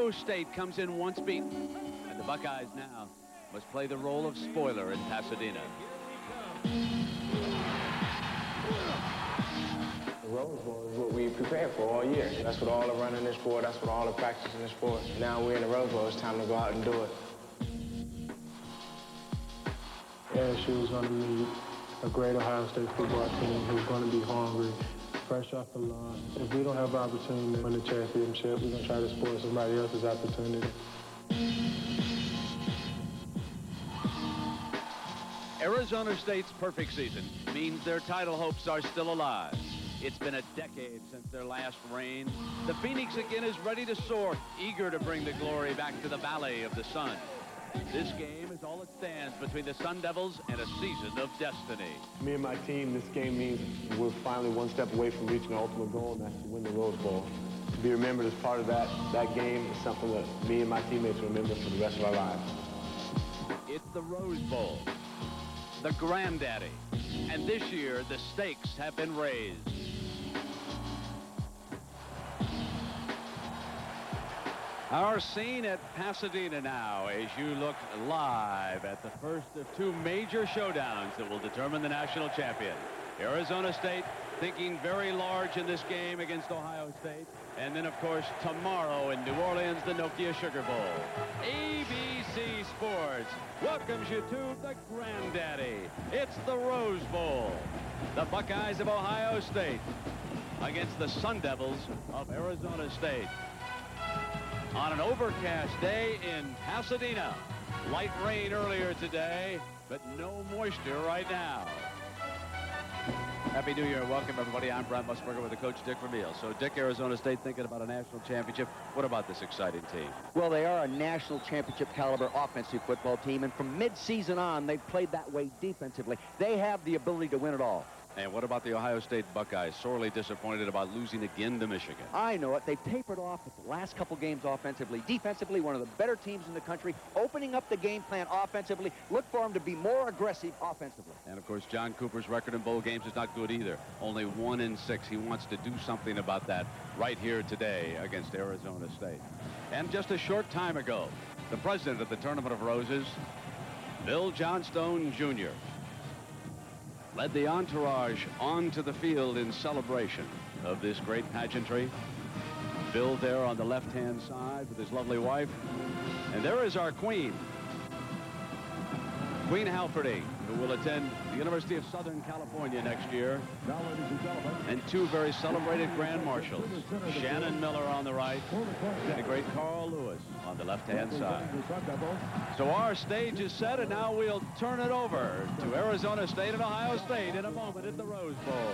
Ohio State comes in once beaten, and the Buckeyes now must play the role of spoiler in Pasadena. The Rose Bowl is what we prepared for all year. That's what all the running is for. That's what all the practicing is for. Now we're in the Rose Bowl. It's time to go out and do it. LSU is going to meet a great Ohio State football team who's going to be hungry, fresh off the line. If we don't have an opportunity to win the championship, we're going to try to spoil somebody else's opportunity. Arizona State's perfect season means their title hopes are still alive. It's been a decade since their last reign. The Phoenix again is ready to soar, eager to bring the glory back to the Valley of the Sun. This game is all it stands between the Sun Devils and a season of destiny. Me and my team, this game means we're finally one step away from reaching our ultimate goal, and that's to win the Rose Bowl. To be remembered as part of that game is something that me and my teammates remember for the rest of our lives. It's the Rose Bowl, the granddaddy, and this year the stakes have been raised. Our scene at Pasadena now as you look live at the first of two major showdowns that will determine the national champion. Arizona State thinking very large in this game against Ohio State. And then, of course, tomorrow in New Orleans, the Nokia Sugar Bowl. ABC Sports welcomes you to the granddaddy. It's the Rose Bowl. The Buckeyes of Ohio State against the Sun Devils of Arizona State. On an overcast day in Pasadena. Light rain earlier today, but no moisture right now. Happy New Year. Welcome, everybody. I'm Brent Musburger with the coach, Dick Vermeil. So, Dick, Arizona State thinking about a national championship. What about this exciting team? Well, they are a national championship caliber offensive football team, and from mid-season on, they've played that way defensively. They have the ability to win it all. And what about the Ohio State Buckeyes? Sorely disappointed about losing again to Michigan. I know it. They've tapered off at the last couple games offensively. Defensively, one of the better teams in the country. Opening up the game plan offensively. Look for them to be more aggressive offensively. And, of course, John Cooper's record in bowl games is not good either. Only 1-6. He wants to do something about that right here today against Arizona State. And just a short time ago, the president of the Tournament of Roses, Bill Johnstone, Jr., led the entourage onto the field in celebration of this great pageantry. Bill there on the left-hand side with his lovely wife. And there is our queen, Queen Halferding, who will attend the University of Southern California next year. And two very celebrated grand marshals, Shannon Miller on the right and the great Carl Lewis on the left-hand side. So our stage is set, and now we'll turn it over to Arizona State and Ohio State in a moment at the Rose Bowl.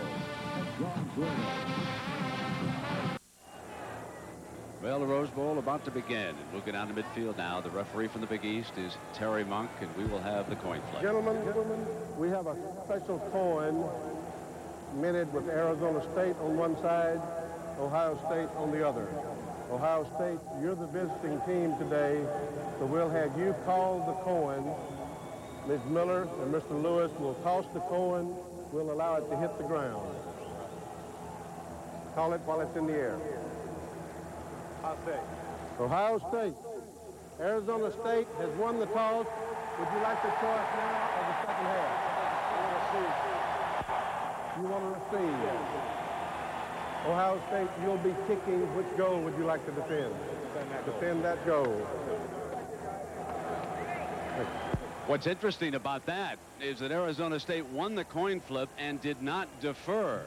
Well, the Rose Bowl about to begin. And we'll get down to midfield now. The referee from the Big East is Terry Monk, and we will have the coin flip. Gentlemen, we have a special coin minted with Arizona State on one side, Ohio State on the other. Ohio State, you're the visiting team today, so we'll have you call the coin. Ms. Miller and Mr. Lewis will toss the coin. We'll allow it to hit the ground. Call it while it's in the air. Ohio State. Arizona State has won the toss. Would you like the choice now or the second half? You want to receive. Ohio State, you'll be kicking. Which goal would you like to defend? Defend that goal. What's interesting about that is that Arizona State won the coin flip and did not defer.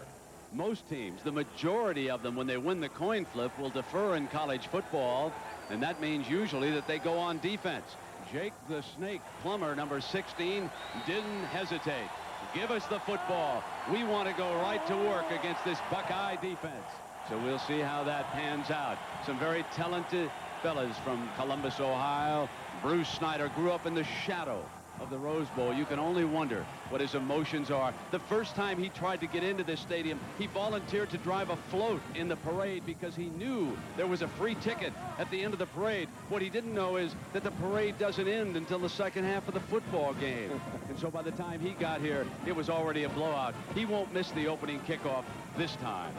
Most teams, the majority of them, when they win the coin flip, will defer in college football, and that means usually that they go on defense. Jake the Snake Plummer, number 16, didn't hesitate. Give us the football. We want to go right to work against this Buckeye defense. So we'll see how that pans out. Some very talented fellas from Columbus, Ohio. Bruce Snyder grew up in the shadow of the Rose Bowl. You can only wonder what his emotions are. The first time he tried to get into this stadium, he volunteered to drive a float in the parade because he knew there was a free ticket at the end of the parade. What he didn't know is that the parade doesn't end until the second half of the football game. And so by the time he got here, it was already a blowout. He won't miss the opening kickoff this time.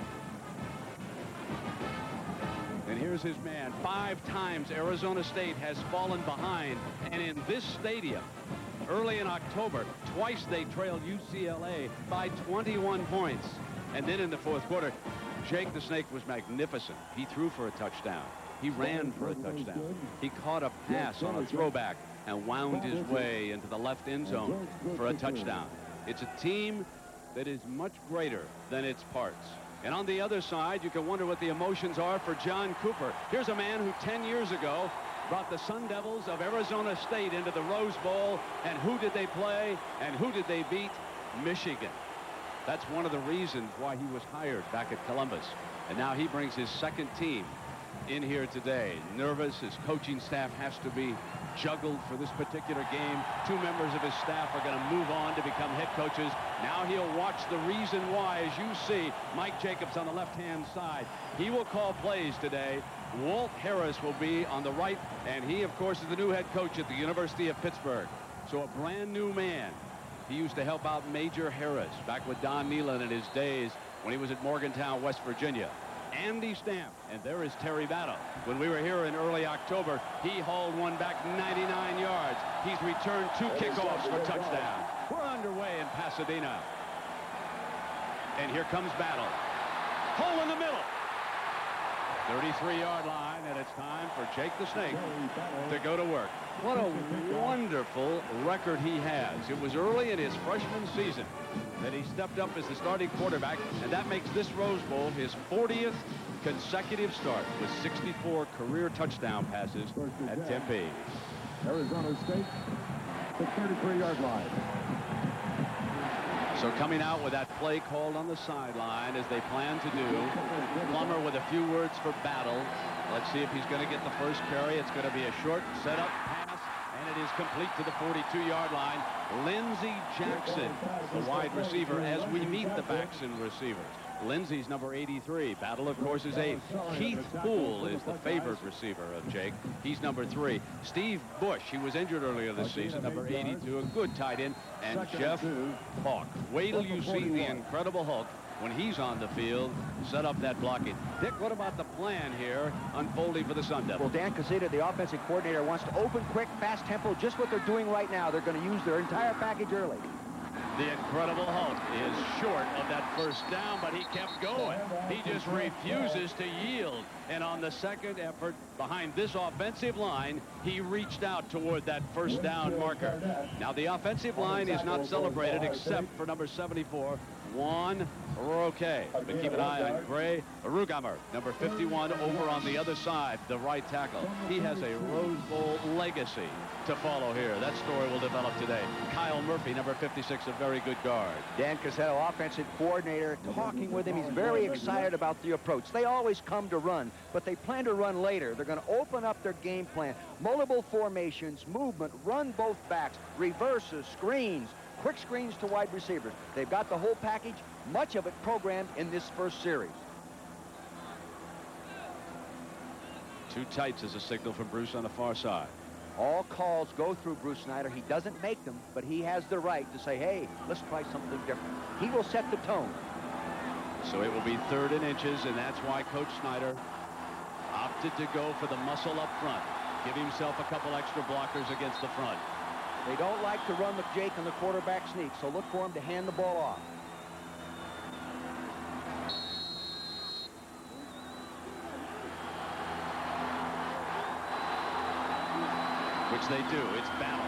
And here's his man. 5 times Arizona State has fallen behind. And in this stadium, early in October, twice they trailed UCLA by 21 points. And then in the fourth quarter, Jake the Snake was magnificent. He threw for a touchdown. He ran for a touchdown. He caught a pass on a throwback and wound his way into the left end zone for a touchdown. It's a team that is much greater than its parts. And on the other side, you can wonder what the emotions are for John Cooper. Here's a man who 10 years ago brought the Sun Devils of Arizona State into the Rose Bowl. And who did they play? And who did they beat? Michigan. That's one of the reasons why he was hired back at Columbus. And now he brings his second team in here today. Nervous. His coaching staff has to be juggled for this particular game. 2 members of his staff are going to move on to become head coaches. Now he'll watch the reason why. As you see, Mike Jacobs on the left-hand side. He will call plays today. Walt Harris will be on the right, and he, of course, is the new head coach at the University of Pittsburgh. So a brand new man. He used to help out Major Harris back with Don Nehlen in his days when he was at Morgantown, West Virginia. Andy Stamp, and there is Terry Battle. When we were here in early October, he hauled one back 99 yards. He's returned 2 kickoffs for touchdown. We're underway in Pasadena. And here comes Battle. Hole in the middle. 33-yard line, and it's time for Jake the Snake to go to work. What a wonderful record he has. It was early in his freshman season that he stepped up as the starting quarterback, and that makes this Rose Bowl his 40th consecutive start with 64 career touchdown passes at Tempe. Arizona State, the 33-yard line. So coming out with that play called on the sideline, as they plan to do. Plummer with a few words for Battle. Let's see if he's going to get the first carry. It's going to be a short setup pass, and it is complete to the 42-yard line. Lindsey Jackson, the wide receiver, as we meet the backs and receivers. Lindsey's number 83. Battle, of course, is 8. Keith Poole is the favored receiver of Jake. He's number 3. Steve Bush, he was injured earlier this season, number 82, a good tight end. And Jeff Hawk. Wait till you see the Incredible Hulk when he's on the field, set up that blocking. Dick, what about the plan here unfolding for the Sun Devils? Well, Dan Casita, the offensive coordinator, wants to open quick, fast tempo, just what they're doing right now. They're going to use their entire package early. The Incredible Hulk is short of that first down, but he kept going. He just refuses to yield. And on the second effort behind this offensive line, he reached out toward that first down marker. Now, the offensive line is not celebrated except for number 74, Juan Roque. But keep an eye on Gray Rugamer, number 51, over on the other side, the right tackle. He has a Rose Bowl legacy to follow here. That story will develop today. Kyle Murphy, number 56, a very good guard. Dan Cassetto, offensive coordinator, talking with him. He's very excited about the approach. They always come to run, but they plan to run later. They're going to open up their game plan. Multiple formations, movement, run both backs, reverses, screens, quick screens to wide receivers. They've got the whole package, much of it programmed in this first series. 2 tights is a signal from Bruce on the far side. All calls go through Bruce Snyder. He doesn't make them, but he has the right to say, hey, let's try something different. He will set the tone. So it will be 3rd and inches, and that's why Coach Snyder opted to go for the muscle up front. Give himself a couple extra blockers against the front. They don't like to run with Jake on the quarterback sneak, so look for him to hand the ball off. Which they do. It's Battle.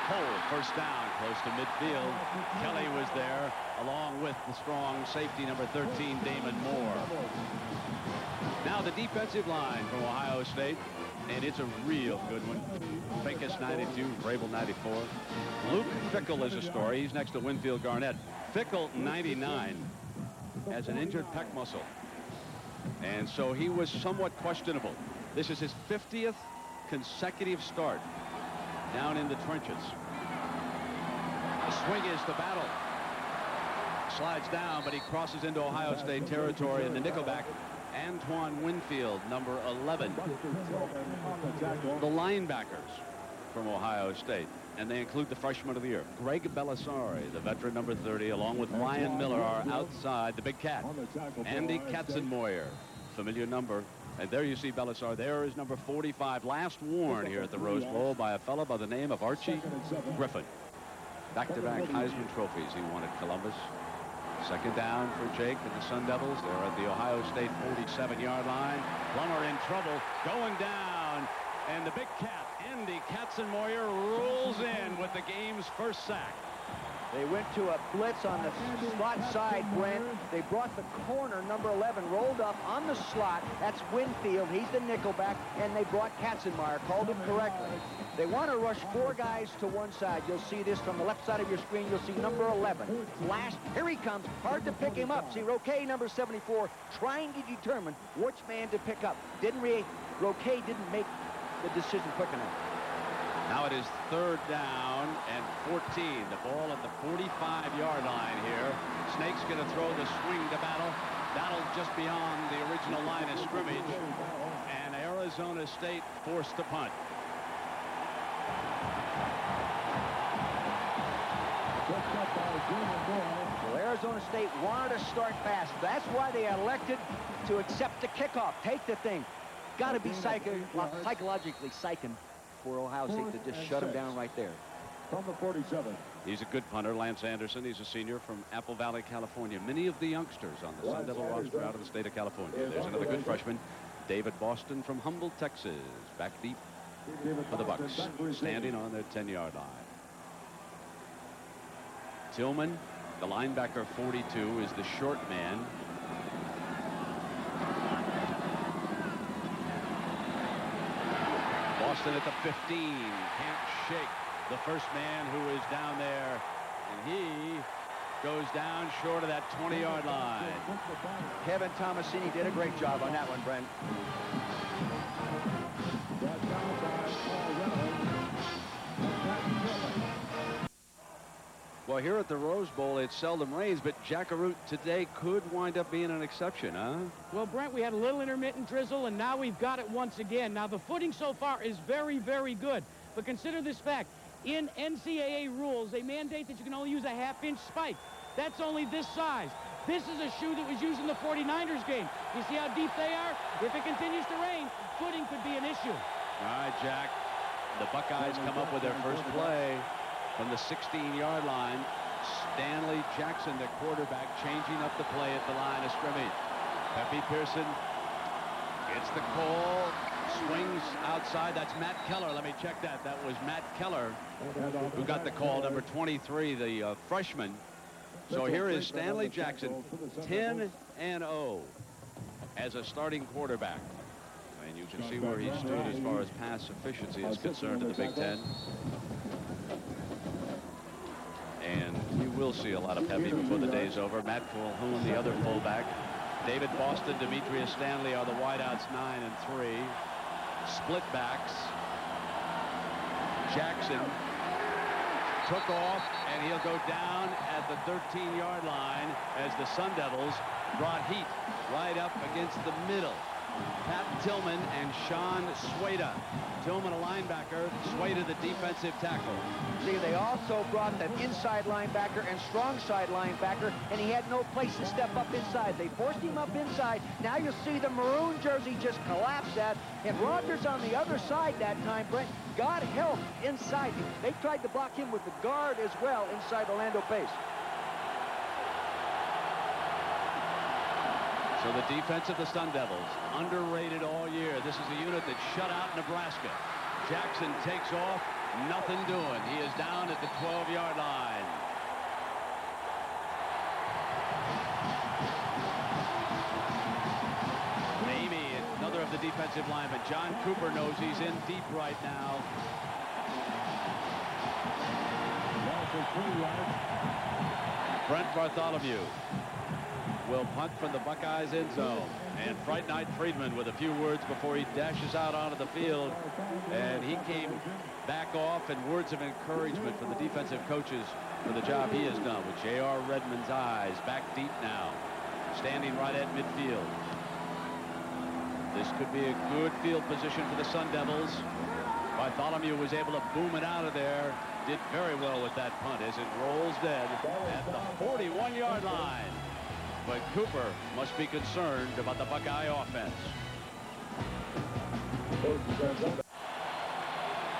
Hole, first down, close to midfield. Kelly was there, along with the strong safety, number 13, Damon Moore. Now the defensive line from Ohio State, and it's a real good one. Pincus, 92, Vrabel, 94. Luke Fickle is a story. He's next to Winfield Garnett. Fickle, 99, has an injured pec muscle. And so he was somewhat questionable. This is his 50th consecutive start down in the trenches. The swing is to Battle. Slides down, but he crosses into Ohio State territory in the nickelback. Antoine Winfield, number 11. The linebackers from Ohio State, and they include the freshman of the year, Greg Belisari, the veteran, number 30, along with Ryan Miller, are outside, the big cat. Andy Katzenmoyer, familiar number. And there you see Belisar. There is number 45, last worn here at the Rose Bowl by a fellow by the name of Archie Griffin. Back-to-back Heisman trophies he won at Columbus. Second down for Jake and the Sun Devils. They're at the Ohio State 47-yard line. Plummer in trouble, going down. And the big cat, Andy Katzenmoyer, rolls in with the game's first sack. They went to a blitz on the slot side, Brent. They brought the corner, number 11, rolled up on the slot. That's Winfield. He's the nickelback. And they brought Katzenmoyer, called him correctly. They want to rush 4 guys to one side. You'll see this from the left side of your screen. You'll see number 11. Flash. Here he comes. Hard to pick him up. See, Roquet, number 74, trying to determine which man to pick up. Roquet didn't make the decision quick enough. Now it is 3rd down and 14. The ball at the 45-yard line here. Snake's going to throw the swing to Battle. Battle just beyond the original line of scrimmage. And Arizona State forced to punt. Well, Arizona State wanted to start fast. That's why they elected to accept the kickoff. Take the thing. Got to be psychologically psyching for Ohio State to just shut him down right there. From the 47. He's a good punter, Lance Anderson. He's a senior from Apple Valley, California. Many of the youngsters on the Sun Devil roster out of the state of California. There's another good freshman, David Boston from Humboldt, Texas. Back deep for the Bucks, standing on their 10-yard line. Tillman, the linebacker, 42, is the short man. Boston at the 15, can't shake the first man who is down there, and he goes down short of that 20-yard line. Kevin Tomasini did a great job on that one, Brent. Well, here at the Rose Bowl, it seldom rains, but Jackaroot today could wind up being an exception, huh? Well, Brent, we had a little intermittent drizzle, and now we've got it once again. Now, the footing so far is very, very good. But consider this fact. In NCAA rules, they mandate that you can only use a half-inch spike. That's only this size. This is a shoe that was used in the 49ers game. You see how deep they are? If it continues to rain, footing could be an issue. All right, Jack. The Buckeyes come up with their first play from the 16-yard line. Stanley Jackson, the quarterback, changing up the play at the line of scrimmage. Pepe Pearson gets the call, swings outside. That's Matt Keller. Let me check that. That was Matt Keller who got the call, number 23, the freshman. So here is Stanley Jackson, 10-0 as a starting quarterback. And you can see where he stood as far as pass efficiency is concerned in the Big Ten. And you will see a lot of Pepe before the day's over. Matt Colhoun, the other fullback. David Boston, Demetrius Stanley are the wideouts, 9 and 3. Split backs. Jackson took off, and he'll go down at the 13-yard line as the Sun Devils brought heat right up against the middle. Pat Tillman and Sean Sueda. Tillman, a linebacker, Sueda, the defensive tackle. See, they also brought the inside linebacker and strong side linebacker, and he had no place to step up inside. They forced him up inside. Now you'll see the maroon jersey just collapse that, and Rogers on the other side that time, Brent, got help inside. They tried to block him with the guard as well inside Orlando Pace. So the defense of the Sun Devils, underrated all year. This is a unit that shut out Nebraska. Jackson takes off, nothing doing. He is down at the 12-yard line. Maybe another of the defensive linemen. John Cooper knows he's in deep right now. Brent Bartholomew will punt from the Buckeyes end zone. And Fright Night Friedman with a few words before he dashes out onto the field. And he came back off, and words of encouragement from the defensive coaches for the job he has done with J.R. Redmond's eyes back deep now, standing right at midfield. This could be a good field position for the Sun Devils. Bartholomew was able to boom it out of there. Did very well with that punt as it rolls dead at the 41-yard line. but Cooper must be concerned about the Buckeye offense.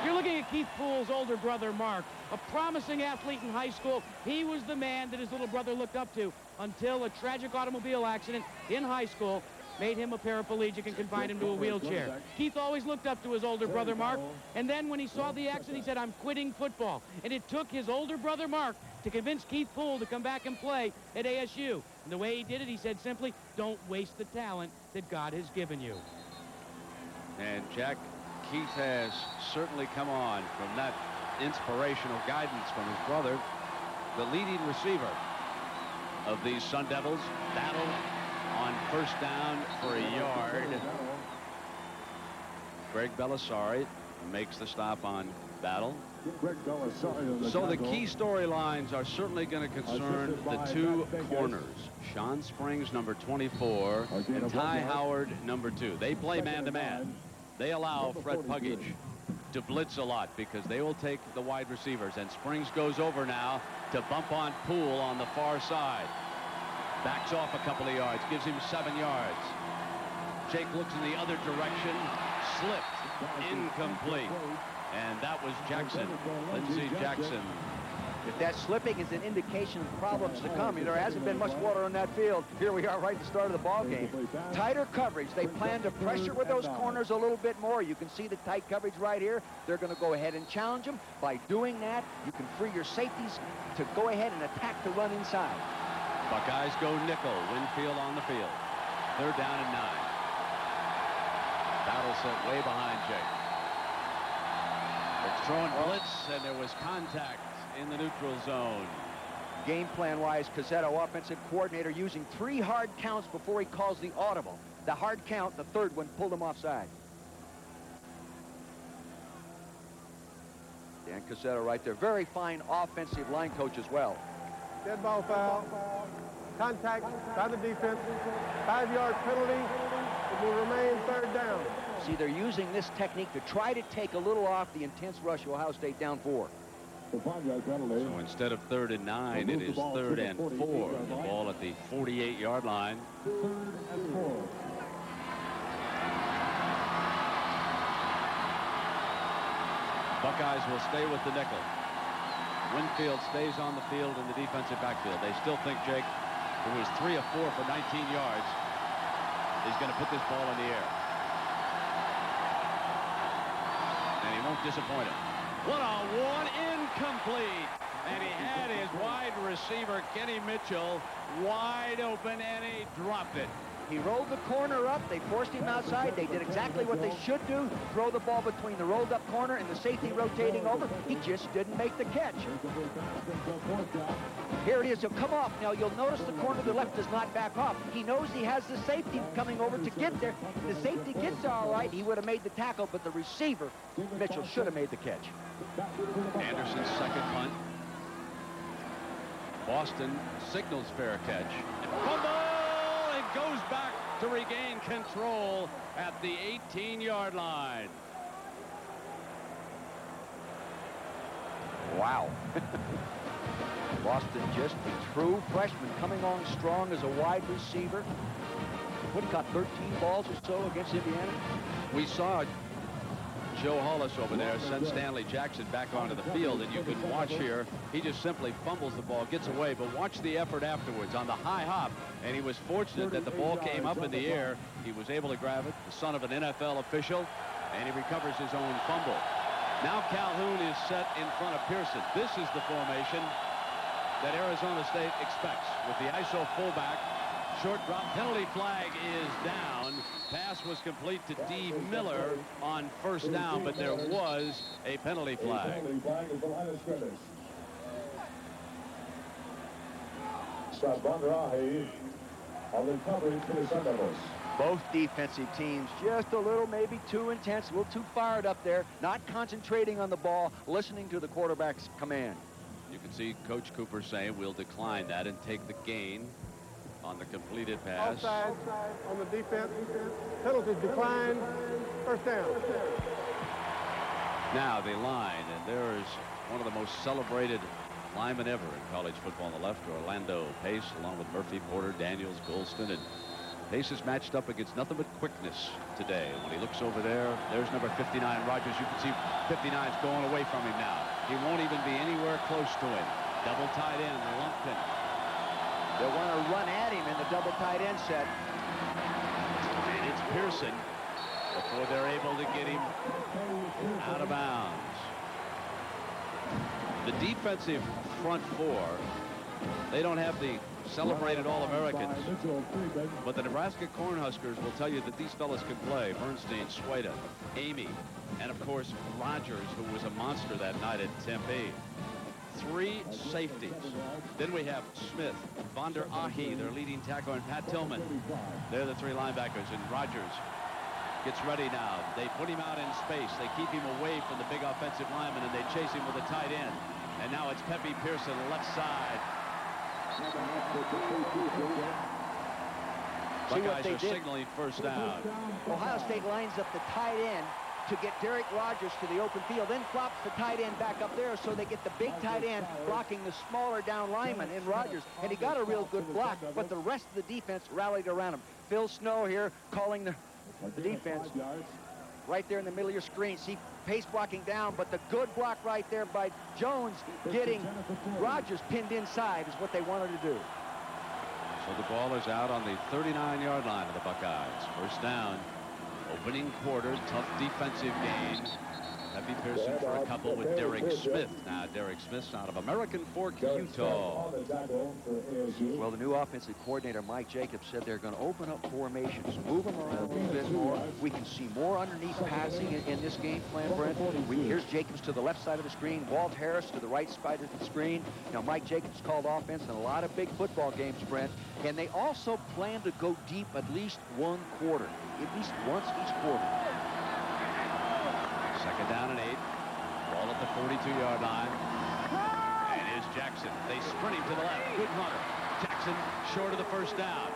You're looking at Keith Poole's older brother, Mark, a promising athlete in high school. He was the man that his little brother looked up to until a tragic automobile accident in high school made him a paraplegic and confined him to a wheelchair. Keith always looked up to his older brother, Mark, and then when he saw the accident, he said, I'm quitting football. And it took his older brother, Mark, to convince Keith Poole to come back and play at ASU. And the way he did it, he said simply, don't waste the talent that God has given you. And Jack, Keith has certainly come on from that inspirational guidance from his brother. The leading receiver of these Sun Devils battle on first down for a yard. Greg Belisari makes the stop on Battle. So the key storylines are certainly going to concern the two corners. Sean Springs, number 24, and Ty Howard, number 2. They play man-to-man. They allow Fred Puggage to blitz a lot because they will take the wide receivers. And Springs goes over now to bump on Poole on the far side. Backs off a couple of yards, gives him 7 yards. Jake looks in the other direction, slipped, incomplete. And that was Jackson, Lindsey Jackson. If that slipping is an indication of problems to come, there hasn't been much water on that field. Here we are right at the start of the ball game. Tighter coverage. They plan to pressure with those corners a little bit more. You can see the tight coverage right here. They're going to go ahead and challenge them. By doing that, you can free your safeties to go ahead and attack the run inside. Buckeyes go nickel. Winfield on the field. 3rd down and 9. Battle set way behind Jake. It's throwing blitz, and there was contact in the neutral zone. Game plan-wise, Cazzetto, offensive coordinator, using 3 hard counts before he calls the audible. The hard count, the 3rd one, pulled him offside. Dan Cazzetto right there. Very fine offensive line coach as well. Dead ball foul. Contact by the defense. 5-yard penalty. It will remain 3rd down. See, they're using this technique to try to take a little off the intense rush of Ohio State down 4. So instead of 3rd and 9, it is 3rd and 4. The ball at the 48-yard line. 3rd and 4. Buckeyes will stay with the nickel. Winfield stays on the field in the defensive backfield. They still think Jake, who was 3 of 4 for 19 yards, is going to put this ball in the air. And he won't disappoint him. What a one, incomplete. And he had his wide receiver, Kenny Mitchell, wide open, and he dropped it. He rolled the corner up. They forced him outside. They did exactly what they should do. Throw the ball between the rolled up corner and the safety rotating over. He just didn't make the catch. Here it is. He'll come off. Now you'll notice the corner to the left does not back off. He knows he has the safety coming over to get there. The safety gets there all right. He would have made the tackle, but the receiver, Mitchell, should have made the catch. Anderson's second punt. Boston signals fair catch. And fumble! It goes back to regain control at the 18-yard line. Wow. Boston, just a true freshman, coming on strong as a wide receiver. What, he caught 13 balls or so against Indiana? We saw Joe Hollis over there send Stanley Jackson back onto the field, and you can watch here, he just simply fumbles the ball, gets away, but watch the effort afterwards on the high hop, and he was fortunate that the ball came up in the air. He was able to grab it, the son of an NFL official, and he recovers his own fumble. Now Calhoun is set in front of Pearson. This is the formation that Arizona State expects with the ISO fullback. Short drop, penalty flag is down. Pass was complete to D. Miller on first down, but there was a penalty flag. Both defensive teams just a little, maybe too intense, a little too fired up there, not concentrating on the ball, listening to the quarterback's command. You can see Coach Cooper saying we'll decline that and take the gain on the completed pass. Offside on the defense. Penalty declined. First down. Now the line, and there is one of the most celebrated linemen ever in college football on the left. Orlando Pace, along with Murphy, Porter, Daniels, Golston, and Pace is matched up against nothing but quickness today. When he looks over there, there's number 59, Rogers. You can see 59's going away from him now. He won't even be anywhere close to him. Double tight end, Lumpkin. They want to run at him in the double tight end set. And it's Pearson before they're able to get him out of bounds. The defensive front four, they don't have the celebrated All-Americans, but the Nebraska Cornhuskers will tell you that these fellas can play. Bernstein, Sueda, Amy, and of course Rogers, who was a monster that night at Tempe. 3 safeties. Then we have Smith, Vander Ahi, their leading tackler, and Pat Tillman. They're the 3 linebackers, and Rogers gets ready now. They put him out in space. They keep him away from the big offensive lineman, and they chase him with a tight end. And now it's Pepe Pearson, left side. Buckeyes are signaling first down. Ohio State lines up the tight end to get Derek Rogers to the open field, then flops the tight end back up there so they get the big tight end blocking the smaller down lineman in Rogers. And he got a real good block, but the rest of the defense rallied around him. Phil Snow here calling the defense right there in the middle of your screen. See Pace blocking down, but the good block right there by Jones getting Rogers pinned inside is what they wanted to do. So the ball is out on the 39-yard line of the Buckeyes. First down. Opening quarter, tough defensive game. Pepe Pearson for a couple with Derek Smith. Now Derek Smith's out of American Fork, Utah. Well, the new offensive coordinator, Mike Jacobs, said they're going to open up formations, move them around a little bit more. We can see more underneath passing in this game plan, Brent. Here's Jacobs to the left side of the screen, Walt Harris to the right side of the screen. Now, Mike Jacobs called offense in a lot of big football games, Brent, and they also plan to go deep at least one quarter, at least once each quarter. Second down and 8. Ball at the 42-yard line. And here's Jackson. They sprint him to the left. Good runner. Jackson short of the first down.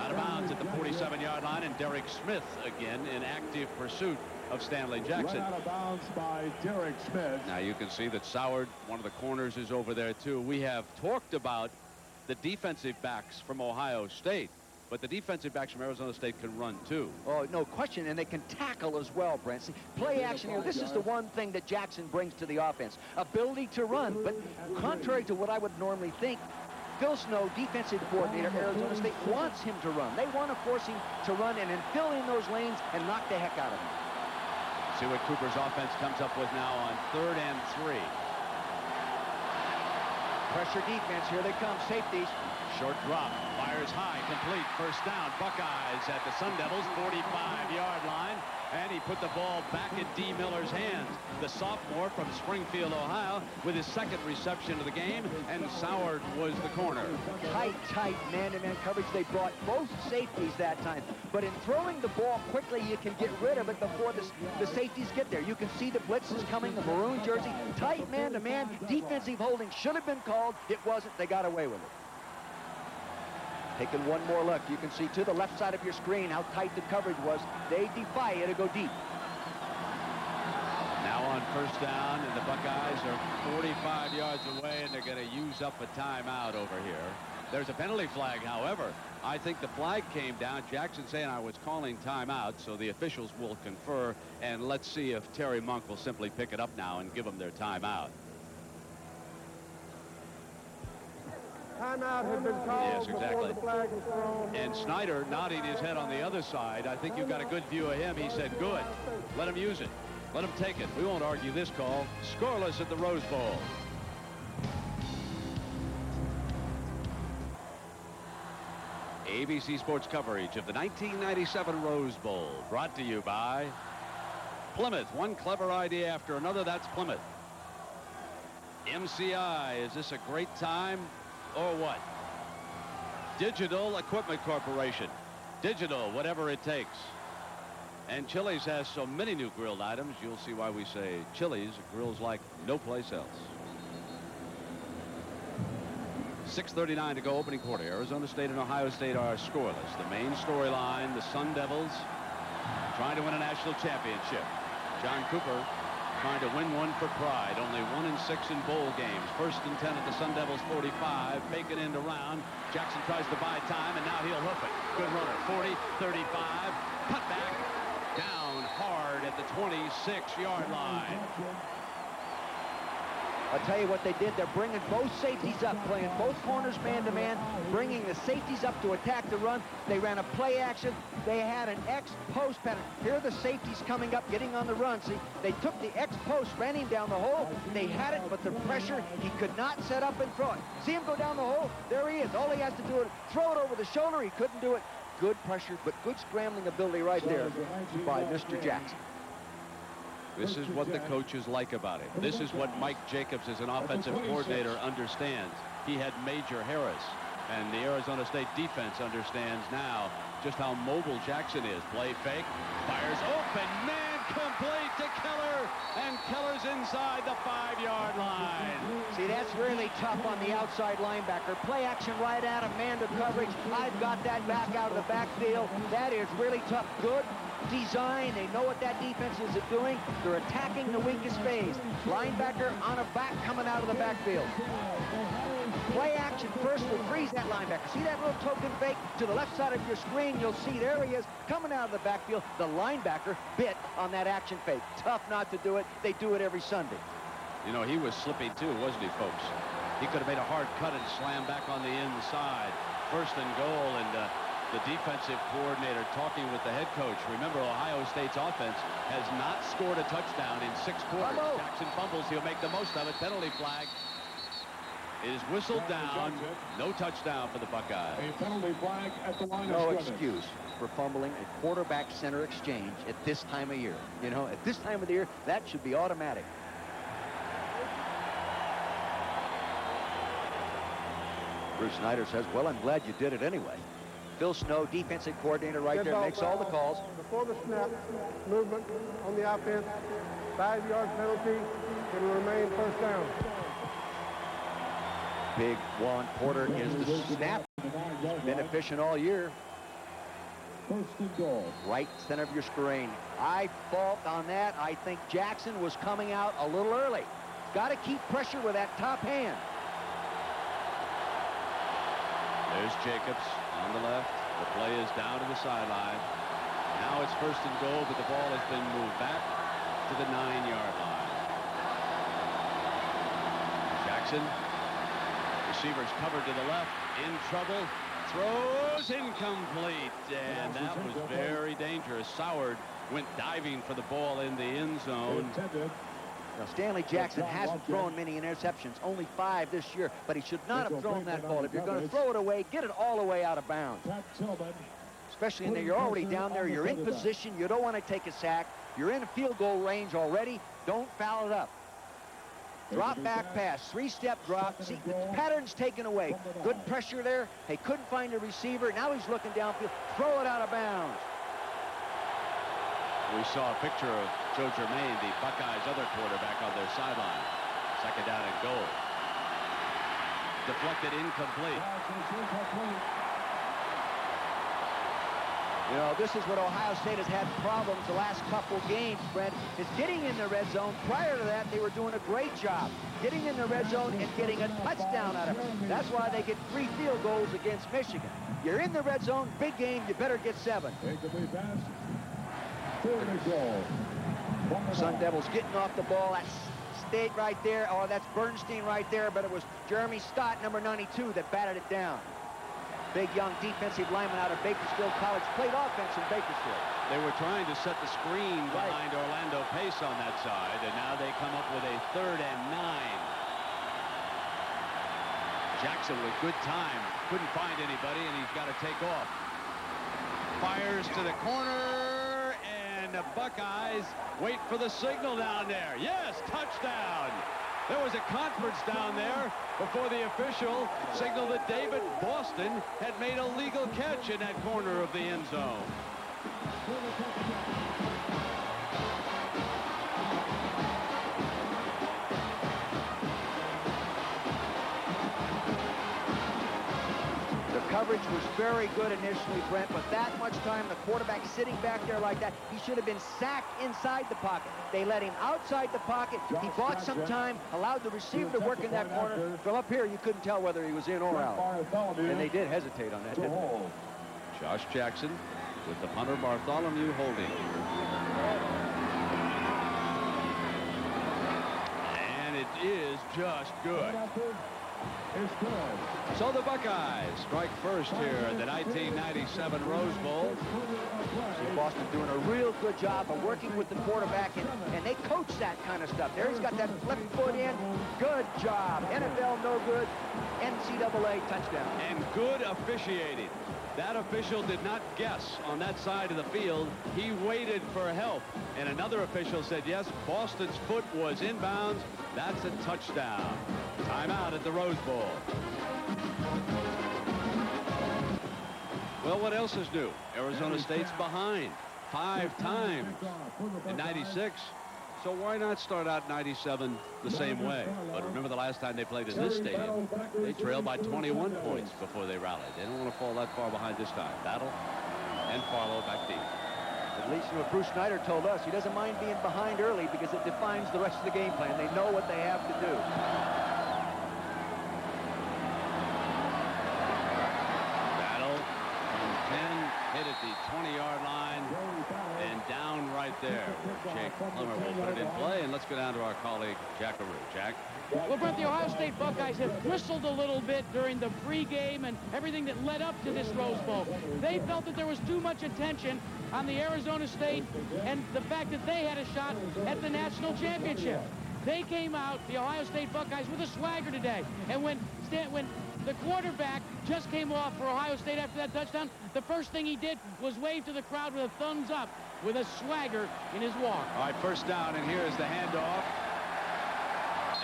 Out of bounds at the 47-yard line, and Derek Smith again in active pursuit of Stanley Jackson. Run out of bounds by Derek Smith. Now you can see that Soward, one of the corners, is over there too. We have talked about the defensive backs from Ohio State, but the defensive backs from Arizona State can run too. Oh, no question, and they can tackle as well, Brent. See, play action here. This is the one thing that Jackson brings to the offense. Ability to run, but contrary to what I would normally think, Phil Snow, defensive coordinator, Arizona State, wants him to run. They want to force him to run and then fill in those lanes and knock the heck out of him. See what Cooper's offense comes up with now on 3rd and 3. Pressure defense. Here they come. Safeties. Short drop, fires high, complete, first down. Buckeyes at the Sun Devils 45-yard line, and he put the ball back in D. Miller's hands. The sophomore from Springfield, Ohio, with his second reception of the game, and Soward was the corner. Tight man-to-man coverage. They brought both safeties that time, but in throwing the ball quickly, you can get rid of it before the safeties get there. You can see the blitz is coming, the maroon jersey, tight man-to-man, defensive holding should have been called. It wasn't. They got away with it. Taking one more look, you can see to the left side of your screen how tight the coverage was. They defy you to go deep. Now on first down, and the Buckeyes are 45 yards away, and they're going to use up a timeout over here. There's a penalty flag, however. I think the flag came down. Jackson saying I was calling timeout, so the officials will confer, and let's see if Terry Monk will simply pick it up now and give them their timeout. Timeout had been called. Yes, exactly. Before the flag was thrown. And Snyder nodding his head on the other side. I think you've got a good view of him. He said, good. Let him use it. Let him take it. We won't argue this call. Scoreless at the Rose Bowl. ABC Sports coverage of the 1997 Rose Bowl, brought to you by Plymouth. One clever idea after another. That's Plymouth. MCI, is this a great time or what? Digital Equipment Corporation. Digital, whatever it takes. And Chili's has so many new grilled items, you'll see why we say Chili's grills like no place else. 6:39 to go, opening quarter. Arizona State and Ohio State are scoreless. The main storyline, the Sun Devils trying to win a national championship. John Cooper trying to win one for pride. Only 1-6 in bowl games. 1st and 10 at the Sun Devils 45. Fake it into round. Jackson tries to buy time, and now he'll hoof it. Good runner. 40, 35. Cut back. Down hard at the 26-yard line. I'll tell you what they did. They're bringing both safeties up, playing both corners man-to-man, bringing the safeties up to attack the run. They ran a play action. They had an X-post pattern. Here are the safeties coming up, getting on the run. See, they took the X-post, ran him down the hole. They had it, but the pressure, he could not set up and throw it. See him go down the hole? There he is. All he has to do is throw it over the shoulder. He couldn't do it. Good pressure, but good scrambling ability right there by Mr. Jackson. This is what the coaches like about him. This is what Mike Jacobs as an offensive coordinator understands. He had Major Harris, and the Arizona State defense understands now just how mobile Jackson is. Play fake, fires open, man complete to Keller, and Keller's inside the 5-yard line. See, that's really tough on the outside linebacker. Play action right at him, man to coverage. I've got that back out of the backfield. That is really tough. Good design. They know what that defense is doing. They're attacking the weakest phase. Linebacker on a back coming out of the backfield. Play action first will freeze that linebacker. See that little token fake to the left side of your screen? You'll see there he is coming out of the backfield. The linebacker bit on that action fake. Tough not to do it. They do it every Sunday. You know, he was slippy too, wasn't he, folks? He could have made a hard cut and slammed back on the inside. 1st and goal, and the defensive coordinator talking with the head coach. Remember, Ohio State's offense has not scored a touchdown in 6 quarters. Jackson fumbles. He'll make the most of it. Penalty flag is whistled down. No touchdown for the Buckeyes. A penalty flag at the line No of scrimmage. excuse for fumbling a quarterback-center exchange at this time of year. You know, at this time of the year, that should be automatic. Bruce Snyder says, well, I'm glad you did it anyway. Phil Snow, defensive coordinator right there, makes all the calls. Before the snap, movement on the offense, 5-yard penalty, it'll remain 1st down. Big Juan Porter is the snap. Been efficient all year. 1st and goal. Right center of your screen. I fault on that. I think Jackson was coming out a little early. Got to keep pressure with that top hand. There's Jacobs on the left. The play is down to the sideline. Now it's 1st and goal, but the ball has been moved back to the 9-yard line. Jackson, receivers covered to the left, in trouble, throws incomplete, and that was very dangerous. Soward went diving for the ball in the end zone. Now, Stanley Jackson hasn't thrown many interceptions, only 5 this year, but he should not have thrown that ball. If you're going to throw it away, get it all the way out of bounds. Especially in there, you're already down there, you're in position, you don't want to take a sack, you're in a field goal range already, don't foul it up. Drop back pass, 3-step drop. See, the pattern's taken away. Good pressure there. He couldn't find a receiver. Now he's looking downfield. Throw it out of bounds. We saw a picture of Joe Germain, the Buckeyes' other quarterback, on their sideline. 2nd down and goal. Deflected, incomplete. You know, this is what Ohio State has had problems the last couple games, Fred, is getting in the red zone. Prior to that, they were doing a great job getting in the red zone and getting a touchdown out of it. That's why they get 3 field goals against Michigan. You're in the red zone, big game, you better get 7. Sun Devils getting off the ball. That's State right there. Oh, that's Bernstein right there, but it was Jeremy Stott, number 92, that batted it down. Big young defensive lineman out of Bakersfield College, played offense in Bakersfield. They were trying to set the screen behind Orlando Pace on that side, and now they come up with a 3rd and 9. Jackson with good time, couldn't find anybody, and he's got to take off. Fires to the corner, and the Buckeyes wait for the signal down there. Yes, touchdown. There was a conference down there before the official signaled that David Boston had made a legal catch in that corner of the end zone. coverage was very good initially, Brent, but that much time, the quarterback sitting back there like that, he should have been sacked inside the pocket. They let him outside the pocket. He bought some time, allowed the receiver to work in that corner. From up here, you couldn't tell whether he was in or out. And they did hesitate on that, didn't they? Josh Jackson with the punter Bartholomew holding. And it is just good. So the Buckeyes strike first here in the 1997 Rose Bowl. See Boston doing a real good job of working with the quarterback, and they coach that kind of stuff. There he's got that left foot in. Good job. NFL no good. NCAA touchdown. And good officiating. That official did not guess on that side of the field. He waited for help. And another official said, yes, Boston's foot was inbounds. That's a touchdown. Timeout at the Rose Bowl. Well, what else is new? Arizona State's behind 5 times in 96. So why not start out 97 the same way? But remember the last time they played in this stadium, they trailed by 21 points before they rallied. They don't want to fall that far behind this time. Battle and Farlow back deep. At least what Bruce Snyder told us, he doesn't mind being behind early because it defines the rest of the game plan. They know what they have to do. Battle from 10, hit at the 20-yard line, and down right there where Jake Plummer will put it in play. And let's go down to our colleague, Jack Aroo. Jack? Well, Brent, the Ohio State Buckeyes have bristled a little bit during the pregame and everything that led up to this Rose Bowl. They felt that there was too much attention on the Arizona State and the fact that they had a shot at the national championship. They came out, the Ohio State Buckeyes, with a swagger today. And when the quarterback just came off for Ohio State after that touchdown, the first thing he did was wave to the crowd with a thumbs up, with a swagger in his walk. All right, first down, and here's the handoff.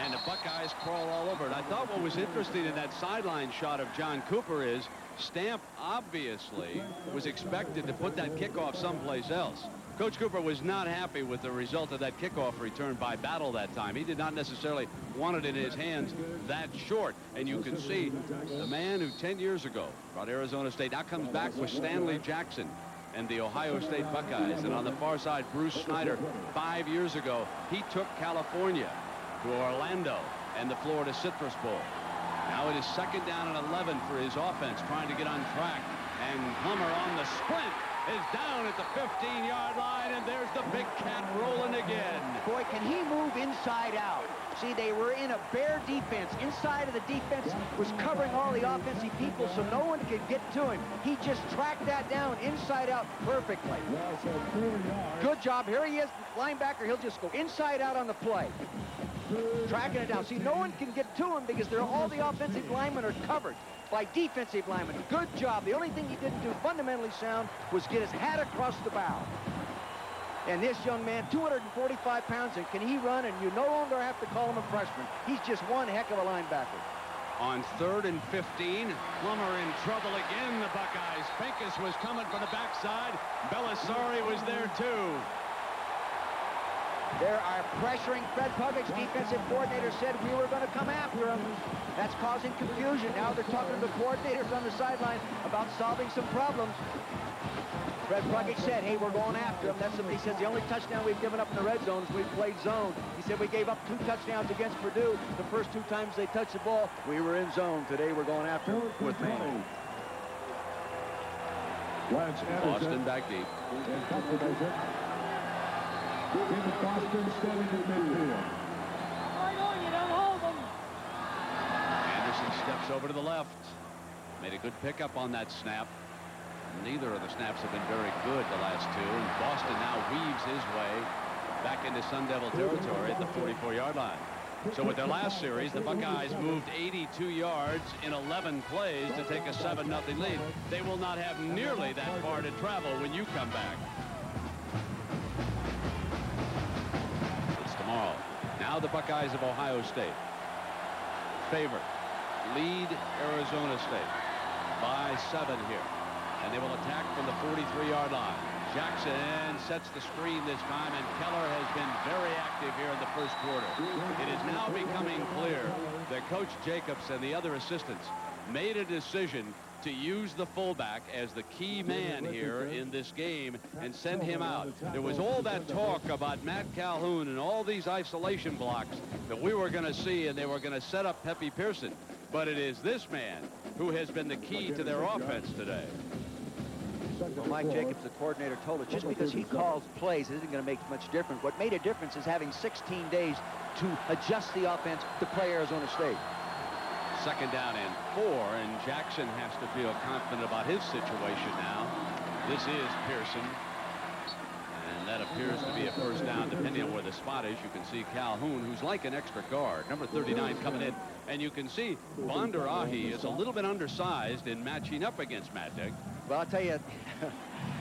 And the Buckeyes crawl all over it. I thought what was interesting in that sideline shot of John Cooper is Stamp obviously was expected to put that kickoff someplace else. Coach Cooper was not happy with the result of that kickoff return by Battle that time. He did not necessarily want it in his hands that short. And you can see the man who 10 years ago brought Arizona State now comes back with Stanley Jackson and the Ohio State Buckeyes. And on the far side, Bruce Snyder, 5 years ago, he took California to Orlando and the Florida Citrus Bowl. Now it is second down and 11 for his offense, trying to get on track. And Plummer on the sprint is down at the 15-yard line, and there's the big cat rolling again. Boy, can he move inside out. See, they were in a bare defense. Inside of the defense was covering all the offensive people, so no one could get to him. He just tracked that down inside out perfectly. Good job. Here he is, linebacker. He'll just go inside out on the play. Tracking it down. See, no one can get to him because all the offensive linemen are covered by defensive linemen. Good job. The only thing he didn't do fundamentally sound was get his hat across the bow. And this young man, 245 pounds, and can he run? And you no longer have to call him a freshman. He's just one heck of a linebacker. On 3rd and 15, Plummer in trouble again, the Buckeyes. Pincus was coming from the backside. Belisari was there too. They are pressuring Fred Puggick's defensive coordinator said we were going to come after him. That's causing confusion. Now they're talking to the coordinators on the sideline about solving some problems. Fred Puggick said, hey, we're going after him. That's what he says. The only touchdown we've given up in the red zone is we've played zone. He said we gave up 2 touchdowns against Purdue. The first 2 times they touched the ball, we were in zone. Today we're going after him with man. Boston back deep. Boston standing in midfield. Anderson steps over to the left. Made a good pickup on that snap. Neither of the snaps have been very good the last 2. And Boston now weaves his way back into Sun Devil territory at the 44-yard line. So with their last series, the Buckeyes moved 82 yards in 11 plays to take a 7-0 lead. They will not have nearly that far to travel when you come back. It's tomorrow. Now the Buckeyes of Ohio State. Favorite. Lead Arizona State by 7 here. And they will attack from the 43-yard line. Jackson sets the screen this time, and Keller has been very active here in the first quarter. It is now becoming clear that Coach Jacobs and the other assistants made a decision to use the fullback as the key man here in this game and send him out. There was all that talk about Matt Calhoun and all these isolation blocks that we were going to see, and they were going to set up Pepe Pearson. But it is this man who has been the key to their offense today. Well, Mike Jacobs, the coordinator, told us just because he calls plays isn't going to make much difference. What made a difference is having 16 days to adjust the offense to play Arizona State. 2nd down and 4, and Jackson has to feel confident about his situation now. This is Pearson, and that appears to be a 1st down depending on where the spot is. You can see Calhoun, who's like an extra guard, number 39 coming in, and you can see Bondarahi is a little bit undersized in matching up against Maddox. Well, I'll tell you,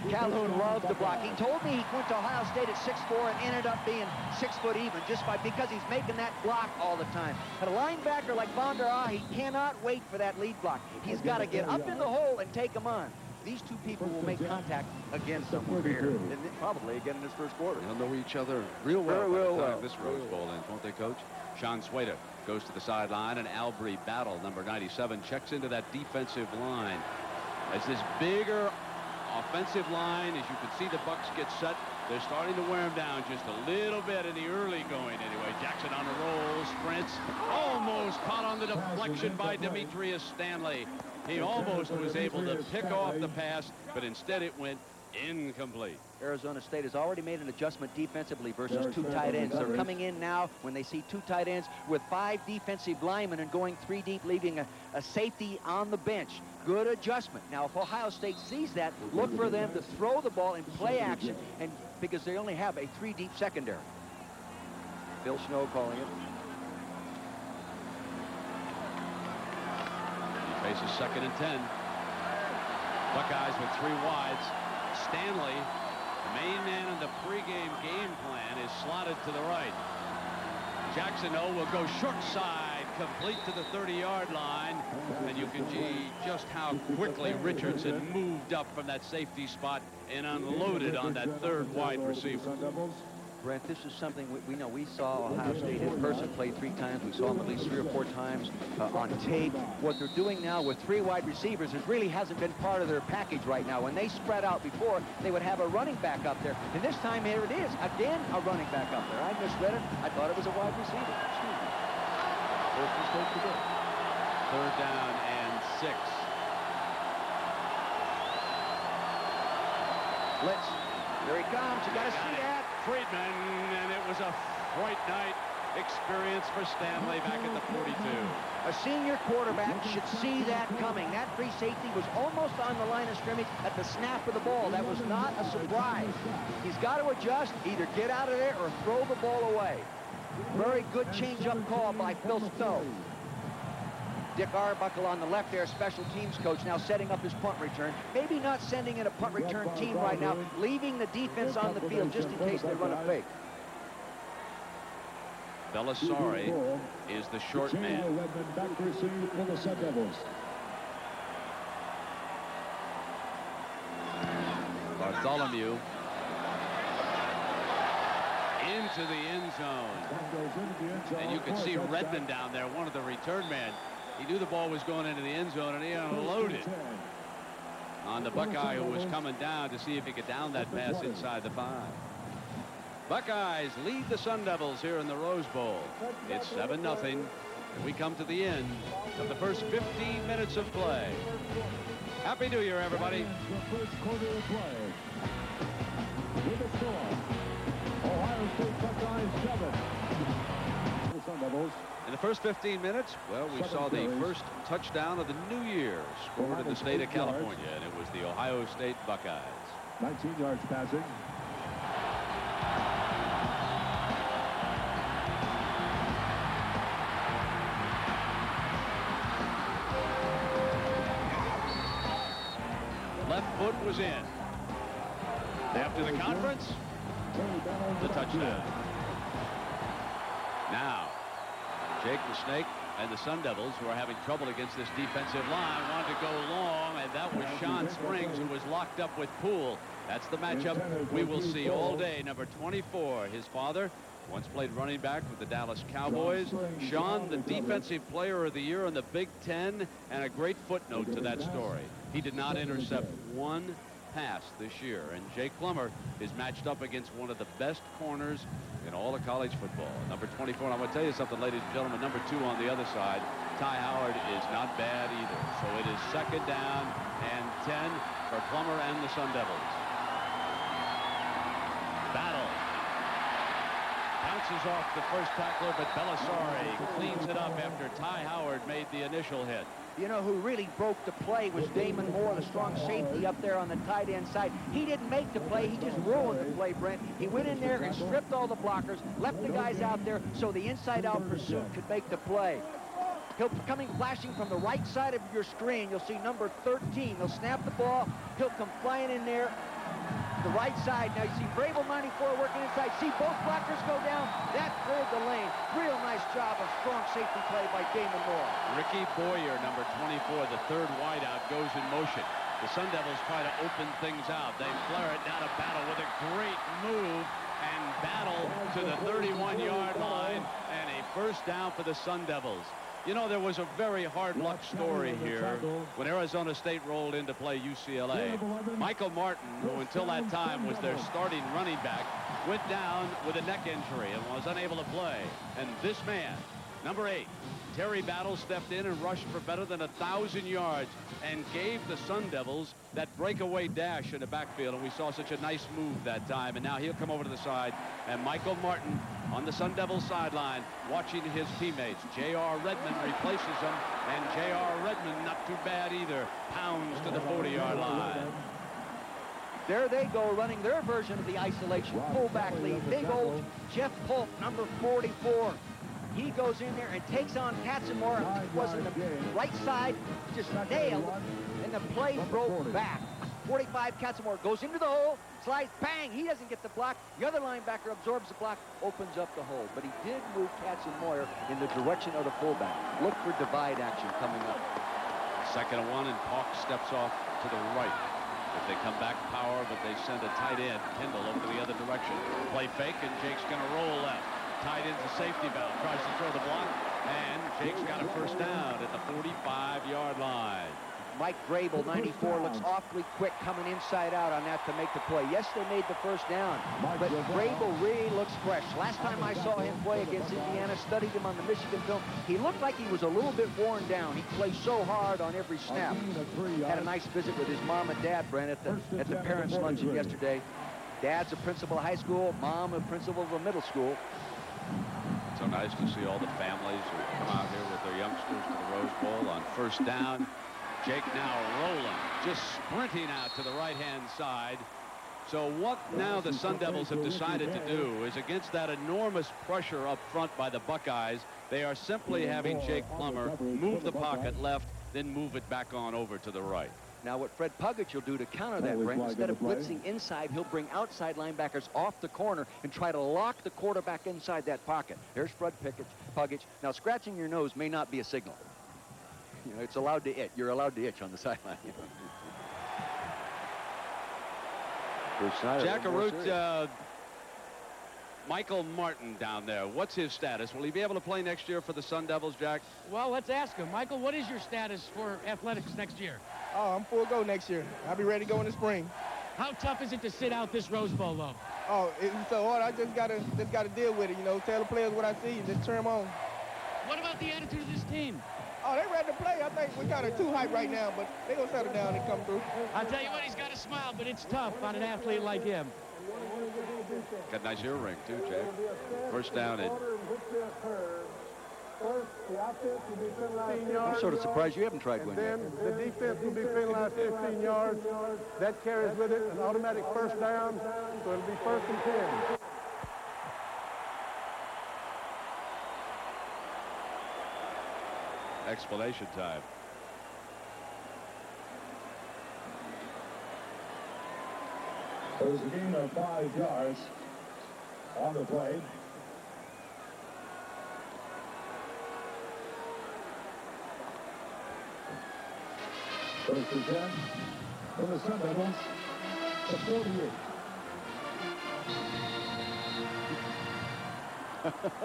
Calhoun loves to block. He told me he went to Ohio State at 6'4" and ended up being 6 foot even just because he's making that block all the time. But a linebacker like Bondarahi cannot wait for that lead block. He's got to get up in the hole and take him on. These two people will make contact again somewhere here, and probably again in this 1st quarter. They'll know each other real well by the time this Rose Bowl ends, won't they, Coach? Sean Swader goes to the sideline, and Albry Battle, number 97, checks into that defensive line. As this bigger offensive line, as you can see the Bucks get set, they're starting to wear him down just a little bit in the early going anyway. Jackson on the roll, sprints, almost caught on the deflection by Demetrius Stanley. He almost was able to pick off the pass, but instead it went incomplete. Arizona State has already made an adjustment defensively versus 2 tight ends. They're coming in now when they see 2 tight ends with 5 defensive linemen and going 3 deep, leaving a safety on the bench. Good adjustment. Now, if Ohio State sees that, look for them to throw the ball in play action, and because they only have a 3 deep secondary. Bill Snow calling it. He faces 2nd and 10. Buckeyes with 3 wides. Stanley, the main man in the pregame game plan, is slotted to the right. Jackson, will go short side, complete to the 30-yard line. And you can see just how quickly Richardson moved up from that safety spot and unloaded on that 3rd wide receiver. Brent, this is something we know. We saw Ohio State in person play 3 times. We saw them at least 3 or 4 times on tape. What they're doing now with 3 wide receivers really hasn't been part of their package right now. When they spread out before, they would have a running back up there. And this time, here it is. Again, a running back up there. I misread it. I thought it was a wide receiver. Excuse me. First mistake today. 3rd down and 6. Blitz. There he comes. You got to see that. Friedman, and it was a Fright Night experience for Stanley back at the 42. A senior quarterback should see that coming. That free safety was almost on the line of scrimmage at the snap of the ball. That was not a surprise. He's got to adjust, either get out of there or throw the ball away. Very good change-up call by Phil Stowe. Dick Arbuckle on the left there, special teams coach, now setting up his punt return. Maybe not sending in a punt return team right now, leaving the defense on the field just in case they run a fake. Belisari is the short man. Bartholomew into the end zone. And you can see Redmond down there, one of the return men. He knew the ball was going into the end zone, and he unloaded on the Buckeye who was coming down to see if he could down that pass inside the 5. Buckeyes lead the Sun Devils here in the Rose Bowl. It's 7-0, and we come to the end of the first 15 minutes of play. Happy New Year, everybody. The first quarter of play. With the score, Ohio State Buckeyes 7. The Sun Devils. In the first 15 minutes, well, we saw the first touchdown of the new year scored in the state of California, and it was the Ohio State Buckeyes. 19 yards passing. Left foot was in. After the conference, the touchdown. Now, Jake the Snake and the Sun Devils, who are having trouble against this defensive line, wanted to go long, and that was Sean Springs, who was locked up with Poole. That's the matchup we will see all day. Number 24, his father, Once played running back with the Dallas Cowboys. Sean, the Defensive Player of the Year in the Big Ten, and a great footnote to that story. He did not intercept one pass this year, and Jake Plummer is matched up against one of the best corners in all of college football. Number 24, and I'm going to tell you something, ladies and gentlemen, number 2 on the other side, Ty Howard, is not bad either. So it is 2nd down and 10 for Plummer and the Sun Devils. Battle. Bounces off the first tackler, but Belisari cleans it up after Ty Howard made the initial hit. You know who really broke the play was Damon Moore, the strong safety up there on the tight end side. He didn't make the play. He just ruined the play, Brent. He went in there and stripped all the blockers, left the guys out there so the inside-out pursuit could make the play. He'll be coming flashing from the right side of your screen. You'll see number 13. He'll snap the ball. He'll come flying in there. The right side. Now you see Vrabel 94 working inside. See both blockers go down. That cleared the lane. Real nice job of strong safety play by Damon Moore. Ricky Boyer, number 24, the 3rd wideout, goes in motion. The Sun Devils try to open things out. They flare it down to Battle with a great move, and Battle to the 31-yard line, and a first down for the Sun Devils. You know, there was a very hard luck story here when Arizona State rolled in to play UCLA. Michael Martin, who until that time was their starting running back, went down with a neck injury and was unable to play. And this man, number 8, Terry Battle, stepped in and rushed for better than 1,000 yards and gave the Sun Devils that breakaway dash in the backfield. And we saw such a nice move that time. And now he'll come over to the side. And Michael Martin on the Sun Devils sideline watching his teammates. J.R. Redmond replaces him. And J.R. Redmond, not too bad either, pounds to the 40-yard line. There they go, running their version of the isolation fullback lead. Big old Jeff Polk, number 44. He goes in there and takes on Katzenmoor. Was in the right side, just nailed, and the play broke back. 45, Katzenmoor goes into the hole, slides, bang, he doesn't get the block. The other linebacker absorbs the block, opens up the hole. But he did move Katzenmoor in the direction of the fullback. Look for divide action coming up. 2nd and 1, and Polk steps off to the right. If they come back power, but they send a tight end, Kendall, over the other direction. Play fake, and Jake's going to roll left. Tight end's a safety valve. Tries to throw the block, and Jake's got a first down at the 45-yard line. Mike Vrabel, 94, looks awfully quick coming inside out on that to make the play. Yes, they made the first down, but Vrabel really looks fresh. Last time I saw him play against Indiana, studied him on the Michigan film, he looked like he was a little bit worn down. He plays so hard on every snap. Had a nice visit with his mom and dad, Brent, at the parents' luncheon yesterday. Dad's a principal of high school, mom a principal of a middle school. So nice to see all the families who come out here with their youngsters to the Rose Bowl on first down. Jake now rolling, just sprinting out to the right-hand side. So what now the Sun Devils have decided to do is, against that enormous pressure up front by the Buckeyes, they are simply having Jake Plummer move the pocket left, then move it back on over to the right. Now what Fred Puggett will do to counter that, Brent, instead of blitzing inside, he'll bring outside linebackers off the corner and try to lock the quarterback inside that pocket. There's Fred Puggett. Now scratching your nose may not be a signal. You know, it's allowed to itch. You're allowed to itch on the sideline. Jack Arute, Michael Martin down there. What's his status? Will he be able to play next year for the Sun Devils, Jack? Well, let's ask him. Michael, what is your status for athletics next year? Oh, I'm full go next year. I'll be ready to go in the spring. How tough is it to sit out this Rose Bowl, though? Oh, it's so hard. I just gotta deal with it. You know, tell the players what I see and just turn them on. What about the attitude of this team? Oh, they ready to play. I think we're kind of too hype right now, but they gonna settle down and come through. I'll tell you what, he's got a smile, but it's tough on an athlete like him. Got a nice earring, too, Jake. First down at... I'm sort of surprised you haven't tried one yet. Then the defense will be penalized 15 yards. That carries with it an automatic first down, so it'll be 1st and 10. Explanation time. There's a gain of 5 yards on the play. First and 10 for the Sun Devils, the 48.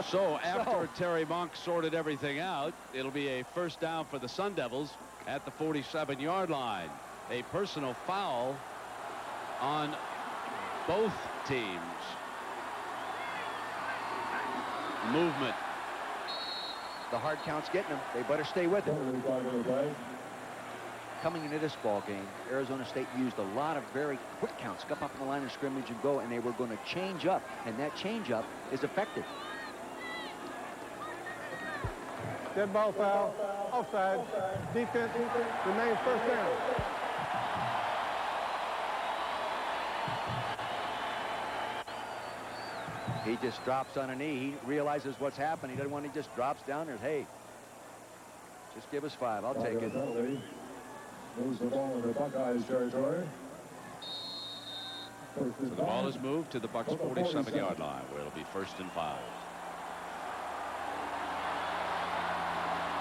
So after Terry Monk sorted everything out, it'll be a first down for the Sun Devils at the 47-yard line. A personal foul on both teams. Movement. The hard count's getting them. They better stay with it. Coming into this ball game, Arizona State used a lot of very quick counts, come up in the line of scrimmage and go, and they were going to change up, and that change up is effective. Dead ball foul, offside, defense remains first down. He just drops on a knee. He realizes what's happened. He doesn't want to, he just drops down there. Hey, just give us 5. I'll take it. Moves the ball into Buckeyes territory. So the ball is moved to the Bucks' 47-yard line, where it'll be 1st and 5.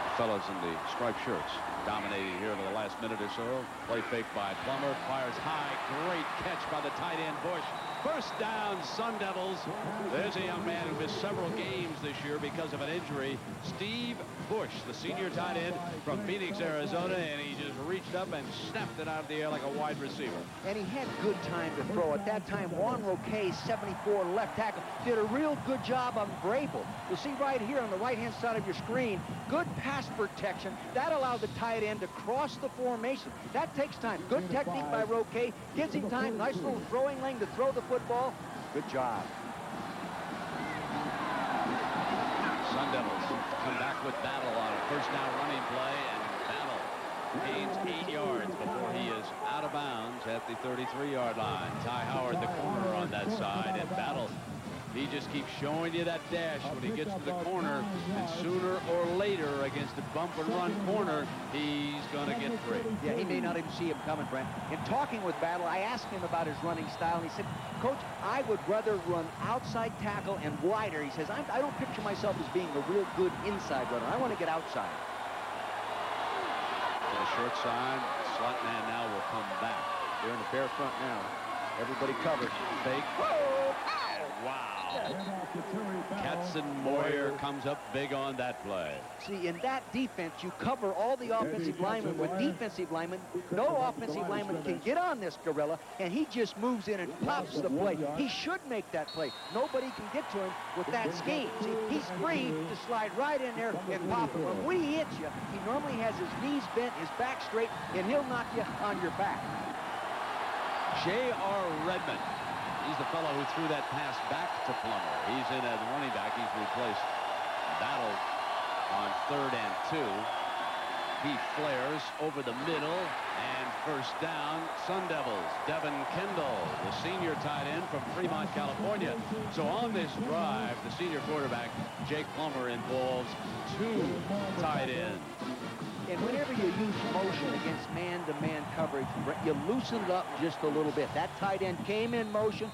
The fellows in the striped shirts dominating here over the last minute or so. Play fake by Plummer, fires high, great catch by the tight end Bush. First down, Sun Devils. There's a young man who missed several games this year because of an injury. Steve Bush, the senior tight end from Phoenix, Arizona, and he just reached up and snapped it out of the air like a wide receiver. And he had good time to throw. At that time, Juan Roque, 74, left tackle, did a real good job on Vrabel. You'll see right here on the right-hand side of your screen, good pass protection. That allowed the tight end to cross the formation. That takes time. Good technique by Roque. Gives him time. Nice little throwing lane to throw the football. Good job. Sun Devils come back with Battle on a first down running play, and Battle gains 8 yards before he is out of bounds at the 33-yard line. Ty Howard, the corner on that side, and Battle, he just keeps showing you that dash when he gets to the corner, and sooner or later against a bump and run corner, he's going to get free. Yeah, he may not even see him coming, Brent. In talking with Battle, I asked him about his running style, and he said, Coach, I would rather run outside tackle and wider. He says, I don't picture myself as being a real good inside runner. I want to get outside. To the short side, slot man now will come back. They're in the bare front now. Everybody covered. Fake. Whoa! Wow. Katzenmoyer comes up big on that play. See, in that defense, you cover all the offensive linemen with defensive linemen. No offensive lineman can get on this gorilla, and he just moves in and pops the play. He should make that play. Nobody can get to him with that scheme. See, he's free to slide right in there and pop it. When we hit you, he normally has his knees bent, his back straight, and he'll knock you on your back. J.R. Redmond. He's the fellow who threw that pass back to Plummer. He's in as running back. He's replaced Battle on 3rd and 2. He flares over the middle, and first down, Sun Devils. Devin Kendall, the senior tight end from Fremont, California. So on this drive, the senior quarterback, Jake Plummer, involves 2 tight ends. And whenever you use motion against man-to-man coverage, you loosen it up just a little bit. That tight end came in motion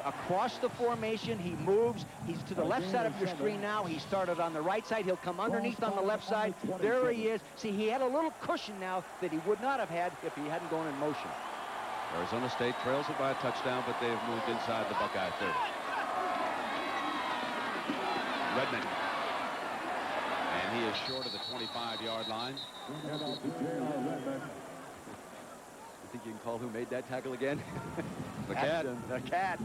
across the formation. He moves. He's to the left side of your screen now. He started on the right side. He'll come underneath on the left side. There he is. See, he had a little cushion now that he would not have had if he hadn't gone in motion. Arizona State trails it by a touchdown, but they've moved inside the Buckeye 30. Redmond. And he is short of the 25-yard line. You think you can call who made that tackle again? The Cat. The Cat.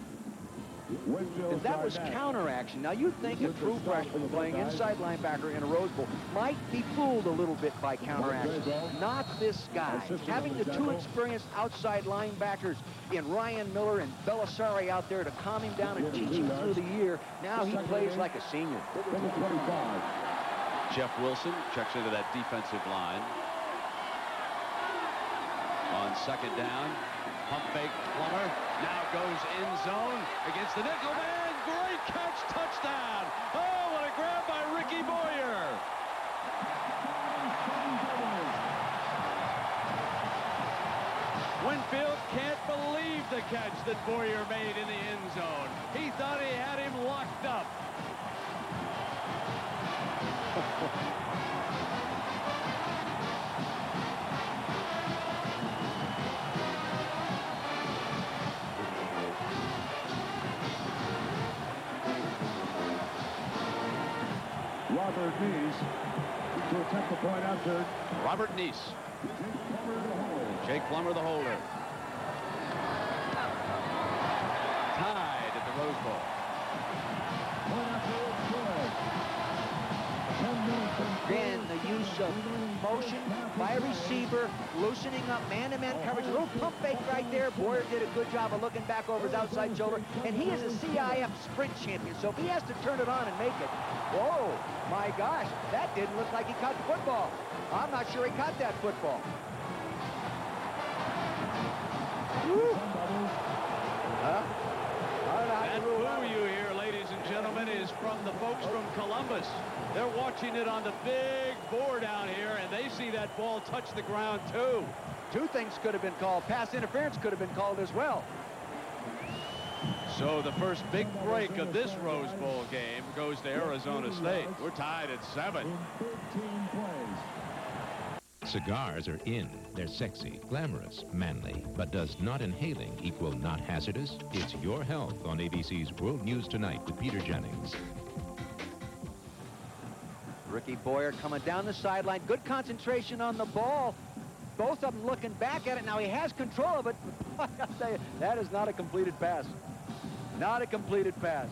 Because that was counteraction. Now, you'd think a true freshman playing inside linebacker in a Rose Bowl might be fooled a little bit by counteraction. Not this guy. Having the 2 experienced outside linebackers in Ryan Miller and Belisari out there to calm him down and teach him through the year, now he plays like a senior. Jeff Wilson checks into that defensive line. On 2nd down, pump fake Plummer. Now goes end zone against the nickel man. Great catch, touchdown. Oh, what a grab by Ricky Boyer. Winfield can't believe the catch that Boyer made in the end zone. He thought he had him locked up. Robert Neese to attempt the point after. Robert Neese. Jake Plummer, the holder. Tied at the Rose Bowl. Point after is good. 10 minutes and Again, the use of motion by a receiver, loosening up man-to-man coverage. A little pump fake right there. Boyer did a good job of looking back over his outside shoulder. And he is a CIF sprint champion, so if he has to turn it on and make it, whoa, my gosh, that didn't look like he caught the football. I'm not sure he caught that football. Woo. That boo you hear, ladies and gentlemen, is from the folks from Columbus. They're watching it on the big board out here, and they see that ball touch the ground, too. Two things could have been called. Pass interference could have been called as well. So the first big break of this Rose Bowl game goes to Arizona State. We're tied at 7. 13 plays. Cigars are in. They're sexy, glamorous, manly. But does not inhaling equal not hazardous? It's Your Health on ABC's World News Tonight with Peter Jennings. Ricky Boyer coming down the sideline. Good concentration on the ball. Both of them looking back at it. Now he has control of it. I gotta tell you, that is not a completed pass. Not a completed pass.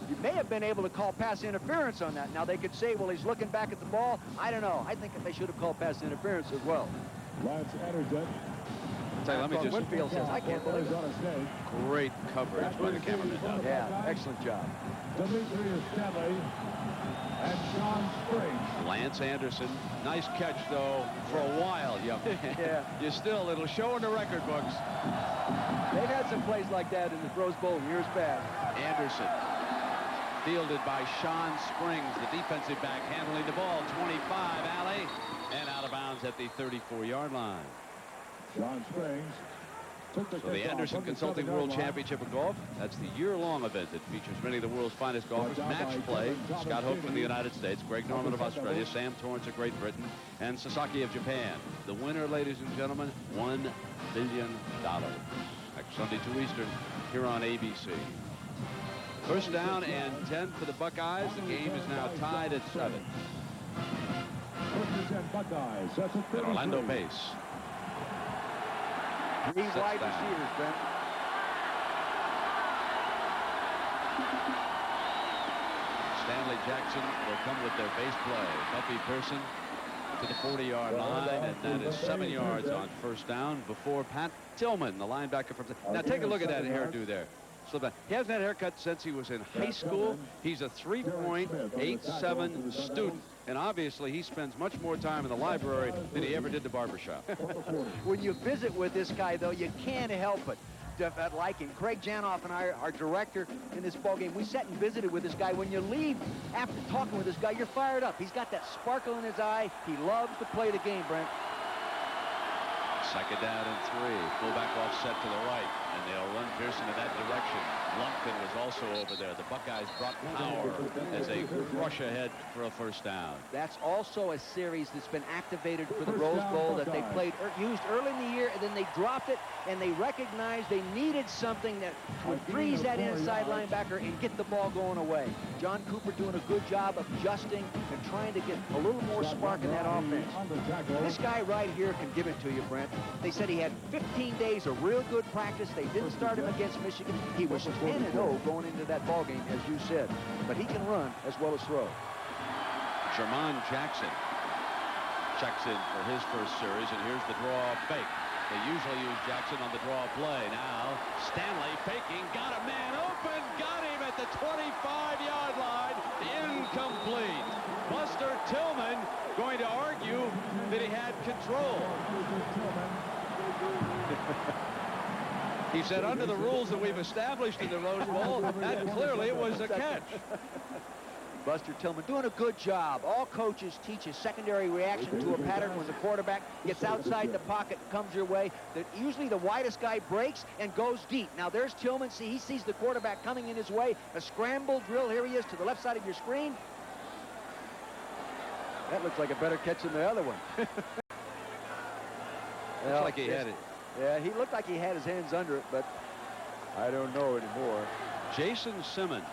You may have been able to call pass interference on that. Now they could say, well, he's looking back at the ball. I don't know. I think they should have called pass interference as well. Lance Anderson. Let me just... Winfield says, I can't believe it. Great coverage by the cameraman. Yeah, excellent job. Demetrius Stanley and Sean Springs. Lance Anderson, nice catch, though, for a while. Yeah. You're still, it'll show in the record books. They've had some plays like that in the Rose Bowl years past. Anderson, fielded by Sean Springs, the defensive back, handling the ball. 25, alley, and out of bounds at the 34-yard line. Sean Springs. So the Anderson Consulting World Championship of Golf, that's the year-long event that features many of the world's finest golfers. Match play, Scott Hope from the United States, Greg Norman of Australia, Sam Torrance of Great Britain, and Sasaki of Japan. The winner, ladies and gentlemen, $1 billion. Next Sunday, 2 Eastern, here on ABC. First down and 10 for the Buckeyes. The game is now tied at 7. Buckeyes. That's a And Orlando Pace. 3 wide receivers, Ben. Stanley Jackson will come with their base play. Buffy Pearson to the 40-yard line, and that is 7 yards on first down before Pat Tillman, the linebacker from... Now take a look at that hairdo there. He hasn't had a haircut since he was in high school. He's a 3.87 student. And obviously, he spends much more time in the library than he ever did the barbershop. When you visit with this guy, though, you can't help it. Like him. Craig Janoff and I, our director in this ball game, we sat and visited with this guy. When you leave after talking with this guy, you're fired up. He's got that sparkle in his eye. He loves to play the game, Brent. Second down and 3. Fullback offset to the right, and they'll run Pearson in that direction. Lumpkin was also over there. The Buckeyes brought power as they rush ahead for a first down. That's also a series that's been activated for the Rose Bowl that they played, used early in the year, and then they dropped it, and they recognized they needed something that would freeze that inside linebacker and get the ball going away. John Cooper doing a good job of adjusting and trying to get a little more spark in that offense. This guy right here can give it to you, Brent. They said he had 15 days of real good practice. They didn't start him against Michigan. He was 10-0 going into that ball game, as you said. But he can run as well as throw. Jermon Jackson checks in for his first series, and here's the draw fake. They usually use Jackson on the draw play. Now, Stanley faking, got a man open, got him at the 25-yard line, incomplete. Buster Tillman going to argue that he had control. He said, under the rules that we've established in the Rose Bowl, that clearly was a catch. Buster Tillman doing a good job. All coaches teach a secondary reaction to a pattern when the quarterback gets outside the pocket and comes your way. Usually the widest guy breaks and goes deep. Now there's Tillman. See, he sees the quarterback coming in his way. A scramble drill. Here he is to the left side of your screen. That looks like a better catch than the other one. Looks like he had it. Yeah, he looked like he had his hands under it, but I don't know anymore. Jason Simmons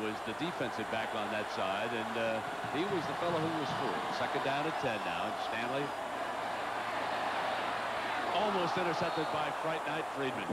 was the defensive back on that side, and he was the fellow who was fooled. Second down and 10 now. And Stanley almost intercepted by Fright Night Friedman.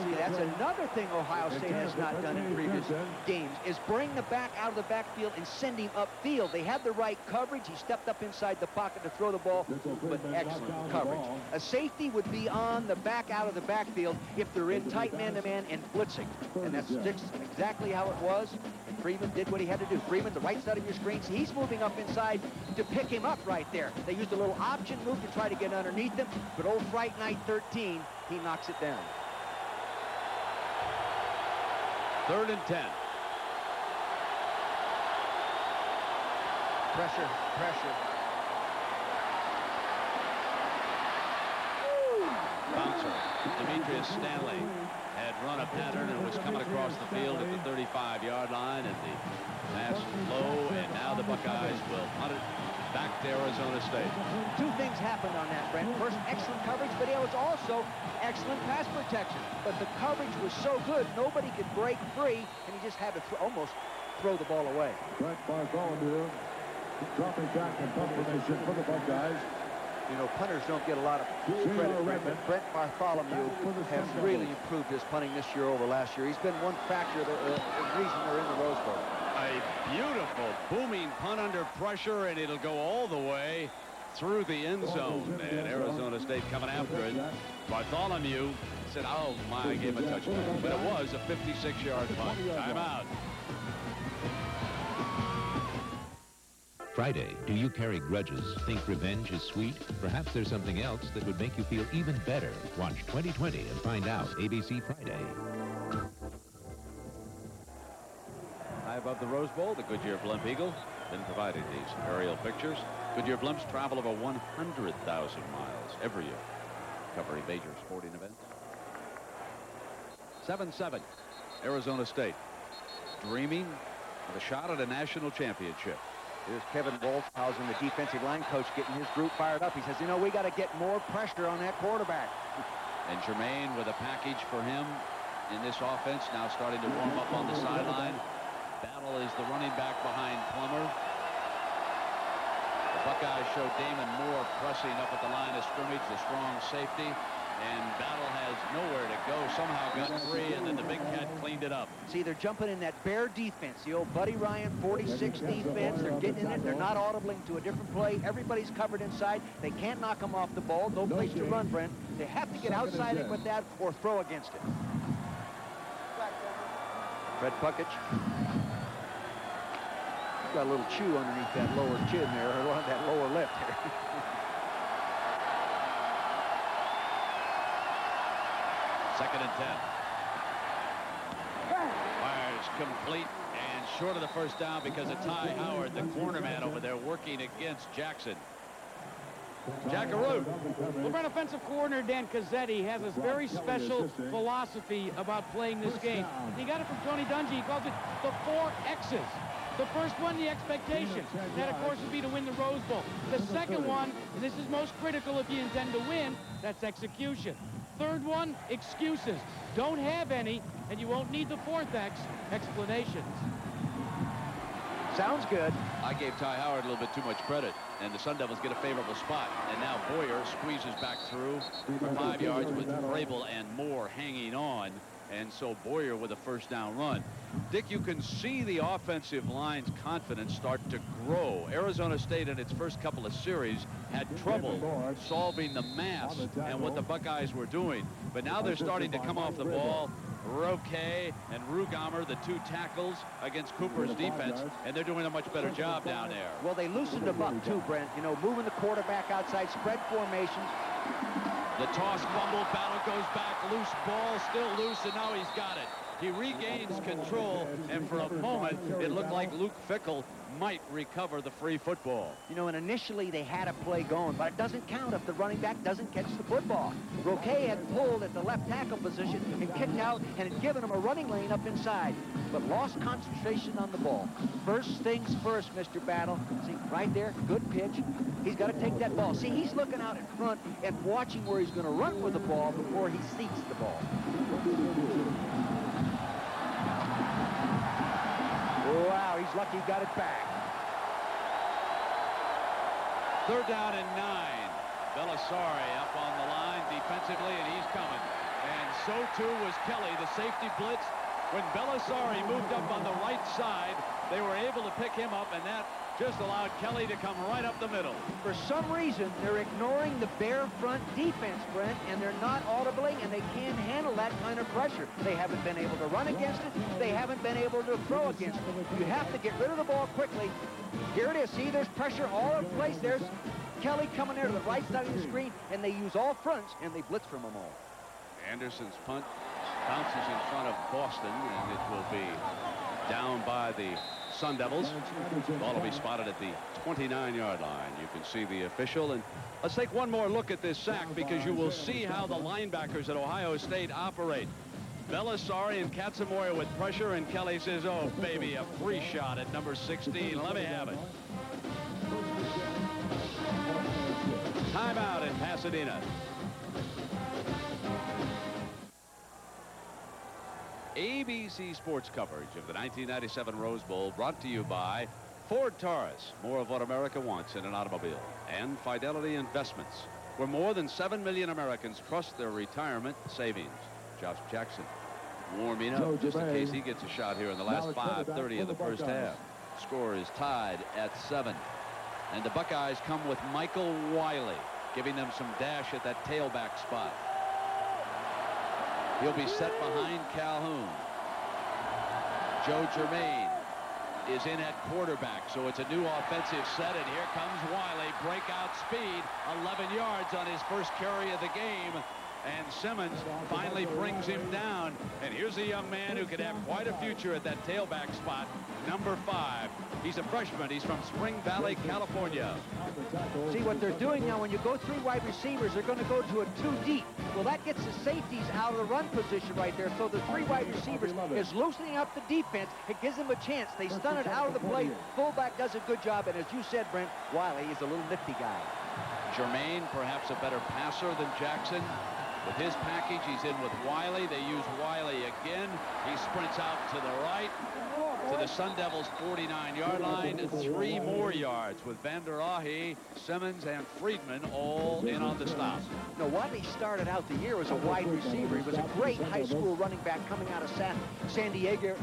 See, that's another thing Ohio State has not done in previous games, is bring the back out of the backfield and send him upfield. They had the right coverage. He stepped up inside the pocket to throw the ball, but excellent coverage. A safety would be on the back out of the backfield if they're in tight man-to-man and blitzing. And that's exactly how it was. And Freeman did what he had to do. Freeman, the right side of your screens, he's moving up inside to pick him up right there. They used a little option move to try to get underneath him, but old Fright Night 13, he knocks it down. 3rd and 10. Pressure, pressure. Bouncer. Demetrius Stanley had run a pattern and was coming across the field at the 35-yard line, and the pass low, and now the Buckeyes will punt it back to Arizona State. Two things happened on that, Brent. First, excellent coverage, but it was also excellent pass protection. But the coverage was so good, nobody could break free, and he just had to almost throw the ball away. Brent Bartholomew dropping back in punt formation for the Buckeyes. You know, punters don't get a lot of credit, but Brent Bartholomew has really improved his punting this year over last year. He's been one factor, the reason they're in the Rose Bowl. A beautiful booming punt under pressure, and it'll go all the way through the end zone. And Arizona State coming after it. Bartholomew said, oh my, I gave a touchdown. But it was a 56-yard punt. Timeout. Friday, do you carry grudges? Think revenge is sweet? Perhaps there's something else that would make you feel even better. Watch 2020 and find out. ABC Friday. High above the Rose Bowl, the Goodyear Blimp Eagle been providing these aerial pictures. Goodyear Blimps travel over 100,000 miles every year, covering major sporting events. 7-7, Arizona State dreaming of a shot at a national championship. Here's Kevin Wolfhausen, the defensive line coach, getting his group fired up. He says, you know, we got to get more pressure on that quarterback. And Jermaine with a package for him in this offense, now starting to warm up on the sideline. Battle is the running back behind Plummer. The Buckeyes show Damon Moore pressing up at the line of scrimmage, the strong safety. And Battle has nowhere to go, somehow got free, and then the big cat cleaned it up. See, they're jumping in that bear defense, the old Buddy Ryan 46 defense. They're getting in it. They're not audibling to a different play. Everybody's covered inside. They can't knock them off the ball. No place to run, Brent. They have to get outside it with that or throw against it. Fred Puckett. He's got a little chew underneath that lower chin there, or on that lower lip there. Second and 10. Fires complete and short of the first down because of Ty Howard, the corner man over there, working against Jackson. Jackaroo. LeBron offensive coordinator Dan Cazzetti has a very special philosophy about playing this game. He got it from Tony Dungy. He calls it the 4 X's. The first one, the expectation. That, of course, would be to win the Rose Bowl. The second one, and this is most critical if you intend to win, that's execution. Third one, excuses. Don't have any, and you won't need the 4th X, explanations. Sounds good. I gave Ty Howard a little bit too much credit, and the Sun Devils get a favorable spot. And now Boyer squeezes back through for 5 yards with Vrabel and Moore hanging on. And so Boyer with a first down run. Dick, you can see the offensive line's confidence start to grow. Arizona State in its first couple of series had trouble solving the mass and what the Buckeyes were doing. But now they're starting to come off the ball. Roque and Rugamer, the 2 tackles against Cooper's defense, and they're doing a much better job down there. Well, they loosened them up too, Brent. You know, moving the quarterback outside, spread formations. The toss fumble, Battle goes back, loose ball, still loose, and now he's got it. He regains control, and for a moment, it looked like Luke Fickell might recover the free football. You know, and initially they had a play going, but it doesn't count if the running back doesn't catch the football. Roque had pulled at the left tackle position and kicked out and had given him a running lane up inside, but lost concentration on the ball. First things first, Mr. Battle. See, right there, good pitch. He's got to take that ball. See, he's looking out in front and watching where he's going to run with the ball before he seeks the ball. Lucky got it back. 3rd down and 9. Belisari up on the line defensively, and he's coming. And so too was Kelly, the safety blitz. When Belisari moved up on the right side, they were able to pick him up, and that just allowed Kelly to come right up the middle. For some reason, they're ignoring the bare front defense, Brent, and they're not audibling, and they can't handle that kind of pressure. They haven't been able to run against it. They haven't been able to throw against it. You have to get rid of the ball quickly. Here it is. See, there's pressure all in place. There's Kelly coming there to the right side of the screen, and they use all fronts, and they blitz from them all. Anderson's punt bounces in front of Boston, and it will be down by the Sun Devils. Ball will be spotted at the 29-yard line. You can see the official. And let's take one more look at this sack, because you will see how the linebackers at Ohio State operate. Belisari and Katsamoya with pressure, and Kelly says, oh, baby, a free shot at number 16. Let me have it. Timeout in Pasadena. ABC Sports coverage of the 1997 Rose Bowl brought to you by Ford Taurus, more of what America wants in an automobile, and Fidelity Investments, where more than 7 million Americans trust their retirement savings. Josh Jackson warming up just in case he gets a shot here in the last 5:30 of the first half. Score is tied at 7. And the Buckeyes come with Michael Wiley, giving them some dash at that tailback spot. He'll be set behind Calhoun. Joe Germain is in at quarterback, so it's a new offensive set, and here comes Wiley. Breakout speed, 11 yards on his first carry of the game, and Simmons finally brings him down. And here's a young man who could have quite a future at that tailback spot, number 5. He's a freshman. He's from Spring Valley, California. See what they're doing now, when you go 3 wide receivers, they're going to go to a 2 deep. Well, that gets the safeties out of the run position right there. So the 3 wide receivers is loosening up the defense. It gives them a chance. They stun it out of the play. Fullback does a good job. And as you said, Brent, Wiley is a little nifty guy. Germain, perhaps a better passer than Jackson. With his package, he's in with Wiley. They use Wiley again. He sprints out to the right to the Sun Devils' 49-yard line. 3 more yards with Vander Ahe, Simmons, and Friedman all in on the stop. Now, Wiley started out the year as a wide receiver. He was a great high school running back coming out of San Diego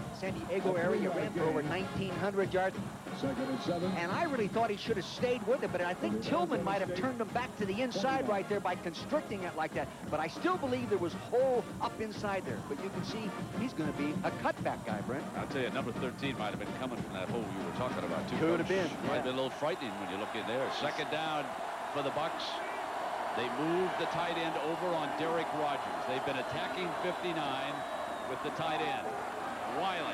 area. Ran for over 1,900 yards. And I really thought he should have stayed with it, but I think Tillman might have turned him back to the inside right there by constricting it like that. But I still believe there was hole up inside there. But you can see he's going to be a cutback guy, Brent. I'll tell you, number 13 might have been coming from that hole you were talking about, too. Could have been. Might have been a little frightening when you look in there. 2nd down for the Bucks. They moved the tight end over on Derek Rogers. They've been attacking 59 with the tight end. Wiley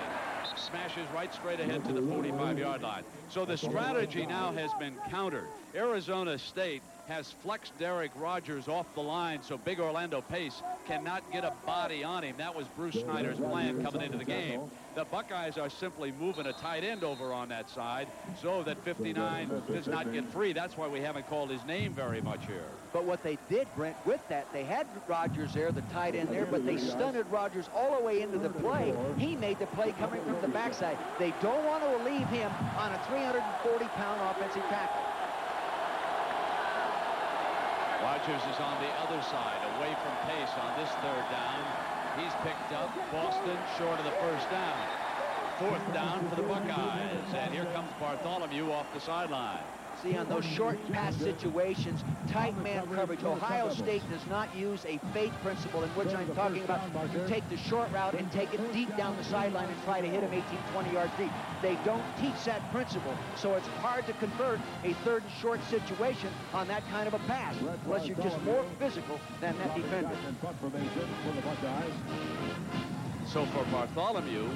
smashes right straight ahead to the 45-yard line. So the strategy now has been countered. Arizona State has flexed Derek Rogers off the line so Big Orlando Pace cannot get a body on him. That was Bruce Snyder's plan coming into the game. The Buckeyes are simply moving a tight end over on that side so that 59 does not get free. That's why we haven't called his name very much here. But what they did, Brent, with that, they had Rogers there, the tight end there, but they stunted Rogers all the way into the play. He made the play coming from the backside. They don't want to relieve him on a 340-pound offensive tackle. Rogers is on the other side, away from Pace on this 3rd down. He's picked up. Boston short of the 1st down. 4th down for the Buckeyes. And here comes Bartholomew off the sideline. See, on those short pass situations, tight man coverage, Ohio State does not use a fade principle, in which I'm talking about you take the short route and take it deep down the sideline and try to hit him 18, 20 yards deep. They don't teach that principle, so it's hard to convert a 3rd and short situation on that kind of a pass, unless you're just more physical than that defender. So for Bartholomew,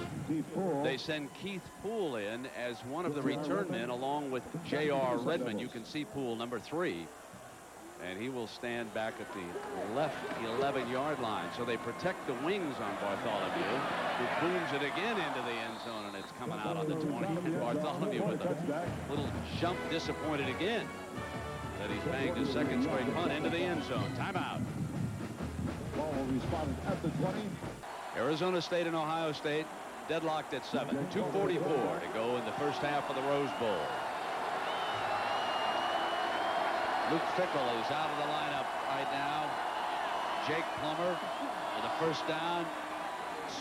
they send Keith Poole in as one of the return men along with J.R. Redmond. You can see Poole, number 3, and he will stand back at the left 11-yard line. So they protect the wings on Bartholomew, who booms it again into the end zone, and it's coming out on the 20. And Bartholomew with a little jump, disappointed again that he's banged his 2nd straight punt into the end zone. Timeout. Ball will be spotted at the 20. Arizona State and Ohio State deadlocked at 7. 2:44 to go in the first half of the Rose Bowl. Luke Fickell is out of the lineup right now. Jake Plummer with a first down.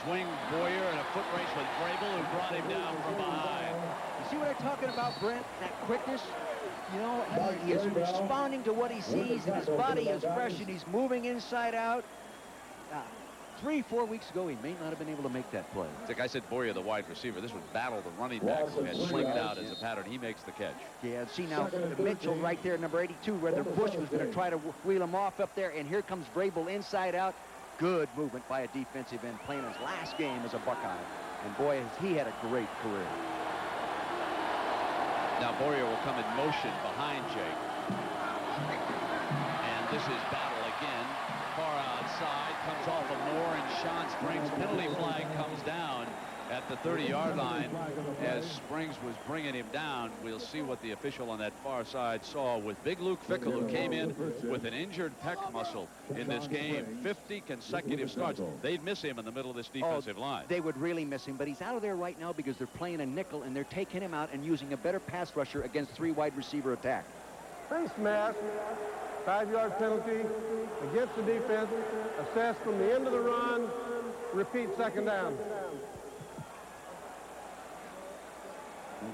Swing Boyer in a foot race with Vrabel, who brought him down from behind. You see what I'm talking about, Brent? That quickness? You know, he is responding to what he sees, and his body is fresh, and he's moving inside out. 3-4 weeks ago, he may not have been able to make that play. The guy said Boyer, the wide receiver. This was Battle, the running back, who had slinged out as a pattern. He makes the catch. Yeah, see now, Mitchell right there, number 82, whether Bush was going to try to wheel him off up there, and here comes Vrabel inside out. Good movement by a defensive end, playing his last game as a Buckeye. And boy, he had a great career. Now Boyer will come in motion behind Jake. And this is Battle again. Far outside, comes off of Moore, and Sean Springs' penalty flag comes down at the 30-yard line. As Springs was bringing him down, we'll see what the official on that far side saw with big Luke Fickell, who came in with an injured pec muscle in this game. 50 consecutive starts. They'd miss him in the middle of this defensive line. They would really miss him, but he's out of there right now because they're playing a nickel, and they're taking him out and using a better pass rusher against 3 wide receiver attack. Face mask, 5-yard penalty against the defense, assessed from the end of the run, repeat second down.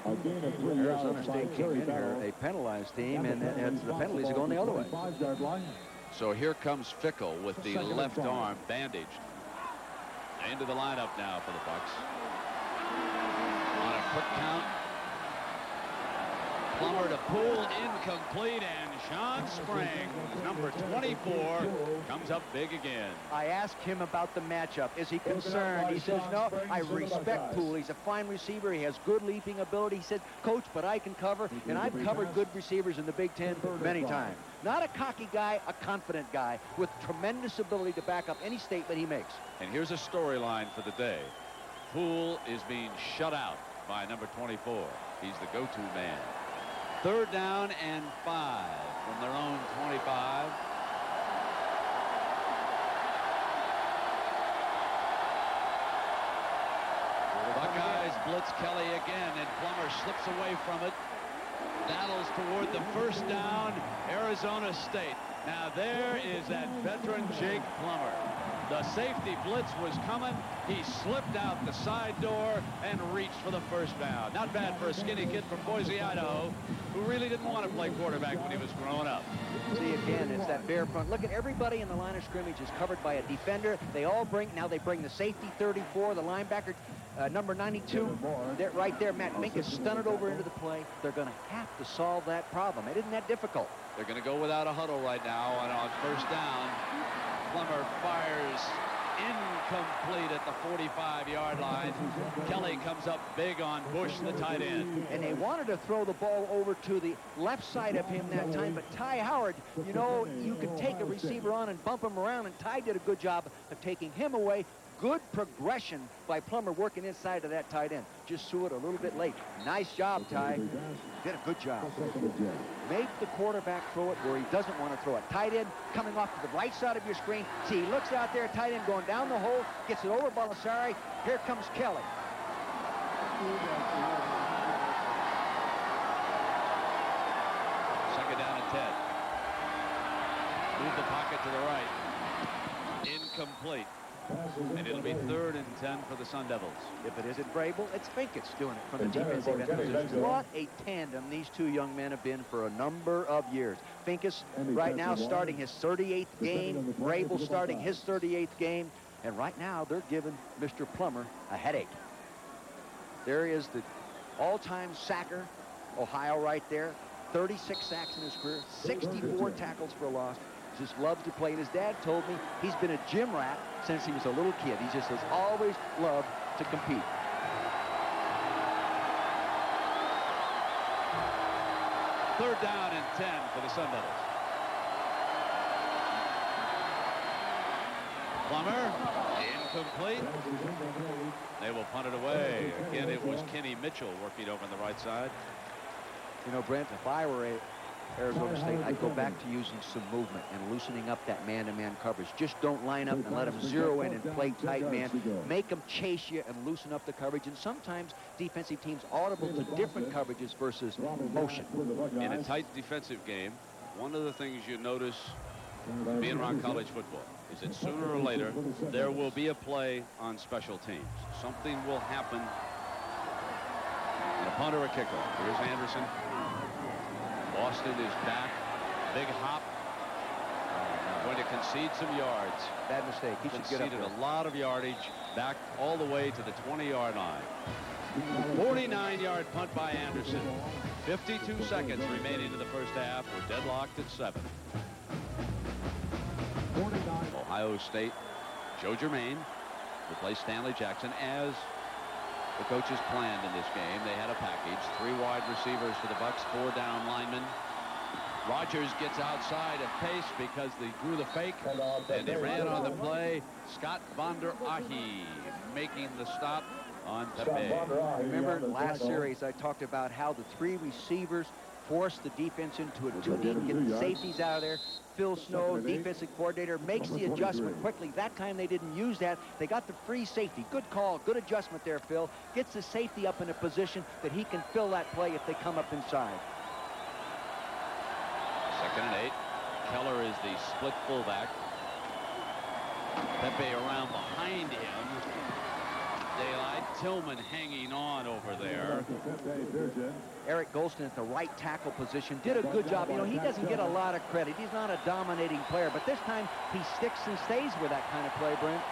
Arizona State came in here, a penalized team, and the penalties are going the other way. So here comes Fickell with the left arm bandaged. Into the lineup now for the Bucks. On a quick count. Plummer to Poole, incomplete, and Sean Springs, number 24, comes up big again. I asked him about the matchup. Is he concerned? He says, no, I respect Poole. He's a fine receiver. He has good leaping ability. He said, Coach, but I can cover, and I've covered good receivers in the Big Ten many times. Not a cocky guy, a confident guy with tremendous ability to back up any statement he makes. And here's a storyline for the day. Poole is being shut out by number 24. He's the go-to man. 3rd down and 5 from their own 25. The Buckeyes blitz Kelly again, and Plummer slips away from it. Battles toward the first down, Arizona State. Now there is that veteran Jake Plummer. The safety blitz was coming. He slipped out the side door and reached for the first down. Not bad for a skinny kid from Boise, Idaho, who really didn't want to play quarterback when he was growing up. See, again, it's that bare front. Look at everybody in the line of scrimmage is covered by a defender. They all bring, now they bring the safety 34, the linebacker number 92. Right there, Matt Mink is stunted over into the play. They're going to have to solve that problem. It isn't that difficult. They're going to go without a huddle right now, and on first down, Plummer fires incomplete at the 45-yard line. Kelly comes up big on Bush, the tight end. And they wanted to throw the ball over to the left side of him that time, but Ty Howard, you know, you can take a receiver on and bump him around, and Ty did a good job of taking him away. Good progression by Plummer working inside of that tight end. Just threw it a little bit late. Nice job, Ty. Did a good job. Make the quarterback throw it where he doesn't want to throw it. Tight end coming off to the right side of your screen. See, he looks out there, tight end going down the hole, gets it over Balasari. Here comes Kelly. Second down and 10. Move the pocket to the right. Incomplete. And it'll be 3rd and 10 for the Sun Devils. If it isn't Vrabel, it's Finkets doing it from the defensive end position. What a tandem these two young men have been for a number of years. Finkes right now starting his 38th game. Vrabel starting his 38th game. And right now they're giving Mr. Plummer a headache. There is the all-time sacker, Ohio right there. 36 sacks in his career, 64 tackles for a loss. Just loves to play, and his dad told me he's been a gym rat since he was a little kid. He just has always loved to compete. Third down and 10 for the Sun Devils. Plummer, incomplete. They will punt it away. Again, it was Kenny Mitchell working over on the right side. You know, Brent, if I were Arizona State, I'd go back to using some movement and loosening up that man-to-man coverage. Just don't line up and let them zero in and play tight man. Make them chase you and loosen up the coverage. And sometimes defensive teams audible to different coverages versus motion. In a tight defensive game, one of the things you notice being around college football is that sooner or later there will be a play on special teams. Something will happen. And a punt or a kickoff. Here's Anderson. Boston is back. Big hop. Going to concede some yards. Bad mistake. He should get up Conceded a lot of yardage back all the way to the 20-yard line. 49-yard punt by Anderson. 52 seconds remaining in the first half. We're deadlocked at 7. Ohio State, Joe Germain replaced Stanley Jackson as the coaches planned in this game. They had a package. 3 wide receivers for the Bucks, 4 down linemen. Rogers gets outside of pace because they drew the fake and they ran on the play. Scott Von der Ahe making the stop on Pepe. Remember last series I talked about how the 3 receivers forced the defense into a 2-deep, get the safeties out of there. Phil Snow, defensive coordinator, makes the adjustment quickly. That time they didn't use that. They got the free safety. Good call, good adjustment there, Phil. Gets the safety up in a position that he can fill that play if they come up inside. 2nd and 8. Keller is the split fullback. Pepe around behind him. Daylight. Tillman hanging on over there. Eric Golston at the right tackle position did a good job. You know, he doesn't get a lot of credit. He's not a dominating player, but this time he sticks and stays with that kind of play, Brent.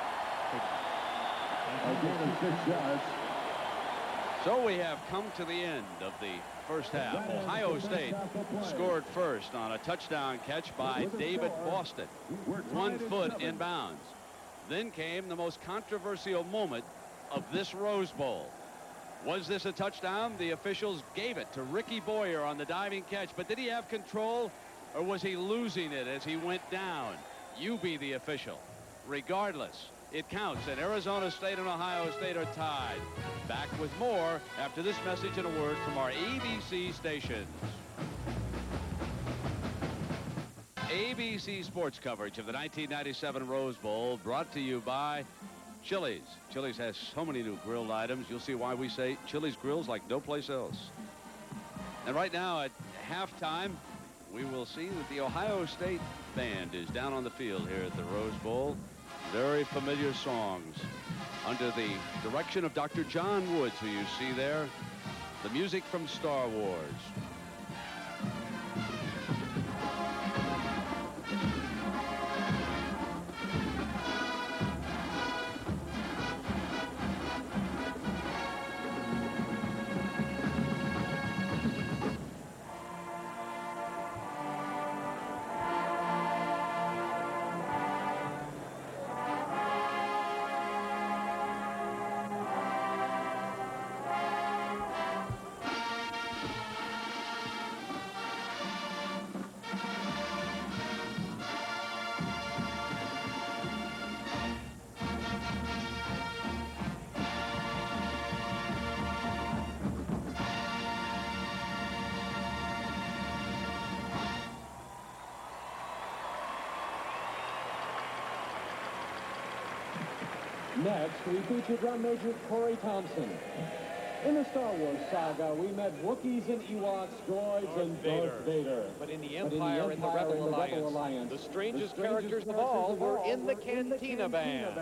So we have come to the end of the first half. Ohio State scored first on a touchdown catch by David Boston. 1 foot inbounds. Then came the most controversial moment of this Rose Bowl. Was this a touchdown? The officials gave it to Ricky Boyer on the diving catch, but did he have control or was he losing it as he went down? You be the official. Regardless, it counts, and Arizona State and Ohio State are tied. Back with more after this message and a word from our ABC stations. ABC sports coverage of the 1997 Rose Bowl brought to you by Chili's. Chili's has so many new grilled items. You'll see why we say Chili's grills like no place else. And right now at halftime, we will see that the Ohio State band is down on the field here at the Rose Bowl. Very familiar songs under the direction of Dr. John Woods, who you see there. The music from Star Wars. Next, we feature drum major Corey Thompson. In the Star Wars saga, we met Wookiees and Ewoks, droids, and Darth Vader. But in the Empire and the Rebel Alliance, the strangest characters of all were in the Cantina Band.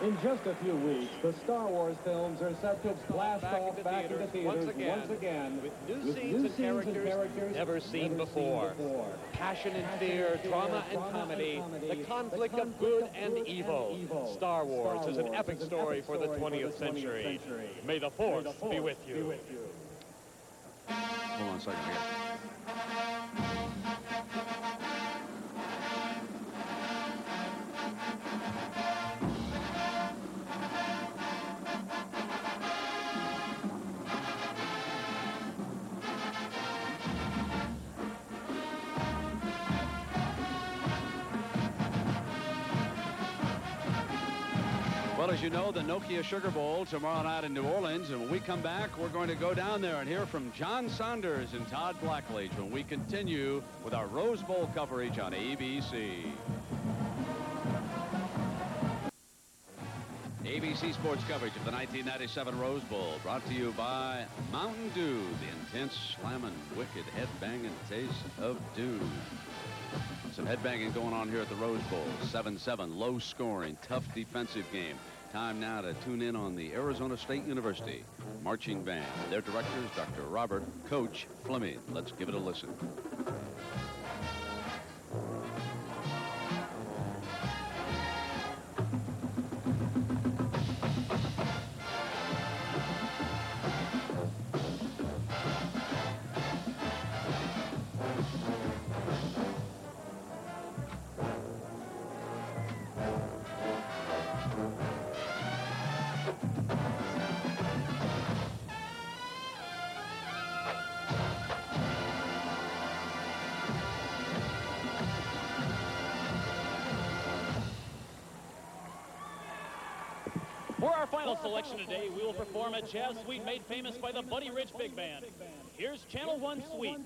In just a few weeks, the Star Wars films are set to blast off back into theaters once again with new scenes and characters never seen before. Passion and fear, drama and comedy, the conflict of good and evil. Star Wars is an epic story for the 20th century. May the Force be with you. Hold on a second here. Well, as you know, the Nokia Sugar Bowl tomorrow night in New Orleans, and when we come back, we're going to go down there and hear from John Saunders and Todd Blackledge when we continue with our Rose Bowl coverage on ABC. ABC Sports coverage of the 1997 Rose Bowl, brought to you by Mountain Dew, the intense, slamming, wicked, head-banging taste of dew. Some headbanging going on here at the Rose Bowl. 7-7, low-scoring, tough defensive game. Time now to tune in on the Arizona State University marching band. Their director is Dr. Robert Coach Fleming. Let's give it a listen. For our final selection today, we will perform a jazz suite made famous by the Buddy Rich Big Band. Here's Channel 1 Suite.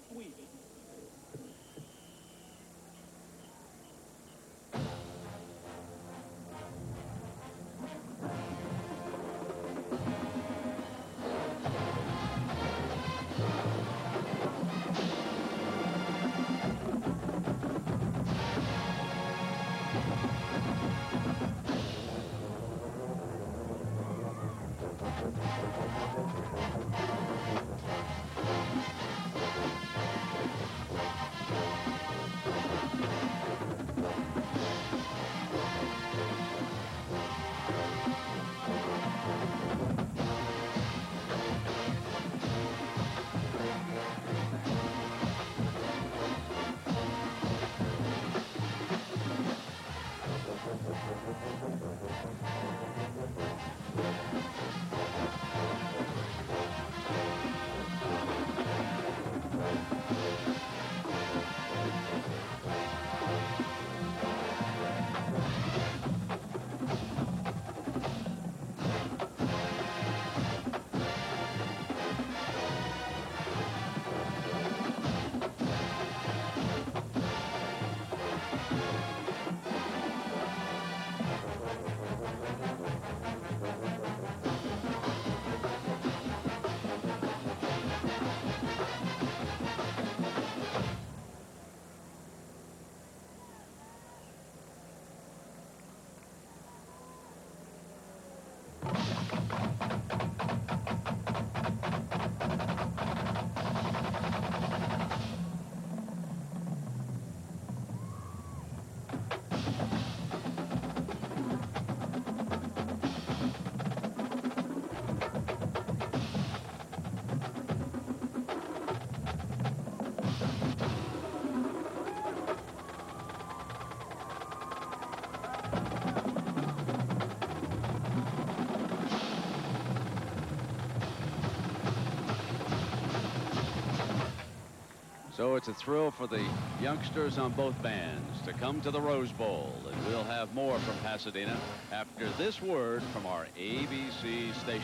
So it's a thrill for the youngsters on both bands to come to the Rose Bowl, and we'll have more from Pasadena after this word from our ABC stations.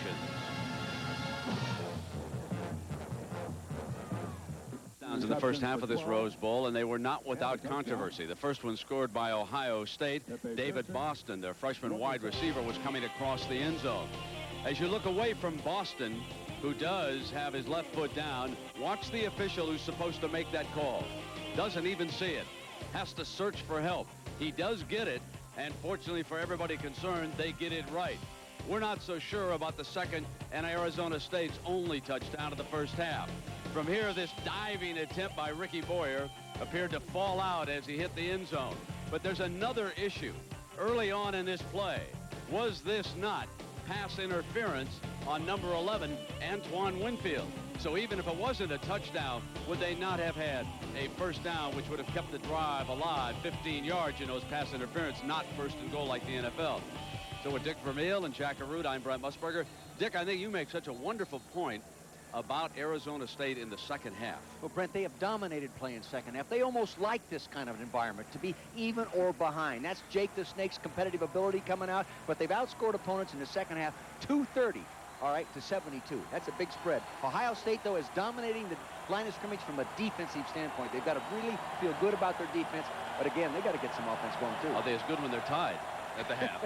Downs in the first half of this Rose Bowl, and they were not without controversy. The first one scored by Ohio State. David Boston, their freshman wide receiver, was coming across the end zone. As you look away from Boston, who does have his left foot down, watch the official who's supposed to make that call. Doesn't even see it. Has to search for help. He does get it, And fortunately for everybody concerned, they get it right. We're not so sure about the second and Arizona State's only touchdown of the first half. From here, this diving attempt by Ricky Boyer appeared to fall out as he hit the end zone. But there's another issue. Early on in this play, was this not pass interference on number 11, Antoine Winfield? So even if it wasn't a touchdown, would they not have had a first down, which would have kept the drive alive, 15 yards, you know, as pass interference, not first and goal like the NFL. So with Dick Vermeil and Jack Arute, I'm Brent Musburger. Dick, I think you make such a wonderful point about Arizona State in the second half. Well, Brent, they have dominated play in second half. They almost like this kind of an environment, to be even or behind. That's Jake the Snake's competitive ability coming out, but they've outscored opponents in the second half 230, all right, to 72. That's a big spread. Ohio State, though, is dominating the line of scrimmage from a defensive standpoint. They've got to really feel good about their defense, but again, they got to get some offense going, too. Are they as good when they're tied at the half?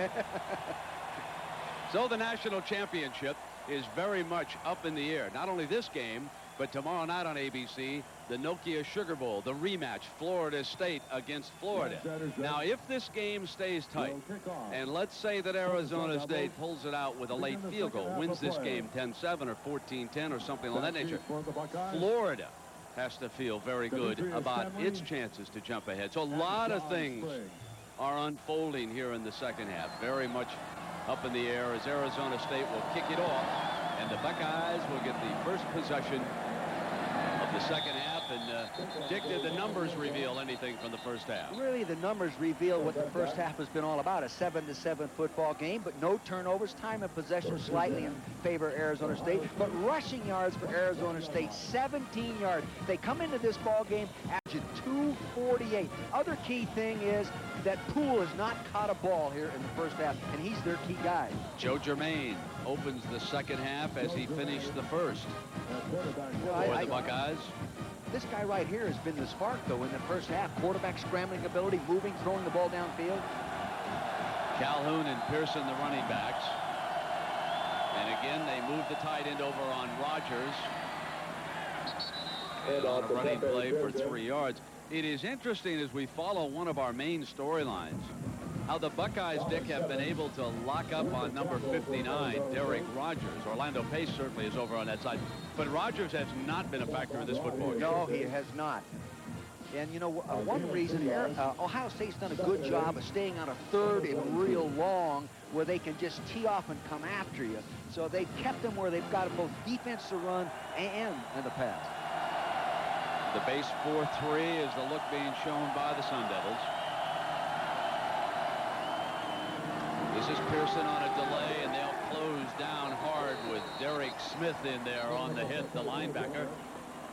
So the national championship is very much up in the air. Not only this game, but tomorrow night on ABC, the Nokia Sugar Bowl, the rematch, Florida State against Florida. Now, if this game stays tight, and let's say that Arizona State pulls it out with a late field goal, wins this game 10-7 or 14-10 or something of that nature, Florida has to feel very good about its chances to jump ahead. So a lot of things are unfolding here in the second half. Very much up in the air as Arizona State will kick it off, and the Buckeyes will get the first possession of the second half. And Dick, did the numbers reveal anything from the first half? Really, the numbers reveal what the first half has been all about, a 7-7 football game, but no turnovers. Time of possession slightly in favor of Arizona State, but rushing yards for Arizona State, 17 yards. They come into this ball game averaging 248. Other key thing is that Poole has not caught a ball here in the first half, and he's their key guy. Joe Germain opens the second half as he finished the first for the Buckeyes. This guy right here has been the spark, though, in the first half. Quarterback scrambling ability, moving, throwing the ball downfield. Calhoun and Pearson, the running backs. And again, they move the tight end over on Rogers. And on a running play for 3 yards. It is interesting as we follow one of our main storylines, how the Buckeyes, Dick, have been able to lock up on number 59, Derek Rogers. Orlando Pace certainly is over on that side, but Rogers has not been a factor in this football game. No, he has not. And, you know, one reason here, Ohio State's done a good job of staying on a third and real long where they can just tee off and come after you. So they've kept them where they've got both defense to run and the pass. The base 4-3 is the look being shown by the Sun Devils. This is Pearson on a delay, and they'll close down hard with Derek Smith in there on the hit, the linebacker.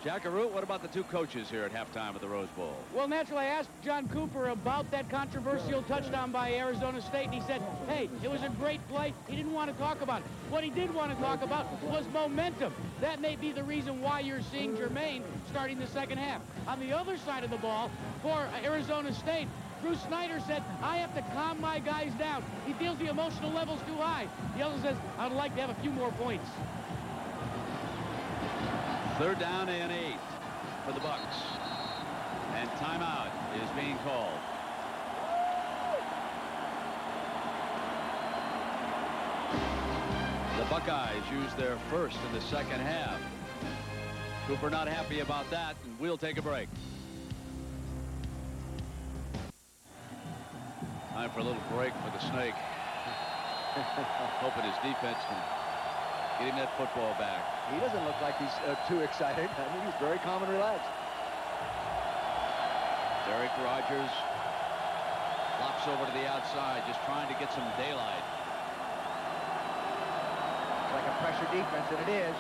Jack Arute, what about the two coaches here at halftime of the Rose Bowl? Well, naturally, I asked John Cooper about that controversial touchdown by Arizona State, and he said, hey, it was a great play. He didn't want to talk about it. What he did want to talk about was momentum. That may be the reason why you're seeing Germain starting the second half. On the other side of the ball, for Arizona State, Bruce Snyder said, I have to calm my guys down. He feels the emotional level's too high. He also says, I'd like to have a few more points. 3rd down and 8 for the Bucks. And timeout is being called. The Buckeyes use their first in the second half. Cooper not happy about that, and we'll take a break. Time for a little break for the Snake. Hoping his defense can get him that football back. He doesn't look like he's too excited. I mean, he's very calm and relaxed. Derek Rogers flops over to the outside, just trying to get some daylight. It's like a pressure defense, and it is.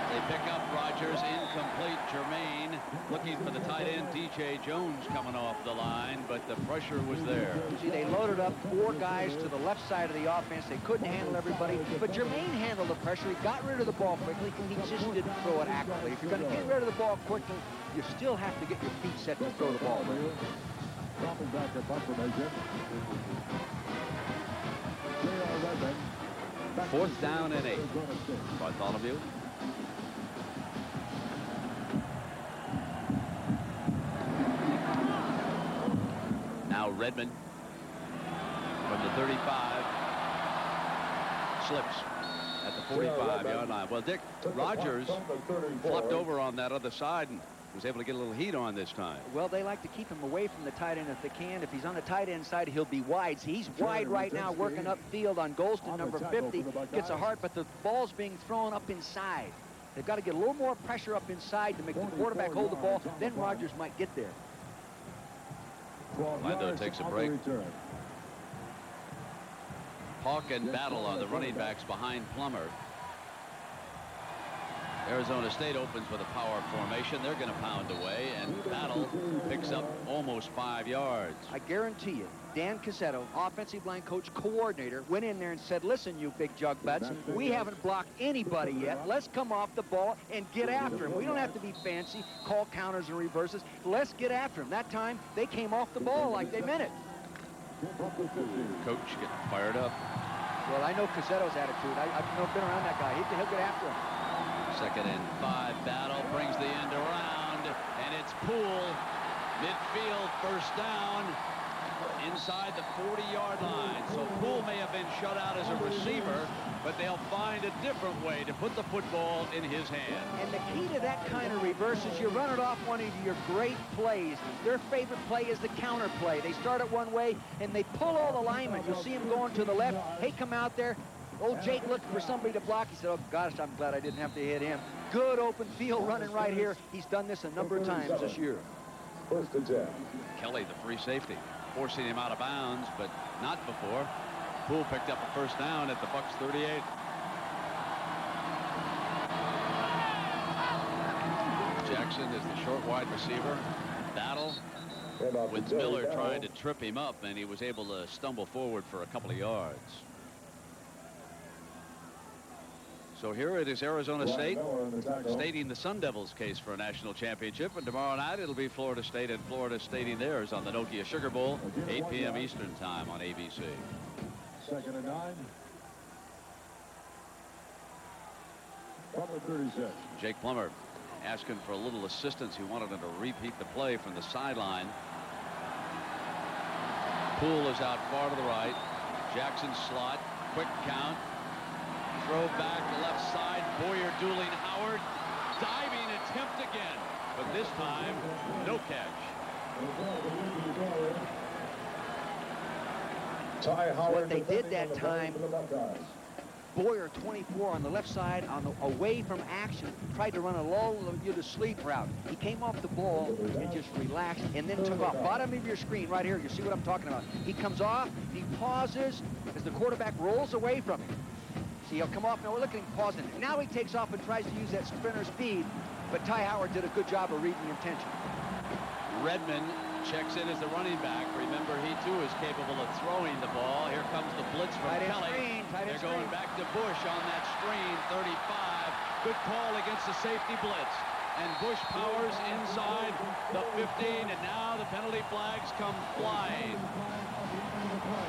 They pick up Rogers, incomplete. Germain looking for the tight end, DJ Jones, coming off the line, but the pressure was there. See, they loaded up 4 guys to the left side of the offense. They couldn't handle everybody, but Germain handled the pressure. He got rid of the ball quickly. He just didn't throw it accurately. If you're going to get rid of the ball quickly, you still have to get your feet set to throw the ball. Dropping back at punt formation. 4th down and 8. Bartholomew. Now Redmond. 35. Slips at the 45-yard line. Well, Dick, Rogers flopped over on that other side and was able to get a little heat on this time. Well, they like to keep him away from the tight end if they can. If he's on the tight end side, he'll be wide. See, he's wide right now, working upfield on Golston, number 50. Gets a heart, but the ball's being thrown up inside. They've got to get a little more pressure up inside to make the quarterback hold the ball. Then Rogers might get there. Lando takes a break. Hawk and Battle are the running backs behind Plummer. Arizona State opens with a power formation. They're going to pound away, and Battle picks up almost 5 yards. I guarantee you, Dan Cassetto, offensive line coach coordinator, went in there and said, listen, you big jug butts, we haven't blocked anybody yet. Let's come off the ball and get after him. We don't have to be fancy, call counters and reverses. Let's get after him. That time, they came off the ball like they meant it. Coach getting fired up. Well, I know Cassetto's attitude. I've been around that guy. He'll get after him. 2nd and 5. Battle brings the end around, and it's Poole. Midfield, first down, inside the 40-yard line. So Poole may have been shut out as a receiver, but they'll find a different way to put the football in his hand. And the key to that kind of reverse is you run it off one of your great plays. Their favorite play is the counter play. They start it one way, and they pull all the linemen. You'll see him going to the left. Hey, come out there. Old Jake looking for somebody to block. He said, oh, gosh, I'm glad I didn't have to hit him. Good open field running right here. He's done this a number of times this year. Kelly, the free safety, forcing him out of bounds, but not before. Poole picked up a first down at the Bucks 38. Jackson is the short wide receiver. Battle with Miller trying to trip him up, and he was able to stumble forward for a couple of yards. So here it is, Arizona State stating the Sun Devils' case for a national championship, and tomorrow night it'll be Florida State and Florida stating theirs on the Nokia Sugar Bowl, 8 p.m. Eastern time on ABC. 2nd and 9. Plummer 36. Jake Plummer asking for a little assistance. He wanted him to repeat the play from the sideline. Poole is out far to the right. Jackson slot, quick count. Throw back left side. Boyer dueling Howard. Diving attempt again. But this time, no catch. What they did that time, Boyer, 24 on the left side, away from action, tried to run a lull you to sleep route. He came off the ball and just relaxed and then took off. Bottom of your screen right here, you see what I'm talking about. He comes off, he pauses as the quarterback rolls away from him. See, he'll come off. Now, look at him pausing. Now he takes off and tries to use that sprinter speed, but Ty Howard did a good job of reading the intention. Redmond checks in as the running back. Remember, he too is capable of throwing the ball. Here comes the blitz from Kelly. They're going back to Bush on that screen, 35. Good call against the safety blitz. And Bush powers inside the 15, and now the penalty flags come flying.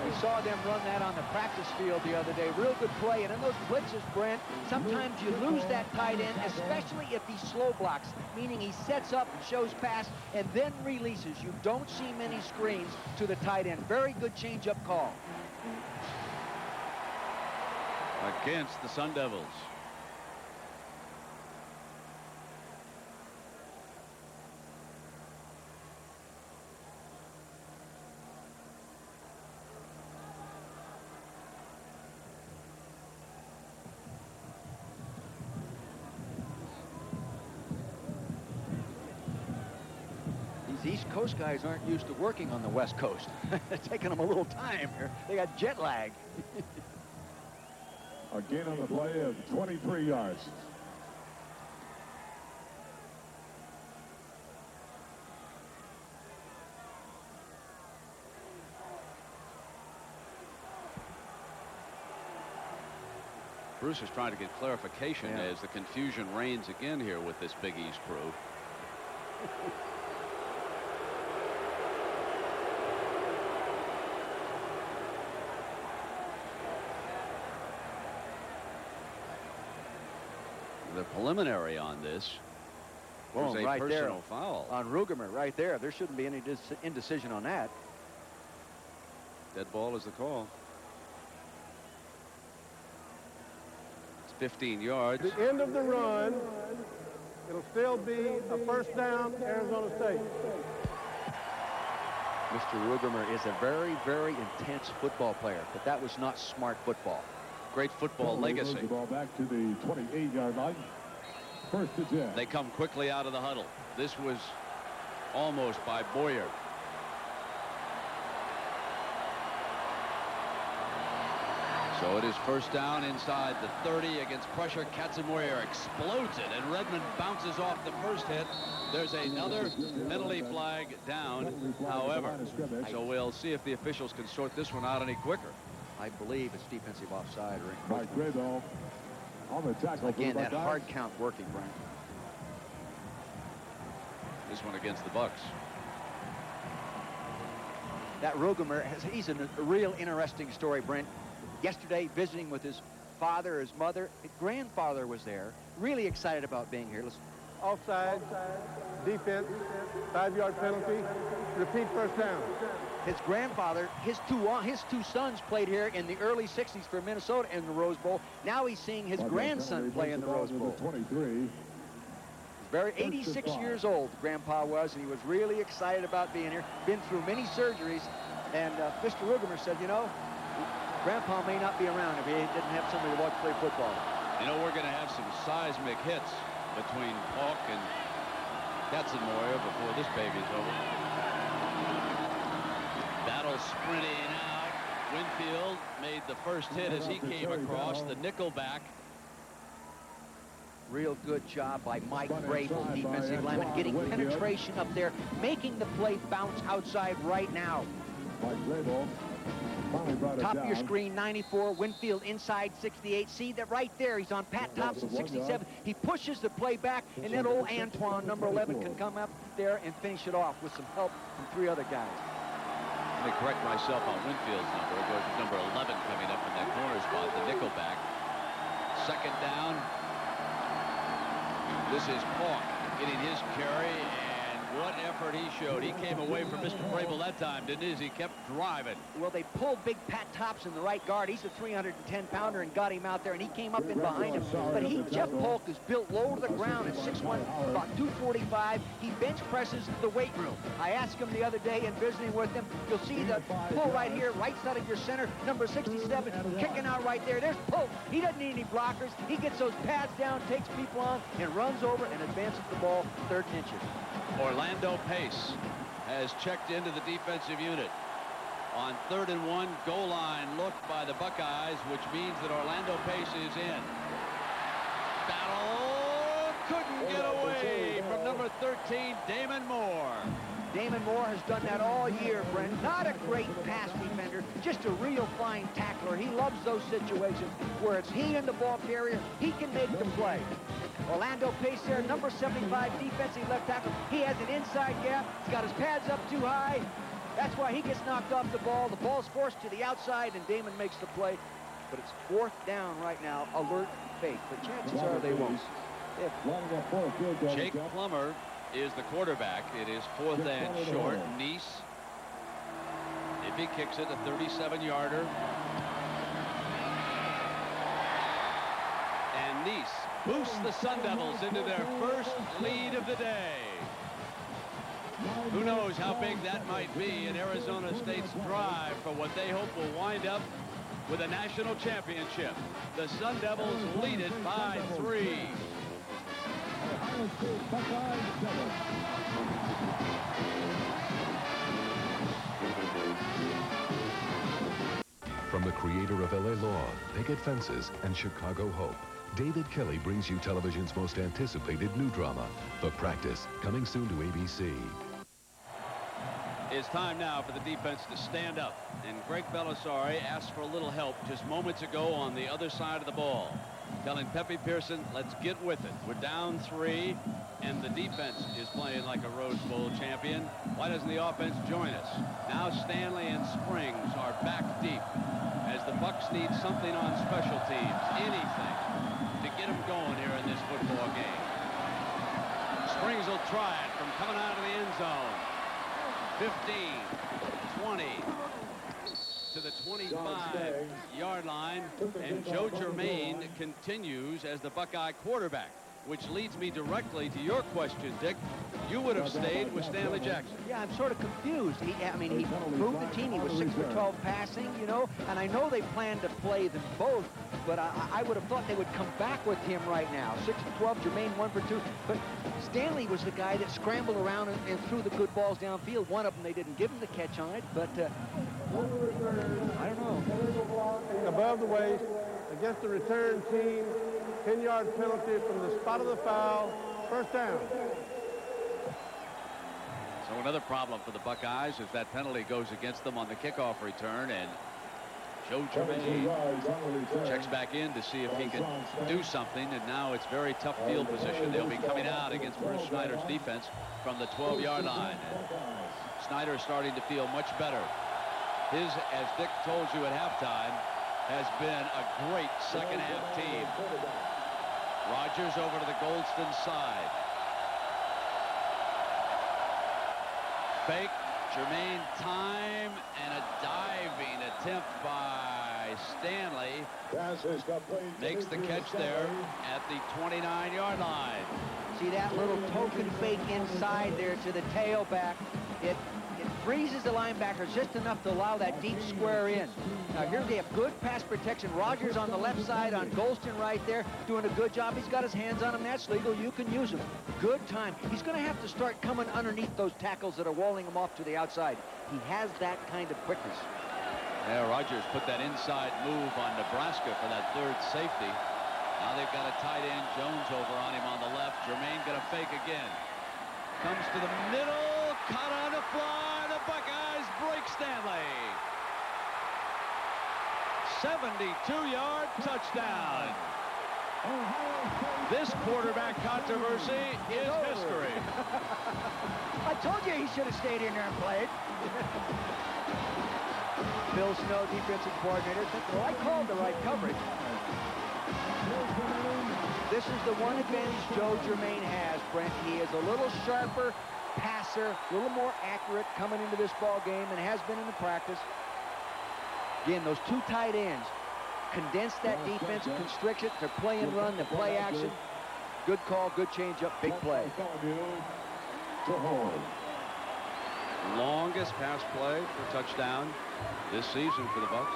We saw them run that on the practice field the other day. Real good play. And in those blitzes, Brent, sometimes you lose that tight end, especially if he slow blocks, meaning he sets up and shows pass and then releases. You don't see many screens to the tight end. Very good change-up call. Against the Sun Devils. East Coast guys aren't used to working on the West Coast. It's taking them a little time here. They got jet lag. A gain on the play of 23 yards. Bruce is trying to get clarification as the confusion reigns again here with this Big East crew. The preliminary on this was a right personal there foul on Rugemer right there. There shouldn't be any indecision on that. Dead ball is the call. 15 yards. At the end of the run, it'll still be a first down, Arizona State. Mr. Rugemer is a very, very intense football player, but that was not smart football. Great football legacy. The ball back to the 28-yard line. First and 10. They come quickly out of the huddle. This was almost by Boyer. So it is first down inside the 30 against pressure. Katzenmoyer explodes it, and Redmond bounces off the first hit. There's another penalty flag down, however. So we'll see if the officials can sort this one out any quicker. I believe it's defensive offside. Mike Graybill on the tackle. Again, that hard count working, Brian. This one against the Bucks. That Rugemer, he's a real interesting story, Brent. Yesterday, visiting with his father, his mother, his grandfather was there, really excited about being here. Listen. Offside, defense, 5-yard penalty, repeat first down. His grandfather, his two sons played here in the early 60s for Minnesota in the Rose Bowl. Now he's seeing his grandson play in the Rose Bowl. 23. Very 86 years old, Grandpa was, and he was really excited about being here. Been through many surgeries, and Mr. Rugemer said, you know, Grandpa may not be around if he didn't have somebody to watch play football. You know, we're going to have some seismic hits between Paulk and Katzenmoyer before this baby's over. Battle sprinting out. Winfield made the first hit as he came across the nickel back. Real good job by Mike Graybill, defensive lineman, getting penetration up there, making the play bounce outside right now. Mike Graybill. Top of your screen, 94, Winfield inside 68. See that right there, he's on Pat Thompson, 67. He pushes the play back, and then old Antoine, number 11, can come up there and finish it off with some help from 3 other guys. Let me correct myself on Winfield's number. It goes to number 11 coming up in that corner spot, the nickel back. Second down. This is Paulk getting his carry, and what effort he showed. He came away from Mr. Graybill that time, didn't he, as he kept driving. Well, they pulled big Pat Thompson, the right guard. He's a 310-pounder, and got him out there, and he came up in behind him. But Jeff Paulk is built low to the ground at 6'1", about 245. He bench presses the weight room. I asked him the other day in visiting with him, you'll see the pull right here, right side of your center, number 67, kicking out right there. There's Paulk. He doesn't need any blockers. He gets those pads down, takes people on, and runs over and advances the ball 3rd and inches. Orlando Pace has checked into the defensive unit. On 3rd and 1, goal line look by the Buckeyes, which means that Orlando Pace is in. Battle couldn't get away from number 13, Damon Moore. Damon Moore has done that all year, Brent. Not a great pass defender, just a real fine tackler. He loves those situations where it's he and the ball carrier. He can make the play. Orlando Pace there, number 75, defensive left tackle. He has an inside gap. He's got his pads up too high. That's why he gets knocked off the ball. The ball's forced to the outside, and Damon makes the play. But it's 4th down right now. Alert fake. But chances are they won't. Jake Plummer is the quarterback. It is 4th and short. Nice, if he kicks it, a 37-yarder. And Nice boosts the Sun Devils into their first lead of the day. Who knows how big that might be in Arizona State's drive for what they hope will wind up with a national championship. The Sun Devils lead it by 3. From the creator of LA Law, Picket Fences, and Chicago Hope, David Kelly brings you television's most anticipated new drama, The Practice, coming soon to ABC. It's time now for the defense to stand up, and Greg Belisari asked for a little help just moments ago on the other side of the ball, telling Pepe Pearson, let's get with it. We're down 3, and the defense is playing like a Rose Bowl champion. Why doesn't the offense join us? Now Stanley and Springs are back deep as the Bucks need something on special teams, anything to get them going here in this football game. Springs will try it from coming out of the end zone. 15, 20, to the the 25-yard line, and Joe Germain continues as the Buckeye quarterback, which leads me directly to your question, Dick. You would have stayed with Stanley Jackson. Yeah, I'm sort of confused. He moved the team. He was 6 for 12 passing, you know, and I know they planned to play them both, but I would have thought they would come back with him right now. 6 for 12, Jermaine 1 for 2. But Stanley was the guy that scrambled around and threw the good balls downfield. One of them, they didn't give him the catch on it, but I don't know. Above the waist, against the return team, 10-yard penalty from the spot of the foul, first down. So another problem for the Buckeyes is that penalty goes against them on the kickoff return, and Joe Germain checks back in to see if he can do something, and now it's very tough field position. They'll be coming out against Bruce Snyder's defense from the 12-yard line. And Snyder starting to feel much better. His, as Dick told you at halftime, has been a great second-half team. Rogers over to the Goldston side. Fake, Jermaine time, and a diving attempt by Stanley. Makes the catch there at the 29-yard line. See that little token fake inside there to the tailback. It freezes the linebackers just enough to allow that deep square in. Now here they have good pass protection. Rogers on the left side on Golston right there doing a good job. He's got his hands on him. That's legal. You can use him. Good time. He's going to have to start coming underneath those tackles that are walling him off to the outside. He has that kind of quickness. Yeah, Rogers put that inside move on Nebraska for that third safety. Now they've got a tight end, Jones, over on him on the left. Jermaine going to fake again. Comes to the middle, caught on the fly. The Buckeyes break Stanley. 72-yard touchdown. This quarterback controversy is history. I told you he should have stayed in there and played. Bill Snow, defensive coordinator, said, well, I called the right coverage. This is the one advantage Joe Germain has, Brent. He is a little sharper passer, a little more accurate coming into this ball game and has been in the practice. Again, those two tight ends condense that defense, constrict it to play and run, the play action. Good call, good changeup, big play. Longest pass play for touchdown this season for the Bucs.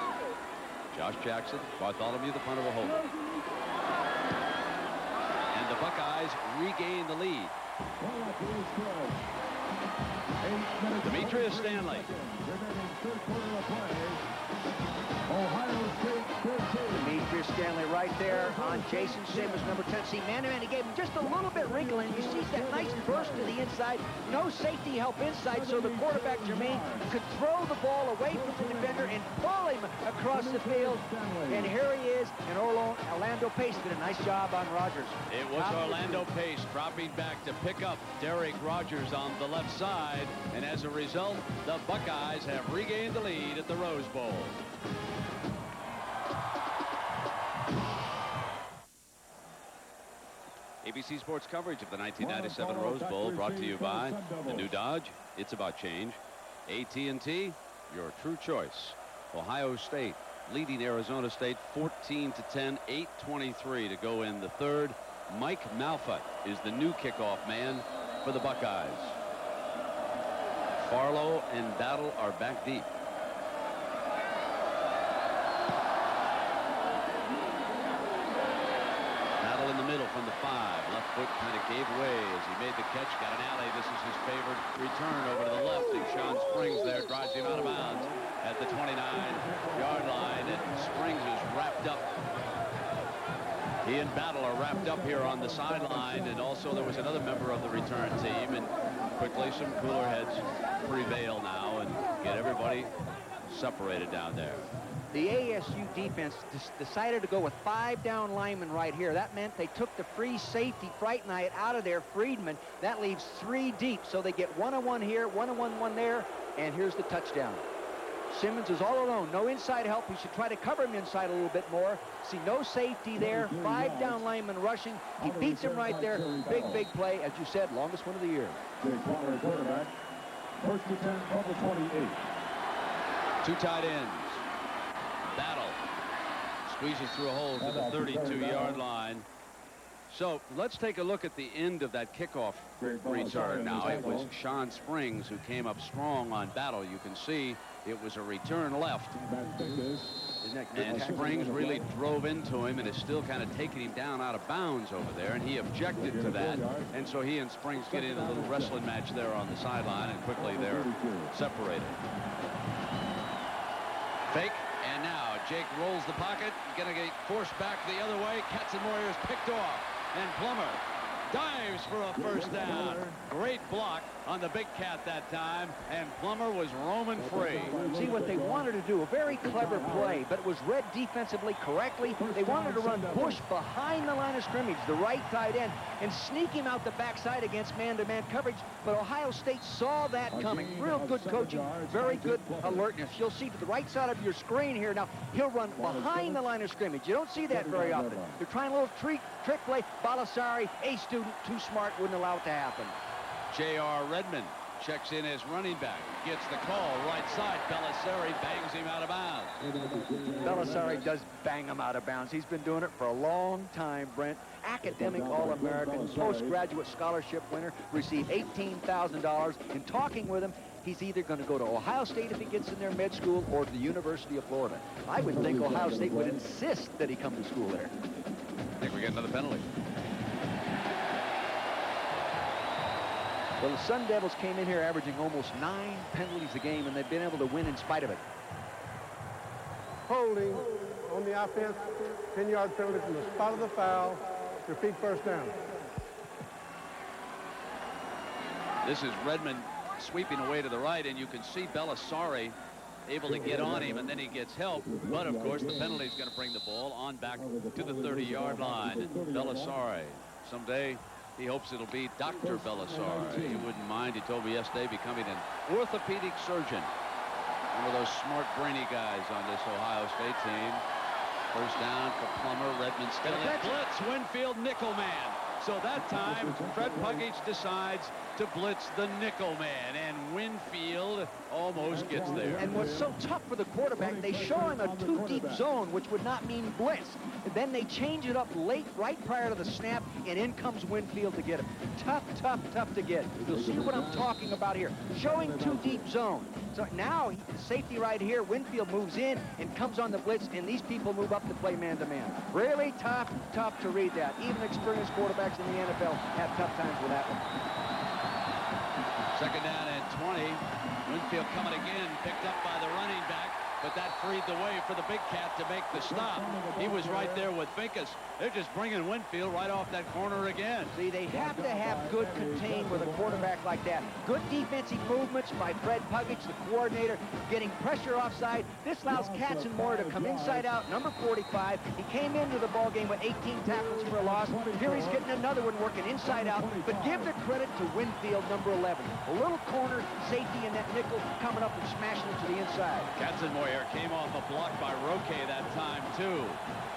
Josh Jackson, Bartholomew, the punter, will hold it. And the Buckeyes regain the lead. Demetrius Stanley. Demetrius Stanley right there on Jason Simmons, number 10. See, man-to-man, he gave him just a little bit wriggling. You see that nice burst to the inside. No safety help inside, so the quarterback, Jermaine, could throw the ball away from the defender and pull him across the field. And here he is, and Orlando Pace did a nice job on Rogers. It was Orlando Pace dropping back to pick up Derek Rogers on the left side, and as a result, the Buckeyes have regained the lead at the Rose Bowl. ABC Sports coverage of the 1997 Rose Bowl brought to you by the new Dodge. It's about change. AT&T, your true choice. Ohio State leading Arizona State 14-10, 8:23 to go in the third. Mike Malfa is the new kickoff man for the Buckeyes. Farlow and Battle are back deep. Battle in the middle from the 5. Left foot kind of gave way as he made the catch. Got an alley. This is his favorite return over to the left. And Sean Springs there drives him out of bounds at the 29-yard line. And Springs is wrapped up. He and Battle are wrapped up here on the sideline. And also there was another member of the return team. And quickly some cooler heads prevail now and get everybody separated down there. The ASU defense decided to go with 5 down linemen right here. That meant they took the free safety Fright Night out of there, Friedman. That leaves 3 deep, so they get 1-on-1 here, 1-on-1 there, and here's the touchdown. Simmons is all alone, no inside help. He should try to cover him inside a little bit more. See, no safety there, 5 down linemen rushing. He beats him right there. Big, big play. As you said, longest one of the year. Quarterback, first and 10 from the 28. 2 tight ends. Battle squeezes through a hole to the 32-yard line. So let's take a look at the end of that kickoff return now. It was Sean Springs who came up strong on Battle. You can see it was a return left. And Springs really drove into him and is still kind of taking him down out of bounds over there, and he objected to that. And so he and Springs get in a little wrestling match there on the sideline, and quickly they're separated. Fake, and now Jake rolls the pocket, gonna get forced back the other way. Katzenmoyer is picked off, and Plummer dives for a first down. Great block on the big cat that time, and Plummer was roaming free. See what they wanted to do, a very clever play, but it was read defensively correctly. They wanted to run Bush behind the line of scrimmage, the right tight end, and sneak him out the backside against man-to-man coverage, but Ohio State saw that coming. Real good coaching, very good alertness. You'll see to the right side of your screen here now, he'll run behind the line of scrimmage. You don't see that very often. They're trying a little trick play. Balisari, a student, too smart, wouldn't allow it to happen. J.R. Redmond checks in as running back. Gets the call, right side. Balisari bangs him out of bounds. Balisari does bang him out of bounds. He's been doing it for a long time, Brent. Academic All-American, postgraduate scholarship winner, received $18,000. In talking with him, he's either going to go to Ohio State if he gets in their med school or to the University of Florida. I would think Ohio State would insist that he come to school there. I think we get another penalty. Well, the Sun Devils came in here averaging almost 9 penalties a game, and they've been able to win in spite of it. Holding on the offense, 10-yard penalty from the spot of the foul. Repeat first down. This is Redmond sweeping away to the right, and you can see Balisari able to get on him, and then he gets help. But, of course, the penalty is going to bring the ball on back to the 30-yard line. Balisari, someday he hopes it'll be Dr. Balisari. He wouldn't mind, he told me yesterday, becoming an orthopedic surgeon. One of those smart, brainy guys on this Ohio State team. First down for Plummer. Redmond still in blitz. Winfield nickel man. So that time, Fred Puckage decides to blitz the nickel man, and Winfield almost gets there. And what's so tough for the quarterback, they show him a two-deep zone, which would not mean blitz. And then they change it up late, right prior to the snap, and in comes Winfield to get him. Tough, tough, tough to get. You'll see what I'm talking about here. Showing two-deep zone. So now, safety right here, Winfield moves in and comes on the blitz, and these people move up to play man-to-man. Really tough to read that. Even experienced quarterbacks in the NFL have tough times with that one. Second down and 20. Winfield coming again, picked up by the running back, but that freed the way for the big cat to make the stop. He was right there with Finkus. They're just bringing Winfield right off that corner again. See, they have to have good contain with a quarterback like that. Good defensive movements by Fred Puckage, the coordinator, getting pressure offside. This allows Katzenmoyer to come inside out, number 45. He came into the ballgame with 18 tackles for a loss. Here he's getting another one working inside out, but give the credit to Winfield, number 11. A little corner safety in that nickel coming up and smashing it to the inside. Katzenmoyer came off a block by Roque that time, too.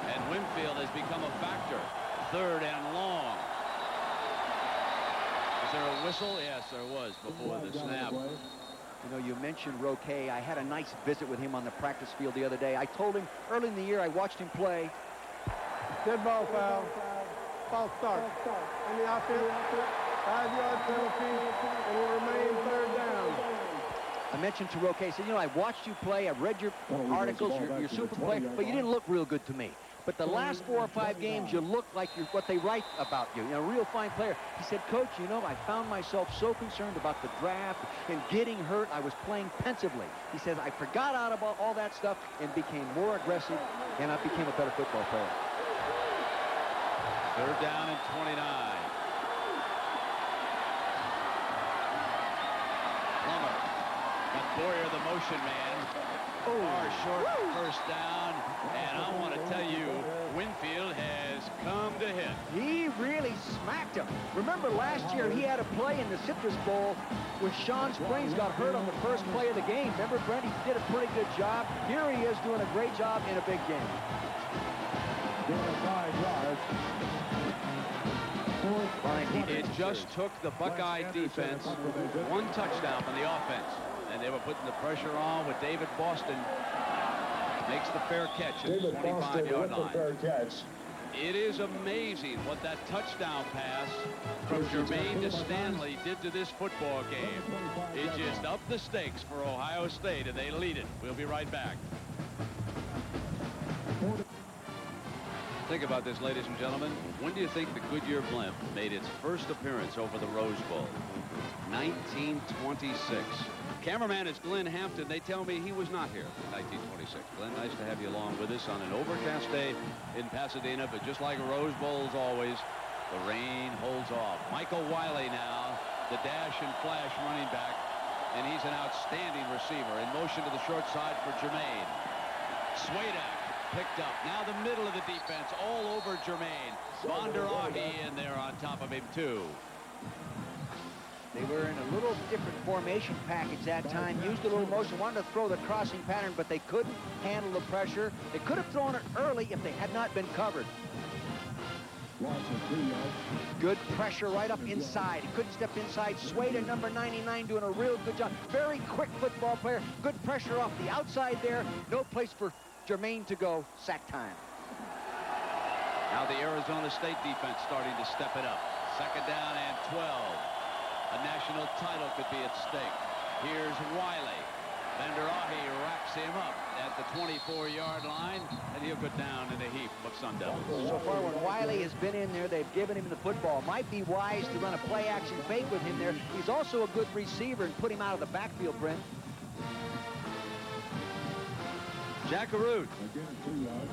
And Winfield has become a factor. Third and long. Is there a whistle? Yes, there was before the snap. You know, you mentioned Roque. I had a nice visit with him on the practice field the other day. I told him early in the year I watched him play. Dead ball foul. False start. On the offense, 5-yard penalty, and will remain third down. I mentioned to Roque, I said, you know, I watched you play, I've read your articles, you're super player, but you didn't look real good to me. But the last 4 or 5 games, you look like you're what they write about you. You know, a real fine player. He said, Coach, you know, I found myself so concerned about the draft and getting hurt. I was playing pensively. He says, I forgot out about all that stuff and became more aggressive, and I became a better football player. Third down and 29. Plummer. But Boyer, the motion man. Far short first down, and I want to tell you, Winfield has come to hit. He really smacked him. Remember last year he had a play in the Citrus Bowl when Sean Springs got hurt on the first play of the game. Remember, Brent, he did a pretty good job. Here he is doing a great job in a big game. It just took the Buckeye defense one touchdown from the offense. And they were putting the pressure on with David Boston. makes the fair catch at the 25-yard line. It is amazing what that touchdown pass from Jermaine to Stanley did to this football game. It just upped the stakes for Ohio State, and they lead it. We'll be right back. Think about this, ladies and gentlemen. When do you think the Goodyear blimp made its first appearance over the Rose Bowl? 1926. Cameraman is Glenn Hampton. They tell me he was not here in 1926. Glenn, nice to have you along with us on an overcast day in Pasadena, but just like Rose Bowls always, the rain holds off. Michael Wiley now, the dash and flash running back, and he's an outstanding receiver. In motion to the short side for Jermaine. Swadak picked up. Now the middle of the defense all over Jermaine. Von der Ahe in there on top of him too. They were in a little different formation package that time, used a little motion, wanted to throw the crossing pattern, but they couldn't handle the pressure. They could have thrown it early if they had not been covered. Good pressure right up inside. He couldn't step inside. Swayed at number 99 doing a real good job. Very quick football player. Good pressure off the outside there. No place for Jermaine to go. Sack time. Now the Arizona State defense starting to step it up. 2nd down and 12. A national title could be at stake. Here's Wiley. Von der Ahe racks him up at the 24-yard line, and he'll go down in a heap of Sun Devils. So far, when Wiley has been in there, they've given him the football. Might be wise to run a play-action fake with him there. He's also a good receiver and put him out of the backfield, Brent. Jackaroo.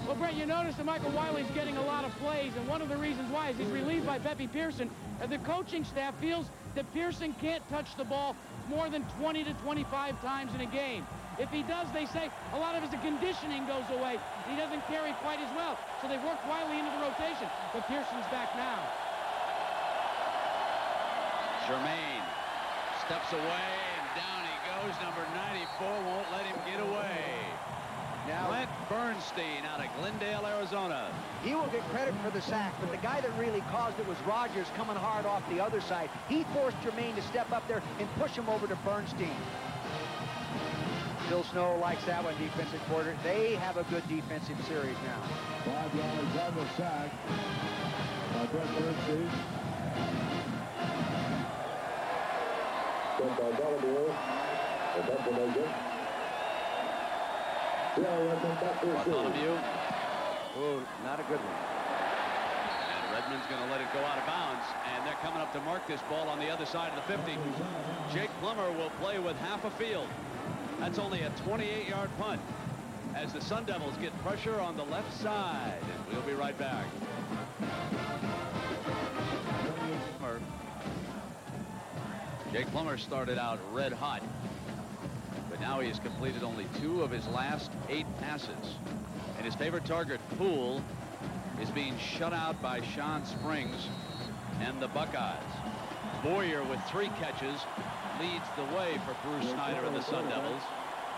Well, Brent, you notice that Michael Wiley's getting a lot of plays, and one of the reasons why is he's relieved by Pepe Pearson. And the coaching staff feels that Pearson can't touch the ball more than 20 to 25 times in a game. If he does, they say a lot of his conditioning goes away. He doesn't carry quite as well. So they've worked Wiley into the rotation. But Pearson's back now. Jermaine steps away, and down he goes. Number 94 won't let him get away. Now, Clint Bernstein out of Glendale, Arizona. He will get credit for the sack, but the guy that really caused it was Rogers coming hard off the other side. He forced Jermaine to step up there and push him over to Bernstein. Phil Snow likes that one, defensive coordinator. They have a good defensive series now. 5 yards on the sack by Brent Bernstein. Bartholomew. Oh, not a good one. And Redmond's going to let it go out of bounds, and they're coming up to mark this ball on the other side of the 50. Jake Plummer will play with half a field. That's only a 28-yard punt as the Sun Devils get pressure on the left side, and we'll be right back. Jake Plummer started out red hot, but now he has completed only 2 of his last 8 passes. And his favorite target, Poole, is being shut out by Sean Springs and the Buckeyes. Boyer with 3 catches leads the way for Bruce Snyder and the Sun Devils.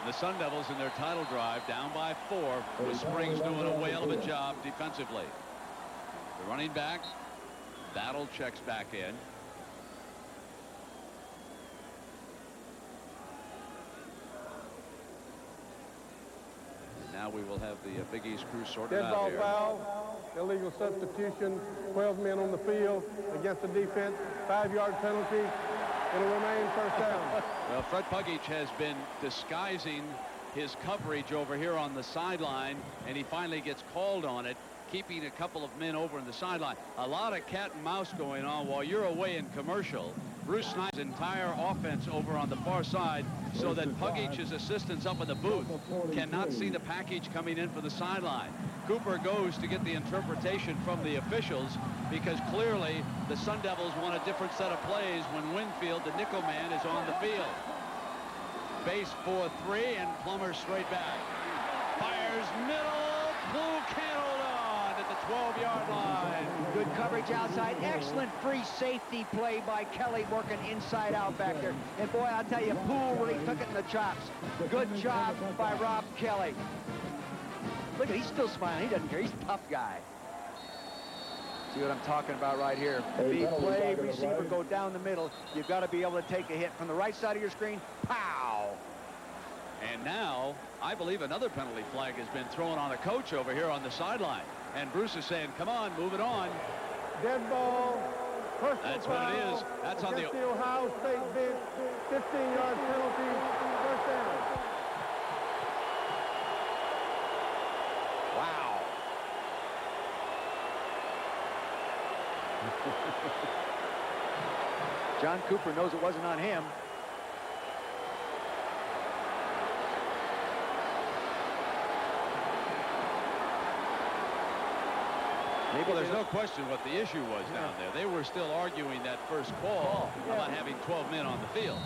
The Sun Devils in their title drive down by 4, with Springs doing a whale of a job defensively. The running back, Battle checks back in. Now we will have the Big East crew sorted Dead out ball here. foul, illegal substitution, 12 men on the field against the defense, 5-yard penalty. It'll remain first down. Well, Fred Puggich has been disguising his coverage over here on the sideline, and he finally gets called on it, keeping a couple of men over in the sideline. A lot of cat and mouse going on while you're away in commercial. Bruce Snyder's entire offense over on the far side, so that Puggich's assistants up in the booth cannot see the package coming in for the sideline. Cooper goes to get the interpretation from the officials, because clearly the Sun Devils want a different set of plays when Winfield, the nickel man, is on the field. Base 4-3, and Plummer straight back. Fires middle, Poole can't hold on at the 12-yard line. Good coverage outside. Excellent free safety play by Kelly, working inside out back there. And boy, I'll tell you, Poole really took it in the chops. Good job by Rob Kelly. Look, he's still smiling. He doesn't care. He's a tough guy. See what I'm talking about right here. Big play, receiver go down the middle. You've got to be able to take a hit from the right side of your screen. Pow! And now, I believe another penalty flag has been thrown on a coach over here on the sideline. And Bruce is saying, come on, move it on. Dead ball. That's what it is. That's on the Ohio State bench. 15-yard penalty. First down. Wow. John Cooper knows it wasn't on him. Well, there's no question what the issue was down there. They were still arguing that first call about having 12 men on the field.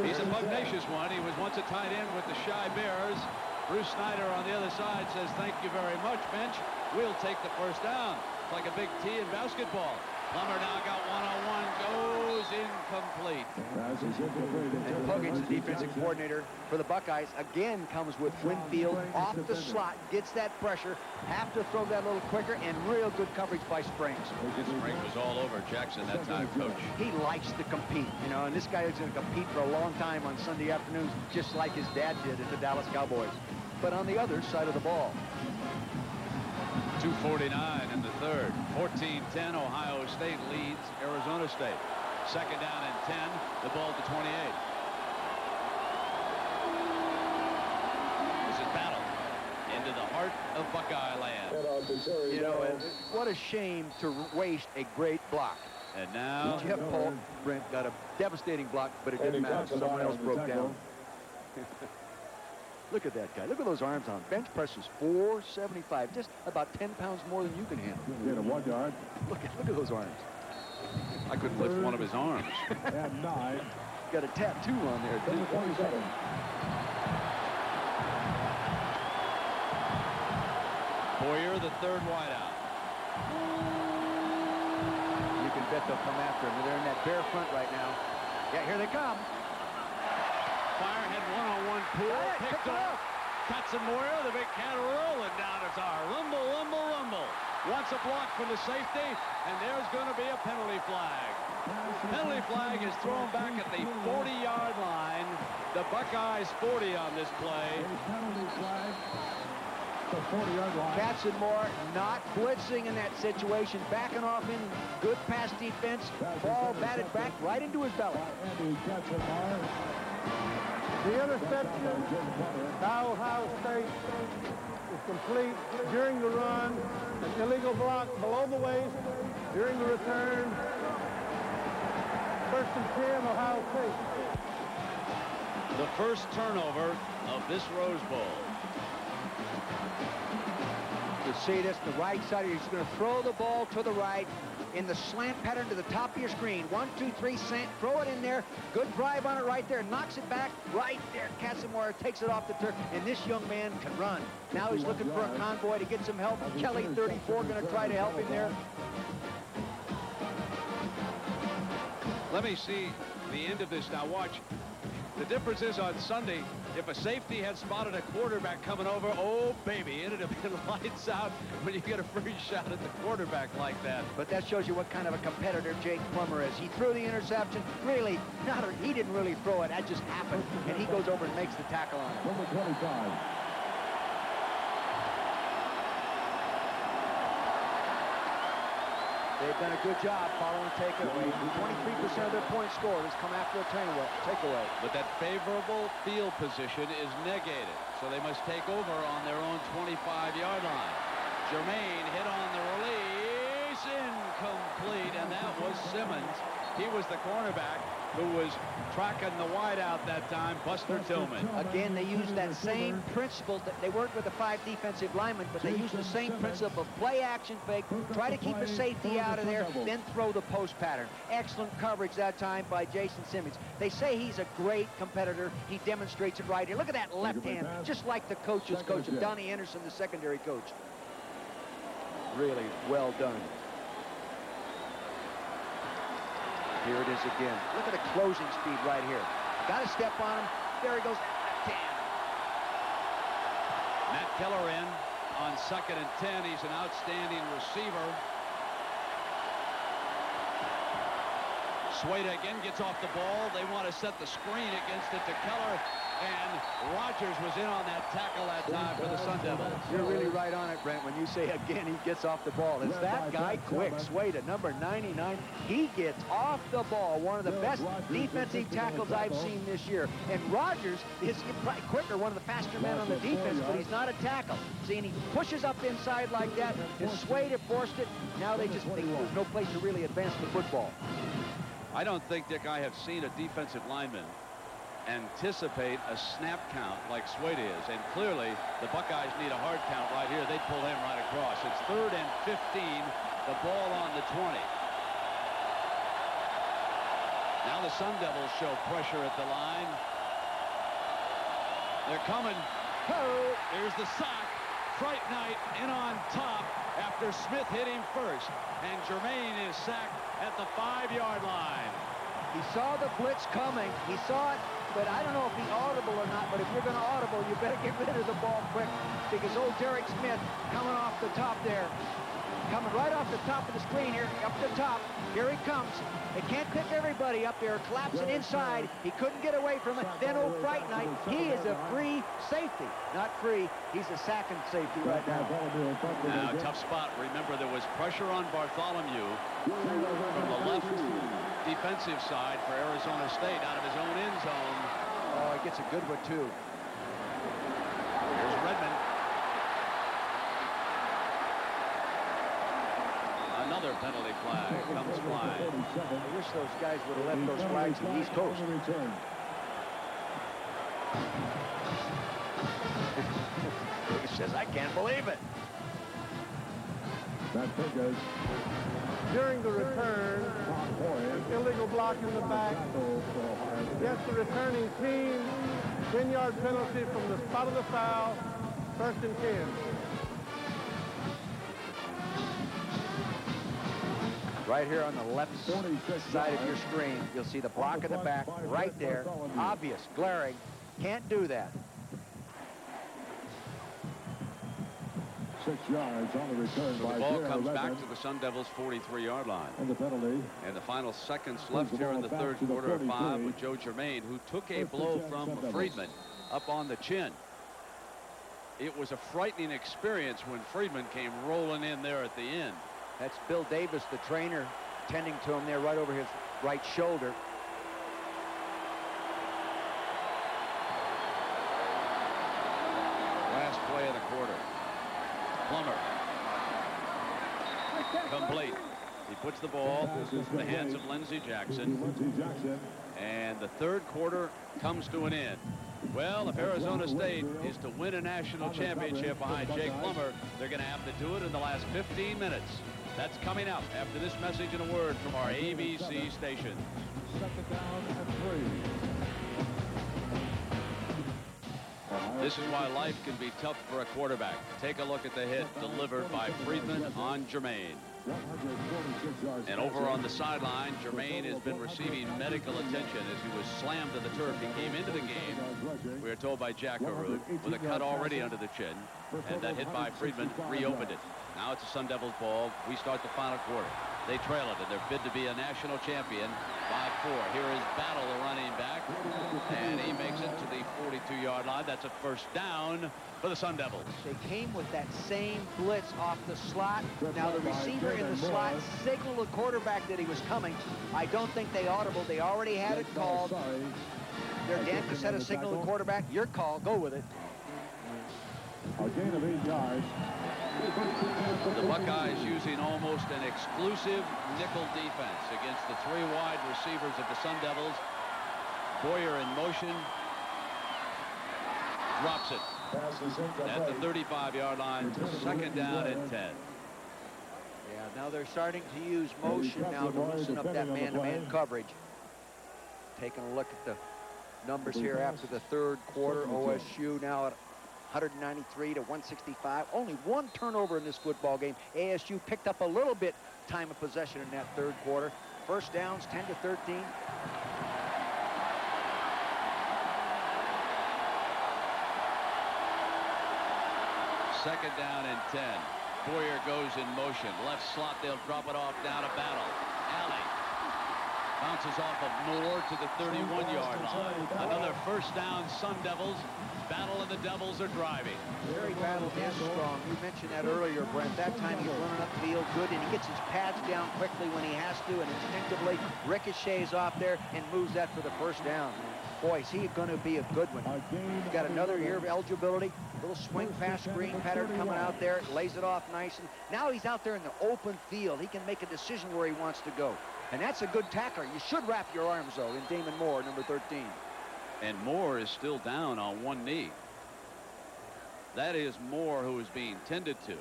He's a pugnacious one. He was once a tight end with the Shy Bears. Bruce Snyder on the other side says, thank you very much, bench. We'll take the first down. It's like a big T in basketball. Plummer now got one-on-one, goes incomplete. And Puggins, the defensive coordinator for the Buckeyes, again comes with Winfield off the slot, gets that pressure, have to throw that a little quicker, and real good coverage by Springs. Springs was all over Jackson that time, Coach. He likes to compete, you know, and this guy is going to compete for a long time on Sunday afternoons, just like his dad did at the Dallas Cowboys. But on the other side of the ball. 2:49 in the third. 14-10, Ohio State leads Arizona State. Second down and 10, the ball to 28. This is battle into the heart of Buckeye land. You know, what a shame to waste a great block. And now Jeff Paul Brent got a devastating block, but it didn't matter. Someone else broke down. Look at that guy. Look at those arms on. Bench press is 475, just about 10 pounds more than you can handle. Get a 1 yard. Look at those arms. I couldn't lift one of his arms. And 9. Got a tattoo on there, too. 27. Boyer, the third wideout. You can bet they'll come after him. They're in that bare front right now. Yeah, here they come. Firehead one-on-one pool, picked up. Katzenmoyer, the big cat rolling down. It's our rumble, rumble, rumble. Wants a block from the safety, and there's going to be a penalty flag. Penalty flag is thrown back at the 40-yard line. The Buckeyes 40 on this play. Penalty flag. The 40-yard line. Katzenmoyer not blitzing in that situation, backing off in good pass defense. Ball batted back right into his belly. Andy Katzenmoyer. The interception by Ohio State is complete during the run. An illegal block below the waist during the return. First and 10, Ohio State. The first turnover of this Rose Bowl. You see this, the right side. He's going to throw the ball to the right in the slant pattern to the top of your screen. 1, 2, 3, slant. Throw it in there. Good drive on it right there. Knocks it back right there. Katzenmoyer takes it off the turf, and this young man can run. Now he's looking for a convoy to get some help. Kelly, 34, going to try to help him there. Let me see the end of this now. Watch. The difference is on Sunday, if a safety had spotted a quarterback coming over, oh, baby, it'd have been lights out when you get a free shot at the quarterback like that. But that shows you what kind of a competitor Jake Plummer is. He threw the interception. Really, he didn't really throw it. That just happened. And he goes over and makes the tackle on it. Number 25. They've done a good job following takeaway. 23% of their points scored has come after a takeaway. But that favorable field position is negated, so they must take over on their own 25-yard line. Jermaine hit on the release, incomplete, and that was Simmons. He was the cornerback who was tracking the wideout that time, Buster Tillman. Again, they used that same principle. They worked with the 5 defensive linemen, but they used the same principle of play action fake, try to keep a safety out of there, then throw the post pattern. Excellent coverage that time by Jason Simmons. They say he's a great competitor. He demonstrates it right here. Look at that left hand, just like the coach's coach, Donnie Anderson, the secondary coach. Really well done. Here it is again. Look at the closing speed right here. Got to step on him. There he goes. Matt Keller in on 2nd and 10. He's an outstanding receiver. Sueda again gets off the ball. They want to set the screen against it to Keller, and Rogers was in on that tackle that time for the Sun Devils. You're really right on it, Brent, when you say again he gets off the ball. It's that guy quick, Sueda, number 99. He gets off the ball. One of the best defensive tackles I've seen this year. And Rogers is probably quicker, one of the faster men on the defense, but he's not a tackle. See, and he pushes up inside like that, and Sueda forced it. Now there's no place to really advance the football. I don't think, Dick, I have seen a defensive lineman anticipate a snap count like Sueda is, and clearly the Buckeyes need a hard count right here. They pull him right across. It's 3rd and 15, the ball on the 20. Now the Sun Devils show pressure at the line. They're coming. Oh, here's the sack. Fright Night in on top after Smith hit him first, and Jermaine is sacked at the 5-yard line. He saw the blitz coming. He saw it, but I don't know if he audible or not, but if you're going to audible, you better get rid of the ball quick, because old Derek Smith coming off the top there. Coming right off the top of the screen here, up the top. Here he comes. They can't pick everybody up there. Collapsing inside. He couldn't get away from it. Then old Fright Night, he is a free safety. Not free, he's a sacking safety right now. Now, tough spot. Remember, there was pressure on Bartholomew from the left defensive side for Arizona State out of his own end zone. Oh, he gets a good one, too. Here's Redmond. Another penalty flag comes flying. I wish those guys would have left those flags on the East Coast. He says, I can't believe it. During the return, an illegal block in the back. Against the returning team, 10-yard penalty from the spot of the foul, 1st and 10. Right here on the left side of your screen, you'll see the block in the back right there. Obvious, glaring. Can't do that. 6 yards on the return. So the ball comes back to the Sun Devils' 43-yard line. And the penalty. And the final seconds left here in the 3rd quarter of 5 with Joe Germain, who took a blow from Friedman up on the chin. It was a frightening experience when Friedman came rolling in there at the end. That's Bill Davis, the trainer, tending to him there right over his right shoulder. Last play of the quarter. Plummer. Complete. He puts the ball in the hands of Lindsey Jackson. And the 3rd quarter comes to an end. Well, if Arizona State is to win a national championship behind Jake Plummer, they're going to have to do it in the last 15 minutes. That's coming up after this message and a word from our ABC station. 2nd down and 3. This is why life can be tough for a quarterback. Take a look at the hit delivered by Friedman on Jermaine. And over on the sideline, Jermaine has been receiving medical attention as he was slammed to the turf. He came into the game, we are told by Jack Carew, with a cut already under the chin. And that hit by Friedman reopened it. Now it's a Sun Devils ball. We start the final quarter. They trail it, and they're bid to be a national champion. 5-4. Here is Battle, the running back, and he makes it to the 42-yard line. That's a 1st down for the Sun Devils. They came with that same blitz off the slot. Now the receiver in the slot signaled the quarterback that he was coming. I don't think they audible. They already had it called. Their dentist had a signal to the quarterback. Your call. Go with it. A gain of 8 yards. The Buckeyes using almost an exclusive nickel defense against the 3 wide receivers of the Sun Devils. Boyer in motion. Drops it at the 35-yard line. 2nd down and 10. Yeah, now they're starting to use motion now to loosen up that man-to-man coverage. Taking a look at the numbers here after the 3rd quarter. OSU now at 193 to 165. Only 1 turnover in this football game. ASU picked up a little bit time of possession in that 3rd quarter. 1st downs 10 to 13. Second down and 10. Boyer goes in motion. Left slot, they'll drop it off down to Battle. Alley. Bounces off of Moore to the 31-yard line. Another first down. Sun Devils. Battle of the Devils are driving. Very battle is strong. You mentioned that earlier, Brent. That time he's running upfield good, and he gets his pads down quickly when he has to, and instinctively ricochets off there and moves that for the first down. Boy, is he going to be a good one. He's got another year of eligibility. Little swing pass screen pattern coming out there. Lays it off nice. And now he's out there in the open field. He can make a decision where he wants to go. And that's a good tackler. You should wrap your arms, though, in Damon Moore, number 13. And Moore is still down on one knee. That is Moore who is being tended to.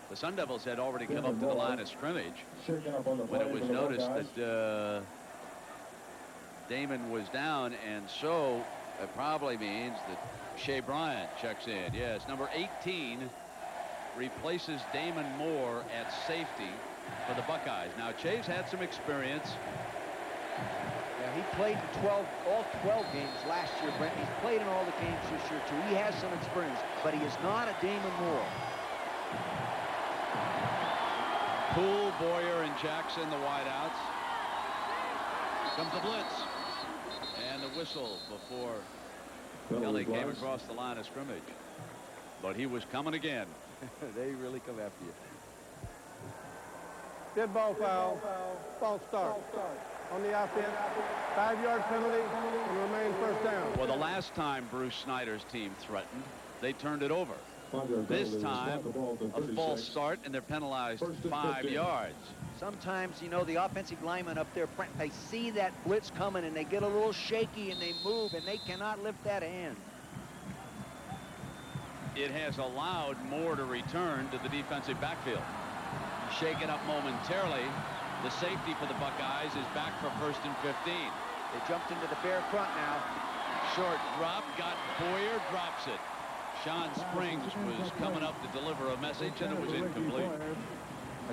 The Sun Devils had already come up to the line of scrimmage when it was noticed that Damon was down, and so it probably means that Shea Bryant checks in. Yes, number 18 replaces Damon Moore at safety for the Buckeyes. Now, Shea's had some experience. Yeah, he played in all 12 games last year, Brent. He's played in all the games this year, too. He has some experience, but he is not a Damon Moore. Poole, Boyer, and Jackson, the wideouts. Comes the blitz. And the whistle before Kelly came across the line of scrimmage. But he was coming again. They really come after you. Dead ball foul. False start. On the offense, 5-yard penalty, and remain first down. Well, the last time Bruce Snyder's team threatened, they turned it over. This time, a false start, and they're penalized 5 yards. Sometimes, you know, the offensive linemen up there, Brent, they see that blitz coming, and they get a little shaky, and they move, and they cannot lift that hand. It has allowed Moore to return to the defensive backfield. Shaken up momentarily. The safety for the Buckeyes is back for 1st and 15. They jumped into the bare front now. Short drop, got Boyer, drops it. Sean Springs was coming up to deliver a message, and it was incomplete.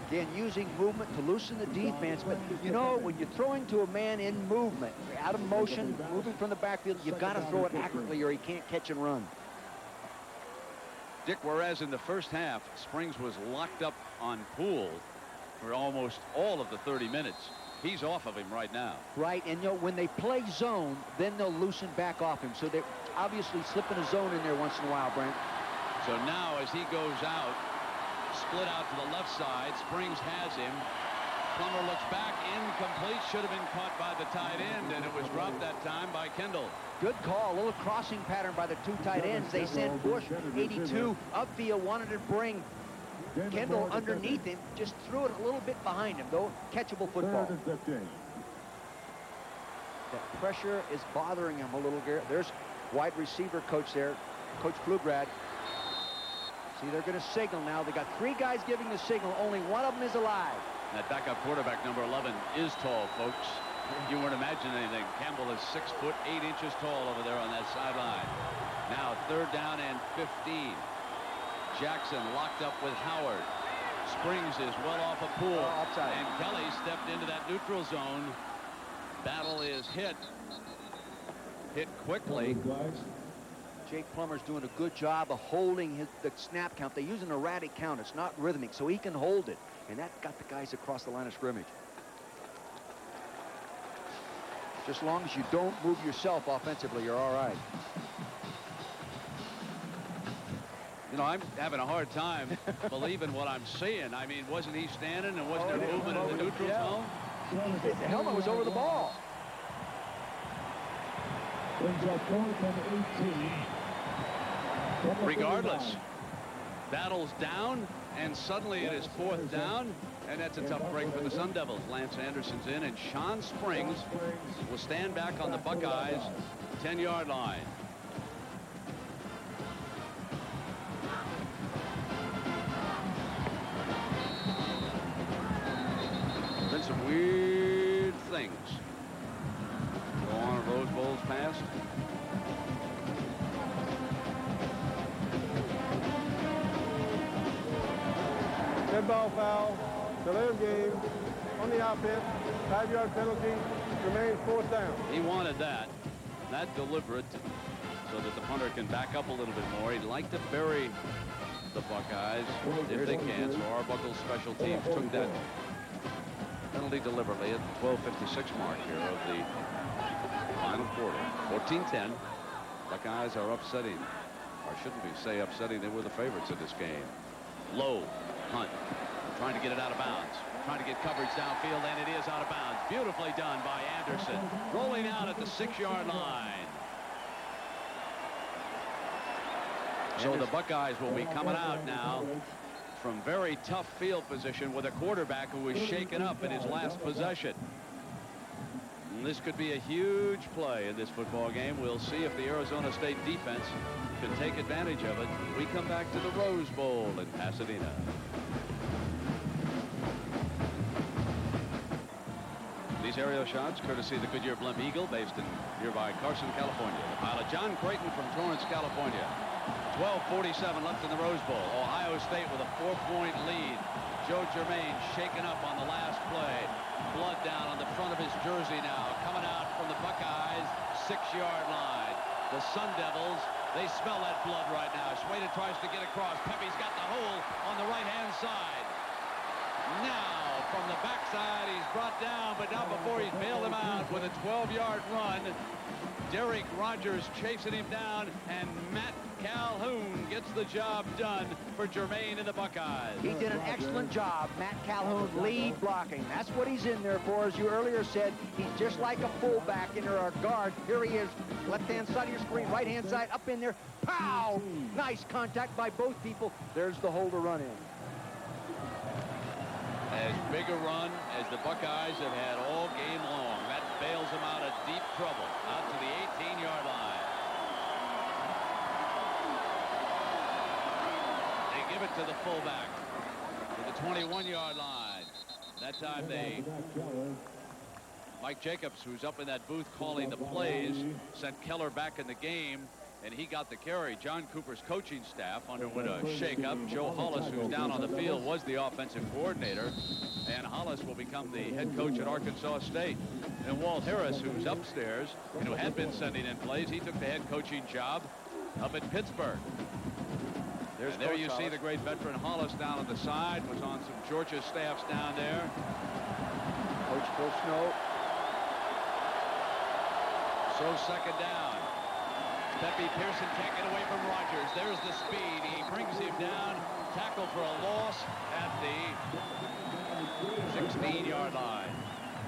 Again, using movement to loosen the defense. But, you know, when you're throwing to a man in movement, out of motion, moving from the backfield, you've got to throw it accurately or he can't catch and run. Dick, whereas in the first half, Springs was locked up on Poole for almost all of the 30 minutes. He's off of him right now. Right, and you know, when they play zone, then they'll loosen back off him. So they're obviously slipping a zone in there once in a while, Brent. So now as he goes out, split out to the left side, Springs has him. Plummer looks back, incomplete, should have been caught by the tight end, and it was dropped that time by Kendall. Good call, a little crossing pattern by the 2 tight ends. They sent Bush, 82, upfield, wanted to bring Kendall underneath him, just threw it a little bit behind him, though. Catchable football. That pressure is bothering him a little, Garrett. There's wide receiver coach there, Coach Pflugrad. See, they're going to signal now. They got 3 guys giving the signal. Only one of them is alive. That backup quarterback, number 11, is tall, folks. You weren't imagining anything. Campbell is 6 foot 8 inches tall over there on that sideline. Now 3rd down and 15. Jackson locked up with Howard. Springs is well off a Poole. And Kelly stepped into that neutral zone. Battle is hit. Hit quickly. Jake Plummer's doing a good job of holding the snap count. They use an erratic count. It's not rhythmic, so he can hold it. And that got the guys across the line of scrimmage. Just as long as you don't move yourself offensively, you're all right. You know, I'm having a hard time believing what I'm seeing. I mean, wasn't he standing and wasn't there movement in the neutral zone? The helmet was over the ball. Regardless, Battle's down, and suddenly it is 4th down, and that's a tough break for the Sun Devils. Lance Anderson's in, and Sean Springs will stand back on the Buckeyes' 10-yard line. Been some weird things go on at Rose Bowl's past. Dead ball foul. Delay of game. On the offense. 5-yard penalty. Remains 4th down. He wanted that. That deliberate so that the punter can back up a little bit more. He'd like to bury the Buckeyes if they can. So Arbuckle's special teams took that penalty deliberately at the 12:56 mark here of the final quarter. 14-10. Buckeyes are upsetting, or shouldn't we say upsetting, they were the favorites of this game. Low, Hunt, trying to get it out of bounds. Trying to get coverage downfield, and it is out of bounds. Beautifully done by Anderson. Rolling out at the 6-yard line. So the Buckeyes will be coming out now from very tough field position with a quarterback who was shaken up in his last possession. And this could be a huge play in this football game. We'll see if the Arizona State defense can take advantage of it. We come back to the Rose Bowl in Pasadena. These aerial shots courtesy of the Goodyear Blimp Eagle, based in nearby Carson, California. The pilot John Creighton from Torrance, California. 12:47 left in the Rose Bowl. Ohio State with a 4-point lead. Joe Germain shaken up on the last play. Blood down on the front of his jersey now. Coming out from the Buckeyes 6-yard line. The Sun Devils, they smell that blood right now. Schweda tries to get across. Pepe's got the hole on the right-hand side. Now, from the backside, he's brought down, but not before he's bailed him out with a 12-yard run. Derek Rogers chasing him down, and Matt Calhoun gets the job done for Germain and the Buckeyes. He did an excellent job. Matt Calhoun lead blocking. That's what he's in there for. As you earlier said, he's just like a fullback in there, or a guard. Here he is, left-hand side of your screen, right-hand side, up in there. Pow! Nice contact by both people. There's the hole to run in. As big a run as the Buckeyes have had all game long. That bails them out of deep trouble, out to the 18-yard line. They give it to the fullback to the 21-yard line. That time Mike Jacobs, who's up in that booth calling the plays, sent Keller back in the game, and he got the carry. John Cooper's coaching staff underwent a shake-up. Joe Hollis, who's down on the field, was the offensive coordinator, and Hollis will become the head coach at Arkansas State. And Walt Harris, who's upstairs and who had been sending in plays, he took the head coaching job up at Pittsburgh. And there you see the great veteran Hollis down on the side, was on some Georgia staffs down there. Coach Phil Snow. So second down. Pepe Pearson can't get away from Rogers. There's the speed. He brings him down. Tackle for a loss at the 16-yard line.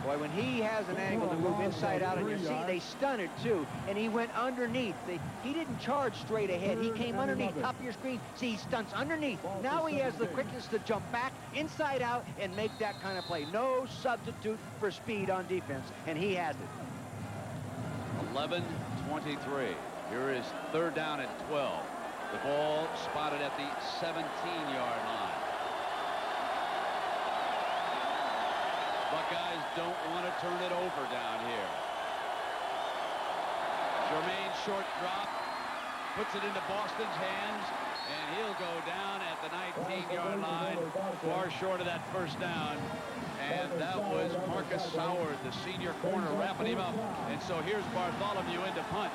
Boy, when he has an angle to move inside out, and you see they stunted too, and he went underneath. He didn't charge straight ahead. He came underneath, top of your screen. See, he stunts underneath. Now he has the quickness to jump back, inside out, and make that kind of play. No substitute for speed on defense, and he has it. 11-23. Here is third down at 12. The ball spotted at the 17-yard line. Buckeyes don't want to turn it over down here. Germain short drop, puts it into Boston's hands, and he'll go down at the 19-yard line, far short of that first down. And that was Marcus Soward, the senior corner, wrapping him up. And so here's Bartholomew into punt.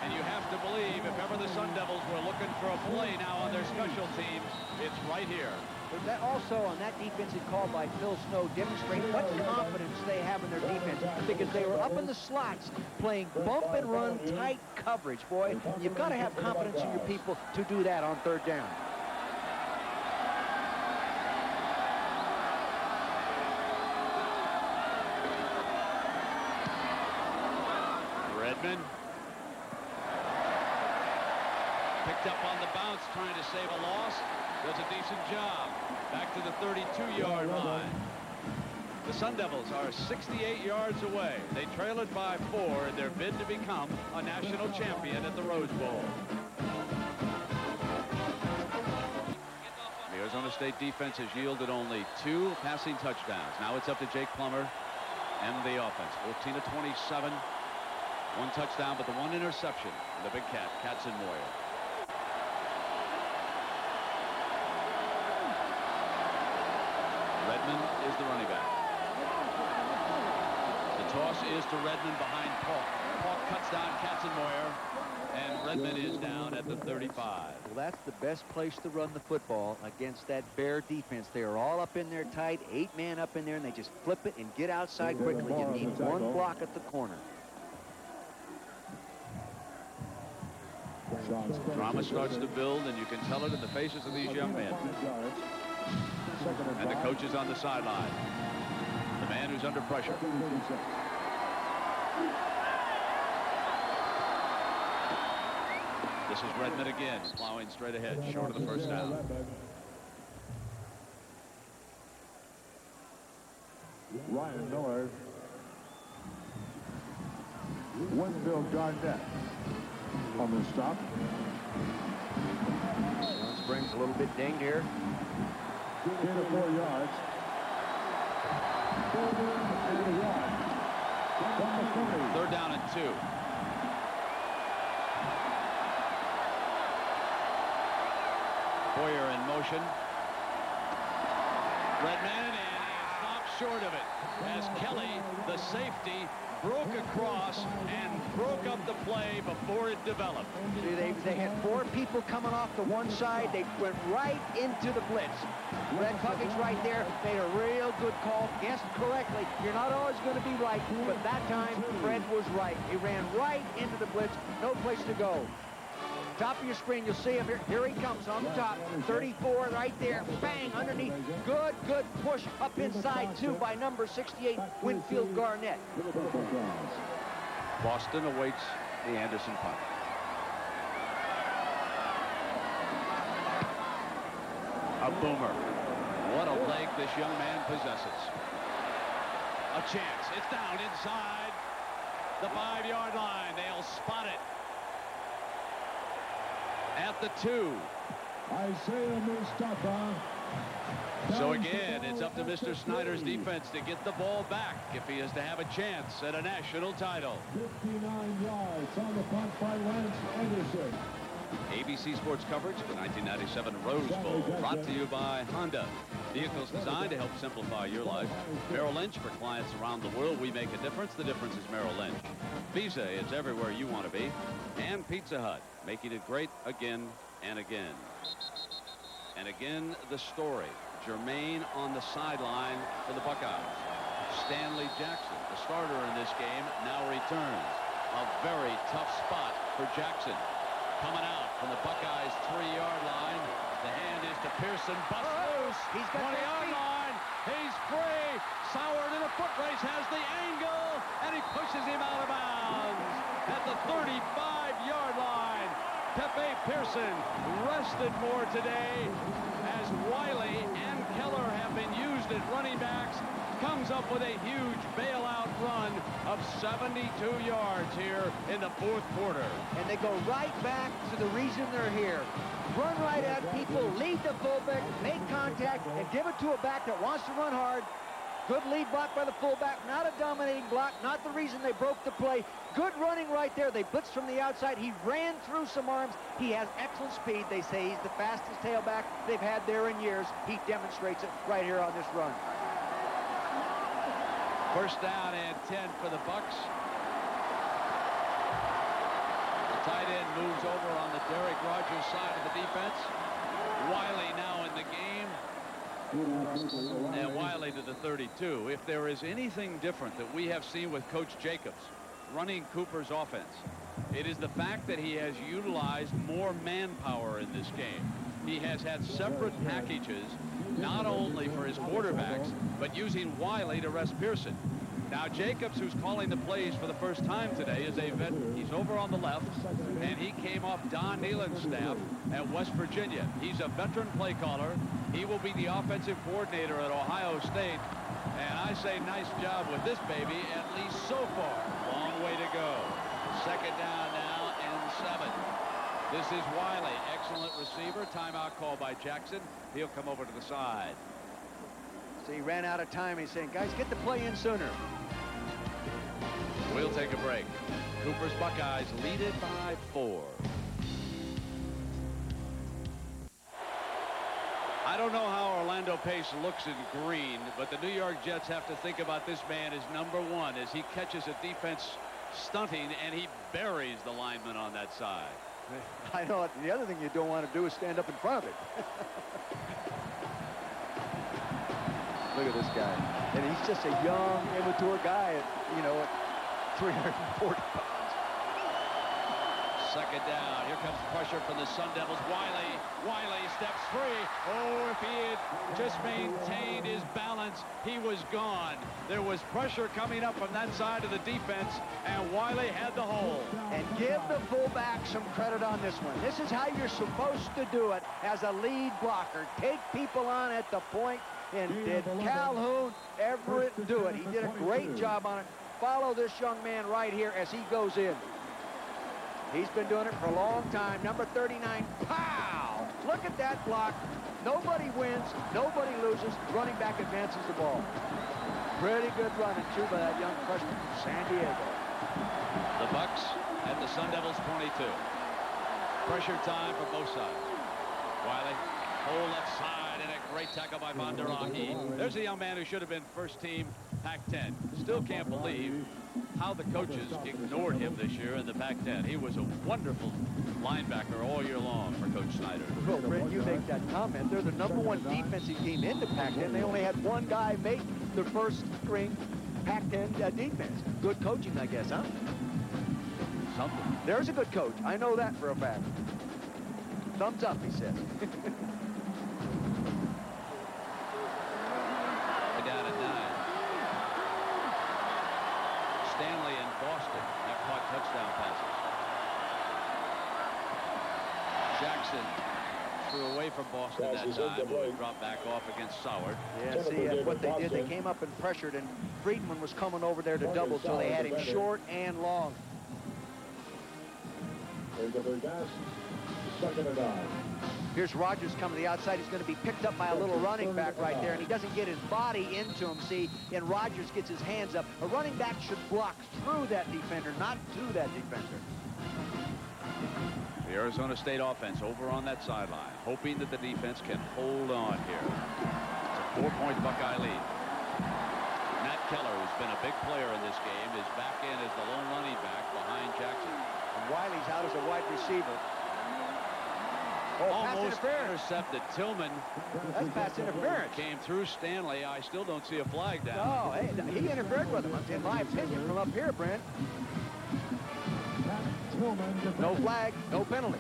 And you have to believe, if ever the Sun Devils were looking for a play now on their special teams, it's right here. But that also, on that defensive call by Phil Snow, demonstrate what confidence they have in their defense, because they were up in the slots playing bump and run tight coverage. Boy, you've got to have confidence in your people to do that on third down. Redmond picked up on the bounce, trying to save a loss. Does a decent job. Back to the 32-yard line. The Sun Devils are 68 yards away. They trail it by 4 in their bid to become a national champion at the Rose Bowl. The Arizona State defense has yielded only 2 passing touchdowns. Now it's up to Jake Plummer and the offense. 14-27. 1 touchdown, but the 1 interception. The big cat, Katzenmoyer. Redmond is the running back. The Toss is to Redmond behind Paul. Paul cuts down Katzenmoyer, and Redmond is down at the 35. Well, that's the best place to run the football against that Bear defense. They are all up in there tight, 8-man up in there, and they just flip it and get outside quickly. You need one block at the corner. Drama starts to build, and you can tell it in the faces of these young men. And the coach is on the sideline. The man who's under pressure. This is Redmond again, plowing straight ahead, short of the first down. Ryan Miller. Winfield Garnett on the stop. Springs a little bit dinged here. 3 to 4 yards. 3rd down and 2. Boyer in motion. Redmond, and he stopped short of it as Kelly, the safety, broke across and broke up the play before it developed. See, they had 4 people coming off the one side. They went right into the blitz. Red Huggins right there made a real good call, guessed correctly. You're not always going to be right, but that time Fred was right. He ran right into the blitz, no place to go. Top of your screen, you'll see him here. Here he comes on the top. 34 right there. Bang, underneath. Good push up inside, too, by number 68, Winfield Garnett. Boston awaits the Anderson punt. A boomer. What a leg this young man possesses. A chance. It's down inside the 5-yard line. They'll spot it at the 2. Isaiah Mustafa. So again, it's up to Mr. Snyder's defense to get the ball back if he is to have a chance at a national title. 59 yards on the punt by Lance Anderson. ABC Sports coverage of the 1997 Rose Bowl, brought to you by Honda. Vehicles designed to help simplify your life. Merrill Lynch, for clients around the world, we make a difference. The difference is Merrill Lynch. Visa, it's everywhere you want to be. And Pizza Hut, making it great again and again. And again, the story. Jermaine on the sideline for the Buckeyes. Stanley Jackson, the starter in this game, now returns. A very tough spot for Jackson. Coming out from the Buckeyes 3-yard line. The hand is to Pearson. Bust loose. He's got 20-yard line. He's free. Soward in a foot race has the angle, and he pushes him out of bounds at the 35-yard line. Pepe Pearson rested more today as Wiley and Keller have been used as running backs. Comes up with a huge bailout run of 72 yards here in the 4th quarter. And they go right back to the reason they're here. Run right at people, lead the fullback, make contact, and give it to a back that wants to run hard. Good lead block by the fullback, not a dominating block, not the reason they broke the play. Good running right there. They blitzed from the outside. He ran through some arms. He has excellent speed. They say he's the fastest tailback they've had there in years. He demonstrates it right here on this run. 1st down and 10 for the Bucks. The tight end moves over on the Derek Rogers side of the defense. Wiley now in the game. And Wiley to the 32. If there is anything different that we have seen with Coach Jacobs running Cooper's offense, it is the fact that he has utilized more manpower in this game. He has had separate packages, not only for his quarterbacks, but using Wiley to rest Pearson. Now Jacobs, who's calling the plays for the first time today, is a vet. He's over on the left, and he came off Don Nealon's staff at West Virginia. He's a veteran play caller. He will be the offensive coordinator at Ohio State. And I say nice job with this baby, at least so far. Long way to go. 2nd down now and 7. This is Wiley, excellent receiver. Timeout call by Jackson. He'll come over to the side. So he ran out of time. He's saying, guys, get the play in sooner. We'll take a break. Cooper's Buckeyes lead it by 4. I don't know how Orlando Pace looks in green, but the New York Jets have to think about this man as number one as he catches a defense stunting and he buries the lineman on that side. I know the other thing you don't want to do is stand up in front of it. Look at this guy. And he's just a young, immature guy at, you know, at 340 pounds. Second down. Here comes pressure from the Sun Devils. Wiley steps free. Oh, if he had just maintained his balance, he was gone. There was pressure coming up from that side of the defense, and Wiley had the hole. And give the fullback some credit on this one. This is how you're supposed to do it as a lead blocker. Take people on at the point, and did Calhoun ever do it? He did a great job on it. Follow this young man right here as he goes in. He's been doing it for a long time. Number 39, pow! Look at that block. Nobody wins, nobody loses. Running back advances the ball. Pretty good running, too, by that young freshman from San Diego. The Bucks at the Sun Devils 22. Pressure time for both sides. Wiley, whole left side, and a great tackle by Van der Ahi. There's a young man who should have been first team Pac-10. Still can't believe how the coaches ignored him this year in the Pac-10. He was a wonderful linebacker all year long for Coach Snyder. Well, Brent, you make that comment. They're the #1 defensive team in the Pac-10. They only had one guy make the first string Pac-10 defense. Good coaching, I guess, huh? Something. There's a good coach. I know that for a fact. Thumbs up, he says. Down at 9. Stanley and Boston have caught touchdown passes. Jackson threw away from Boston that time, who dropped back off against Soward. Yeah, see, what they did, they came up and pressured, and Friedman was coming over there to double, so they had him short and long. Here's Rogers coming to the outside. He's going to be picked up by a little running back right there, and he doesn't get his body into him, see, and Rogers gets his hands up. A running back should block through that defender, not to that defender. The Arizona State offense over on that sideline, hoping that the defense can hold on here. It's a 4-point Buckeye lead. Matt Keller, who's been a big player in this game, is back in as the lone running back behind Jackson. And Wiley's out as a wide receiver. Oh, almost intercepted. Tillman. That's pass interference. Came through Stanley. I still don't see a flag down. No, hey, he interfered with him, in my opinion, from up here, Brent. No flag, no penalty.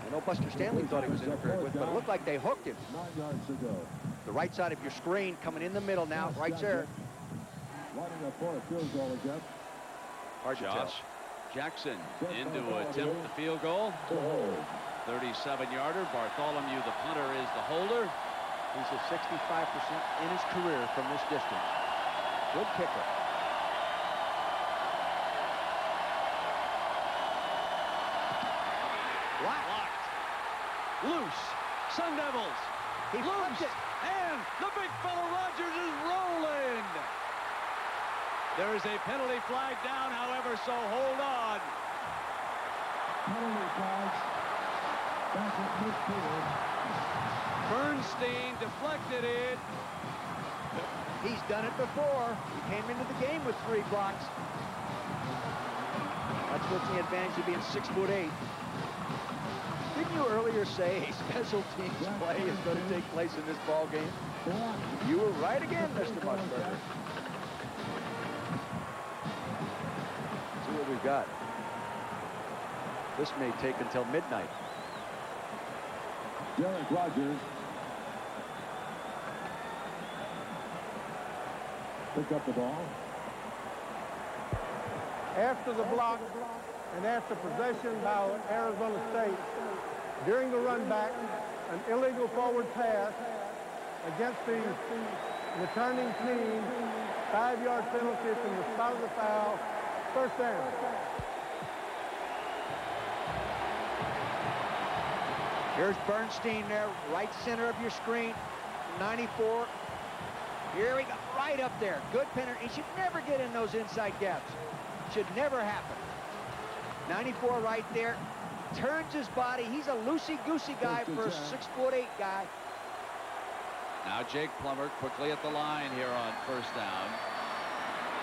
I know Buster Stanley thought he was interfered with, but it looked like they hooked him. The right side of your screen coming in the middle now, right there. Hard to tell. Jackson in to attempt the field goal. 37-yarder. Bartholomew, the punter, is the holder. He's at 65% in his career from this distance. Good kicker. Blocked. Loose. Sun Devils. He flipped it. And the big fella Rogers is rolling. There is a penalty flag down, however, so hold on. Penalty flags. Back at midfield. Bernstein deflected it. He's done it before. He came into the game with 3 blocks. That's what's the advantage of being 6'8". Didn't you earlier say a special teams play is going to take place in this ball game? You were right again, Mr. Musburger. See what we've got. This may take until midnight. Derek Rogers. Pick up the ball. After the block and after possession by Arizona State, during the run back, an illegal forward pass against the returning team, 5-yard penalty from the spot of the foul, first down. Here's Bernstein there, right center of your screen, 94. Here we go, right up there. Good penalty. He should never get in those inside gaps. Should never happen. 94 right there. turns his body. He's a loosey-goosey guy for a 6'8" guy. Now Jake Plummer quickly at the line here on first down.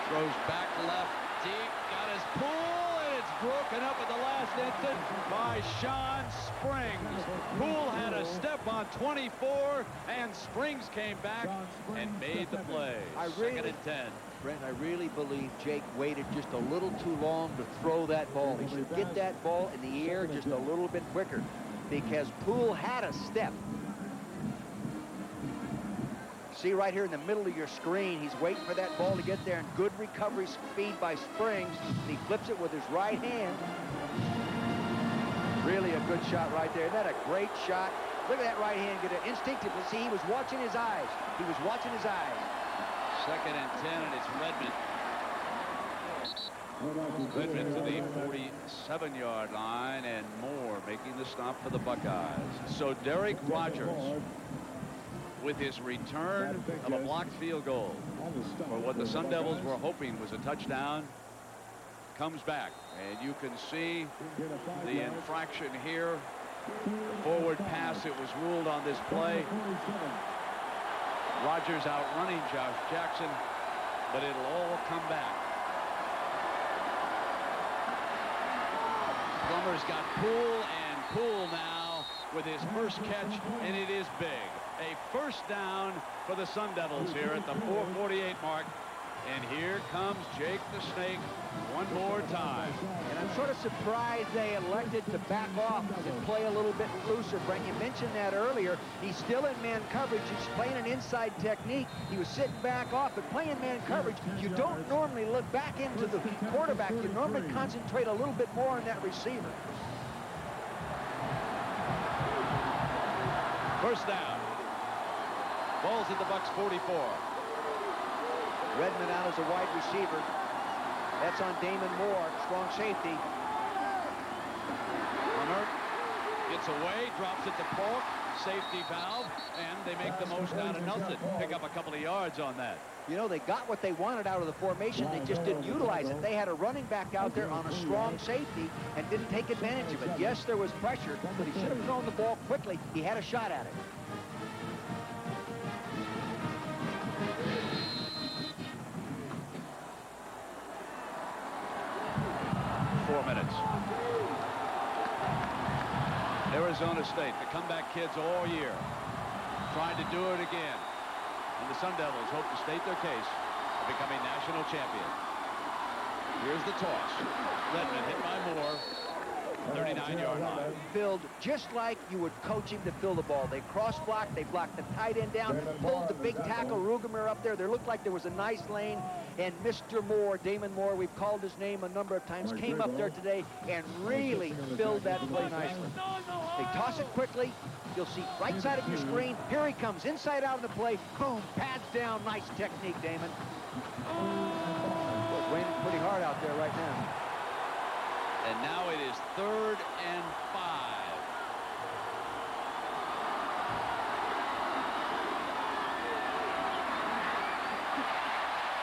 Throws back left deep, got his pull, and it's broken up at the last instant by Sean Springs. Poole had a step on 24, and Springs came back and made the play. Second and 10. Brent, I really believe Jake waited just a little too long to throw that ball. He should get that ball in the air just a little bit quicker, because Poole had a step. See right here in the middle of your screen, he's waiting for that ball to get there, and good recovery speed by Springs, and he flips it with his right hand. Really a good shot right there. Isn't that a great shot? Look at that right hand, get it instinctively. See, he was watching his eyes. He was watching his eyes. Second and 10, and it's Redmond. Redmond to the 47-yard line, and Moore making the stop for the Buckeyes. So Derek Rogers, with his return of a blocked field goal for what the Sun Devils were hoping was a touchdown, comes back, and you can see the infraction here. The forward pass, it was ruled on this play. Rogers outrunning Josh Jackson, but it'll all come back. Plummer's got Poole, and Poole now with his first catch, and it is big. A first down for the Sun Devils here at the 4:48 mark. And here comes Jake the Snake one more time. And I'm sort of surprised they elected to back off and play a little bit looser. Brent, you mentioned that earlier. He's still in man coverage. He's playing an inside technique. He was sitting back off, but playing man coverage, you don't normally look back into the quarterback. You normally concentrate a little bit more on that receiver. First down. Ball's at the Bucks 44. Redmond out as a wide receiver. That's on Damon Moore, strong safety. Plummer gets away, drops it to Polk, safety valve, and they make the most out of nothing. Pick up a couple of yards on that. You know, they got what they wanted out of the formation. They just didn't utilize it. They had a running back out there on a strong safety and didn't take advantage of it. Yes, there was pressure, but he should have thrown the ball quickly. He had a shot at it. Arizona State, the comeback kids all year, trying to do it again. And the Sun Devils hope to state their case of becoming national champion. Here's the toss. Redmond hit by Moore. 39-yard line. Filled just like you would coach him to fill the ball. They cross-blocked, they blocked the tight end down, pulled the big tackle Rugemer up there. There looked like there was a nice lane, and Mr. Moore, Damon Moore, we've called his name a number of times, came up there today and really filled that play nicely. They toss it quickly. You'll see right side of your screen. Here he comes, inside out of the play. Boom, pads down. Nice technique, Damon. Well, it's raining pretty hard out there right now. And now it is 3rd and 5.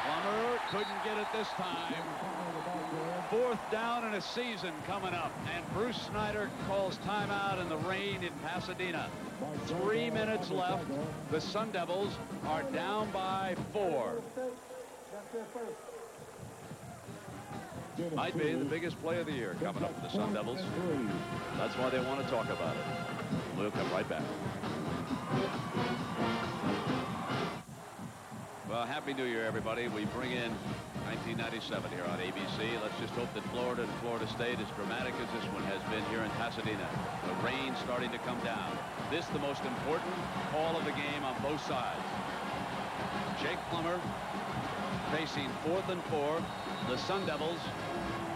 Plummer couldn't get it this time. 4th down in a season coming up. And Bruce Snyder calls timeout in the rain in Pasadena. 3 minutes left. The Sun Devils are down by 4. Might be the biggest play of the year coming up for the Sun Devils. That's why they want to talk about it. We'll come right back. Well, Happy New Year, everybody. We bring in 1997 here on ABC. Let's just hope that Florida and Florida State, as dramatic as this one has been here in Pasadena, the rain starting to come down. This the most important call of the game on both sides. Jake Plummer facing 4th and 4. The Sun Devils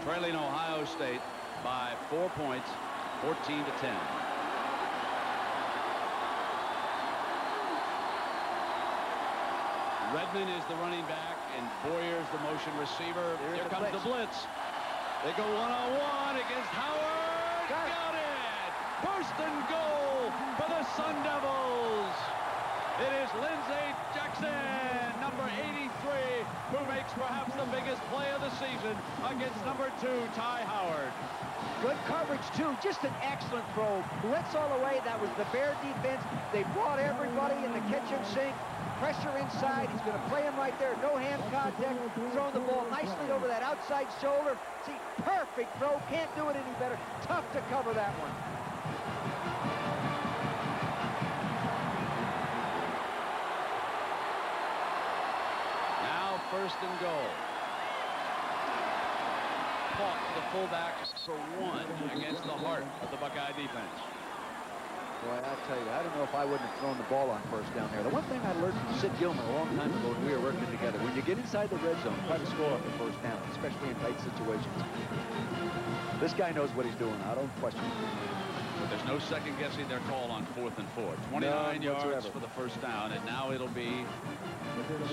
trailing Ohio State by 4 points, 14-10. Redmond is the running back, and Boyer's the motion receiver. Here comes the blitz. They go one-on-one against Howard. Got it! First and goal for the Sun Devils. It is Lindsey Jackson, number 83, who makes perhaps the biggest play of the season against number 2, Ty Howard. Good coverage, too. Just an excellent throw. Blitz all the way. That was the Bear defense. They brought everybody in the kitchen sink. Pressure inside. He's going to play him right there. No hand contact. Throwing the ball nicely over that outside shoulder. See, perfect throw. Can't do it any better. Tough to cover that one. Now 1st and goal. Caught the fullback for 1 against the heart of the Buckeye defense. Boy, I tell you, I don't know if I wouldn't have thrown the ball on 1st down there. The one thing I learned from Sid Gilman a long time ago when we were working together, when you get inside the red zone, try to score up the 1st down, especially in tight situations. This guy knows what he's doing. I don't question it. But there's no second guessing their call on 4th and 4. 29 yards for the 1st down, and now it'll be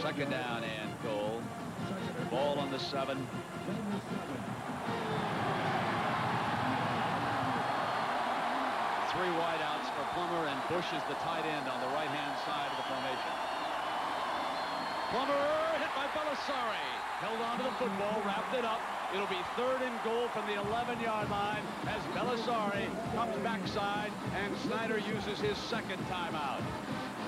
2nd down and goal. Ball on the 7. 3 wideouts for Plummer, and Bush is the tight end on the right-hand side of the formation. Plummer hit by Belisari. Held on to the football, wrapped it up. It'll be 3rd and goal from the 11-yard line as Belisari comes backside, and Snyder uses his 2nd timeout.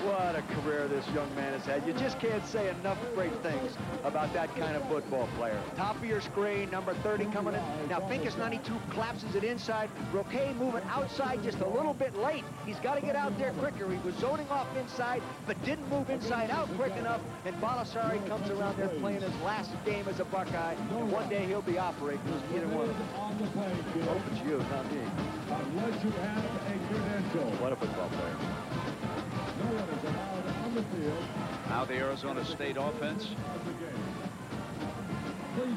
What a career this young man has had. You just can't say enough great things about that kind of football player. Top of your screen, number 30 coming in. Now, Finkus 92 collapses it inside. Roquet moving outside just a little bit late. He's got to get out there quicker. He was zoning off inside, but didn't move inside out quick enough. And Belisari comes around there playing his last game as a Buckeye. And one day he'll be operating as either one of them. Hope it's you, not me. Unless you have a credential. What a football player. Now the Arizona State offense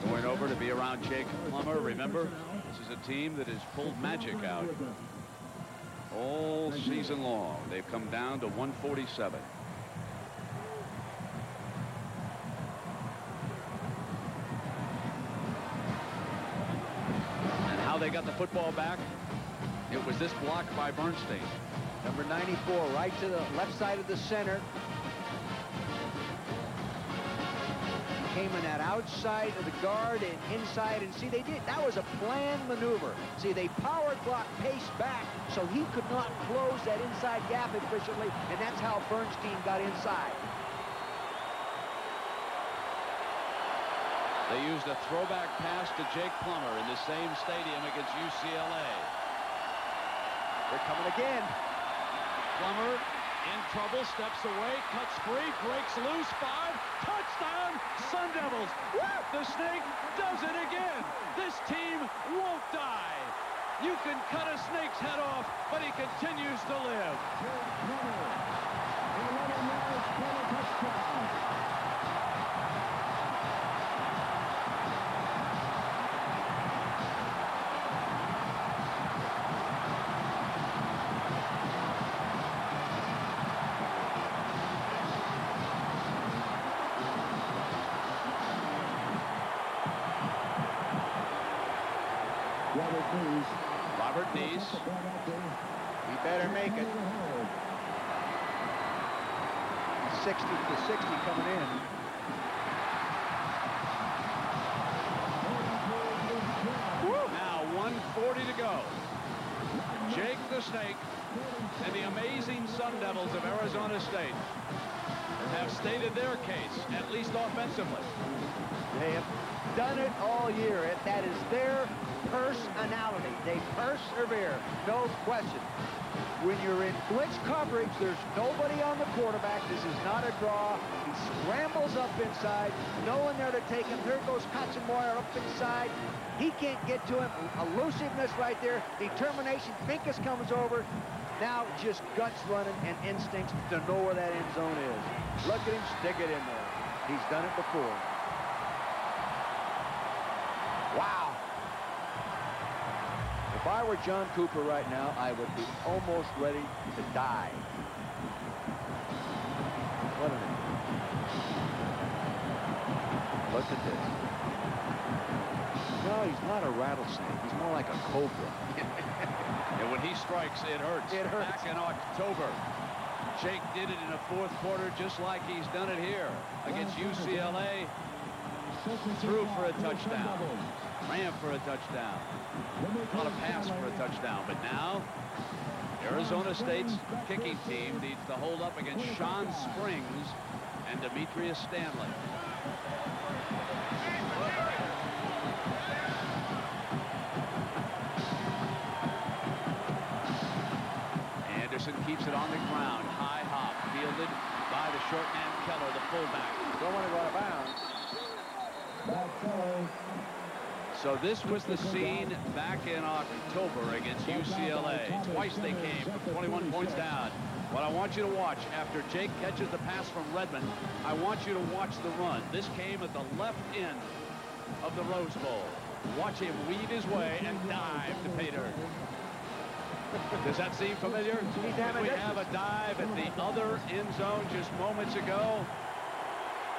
going over to be around Jake Plummer. Remember, this is a team that has pulled magic out all season long. They've come down to 147. And how they got the football back, it was this block by Bernstein. Number 94, right to the left side of the center. Came in that outside of the guard and inside, and see, they did. That was a planned maneuver. See, they powered block Pace back so he could not close that inside gap efficiently, and that's how Bernstein got inside. They used a throwback pass to Jake Plummer in the same stadium against UCLA. They're coming again. Plummer in trouble, steps away, cuts free, breaks loose, 5, touchdown, Sun Devils. The Snake does it again. This team won't die. You can cut a snake's head off, but he continues to live. Robert Neese. He better make it. 60 to 60 coming in. Now 1:40 to go. Jake the Snake and the amazing Sun Devils of Arizona State have stated their case, at least offensively. They have done it all year. That is their personality. They persevere, no question. When you're in blitz coverage, there's nobody on the quarterback. This is not a draw. He scrambles up inside, no one there to take him. There goes Katzenmoyer up inside. He can't get to him. Elusiveness right there. Determination. Finkus comes over. Now just guts running and instincts to know where that end zone is. Look at him stick it in there. He's done it before. Wow. If I were John Cooper right now, I would be almost ready to die. What an Look at this. No, he's not a rattlesnake. He's more like a cobra. And when he strikes, it hurts. It hurts. Back in October, Jake did it in the fourth quarter just like he's done it here against UCLA. Threw for a touchdown. Ran for a touchdown. Not a pass for a touchdown. But now, Arizona State's kicking team needs to hold up against Sean Springs and Demetrius Stanley. Anderson keeps it on the ground. High hop. Fielded by the short man Keller, the fullback. Don't want to go out of bounds. So this was the scene back in October against UCLA. Twice they came from 21 points down. What I want you to watch after Jake catches the pass from Redmond, I want you to watch the run. This came at the left end of the Rose Bowl. Watch him weave his way and dive to pay dirt. Does that seem familiar? We have a dive at the other end zone just moments ago.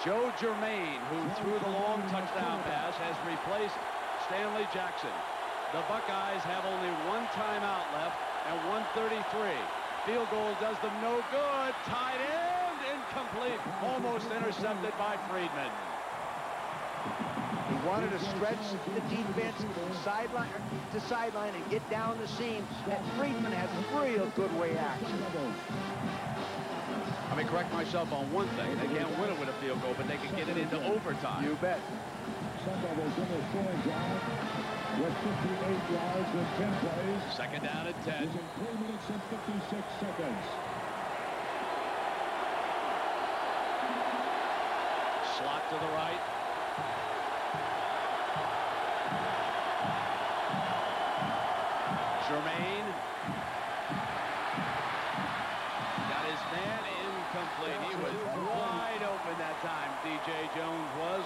Joe Germain, who threw the long touchdown pass, has replaced Stanley Jackson. The Buckeyes have only one timeout left and 1:33. Field goal does them no good. Tight end, incomplete. Almost intercepted by Friedman. He wanted to stretch the defense sideline to sideline and get down the seam. And Friedman has real good way action. Let me correct myself on one thing. They can't win it with a field goal, but they can get it into overtime. You bet. Sun Devils in their scoring drive with 58 yards with 10 plays. Second down at 10. Using 3 minutes and 56 seconds. Slot to the right. Germain. Got his man incomplete. He was wide open that time, DJ Jones was.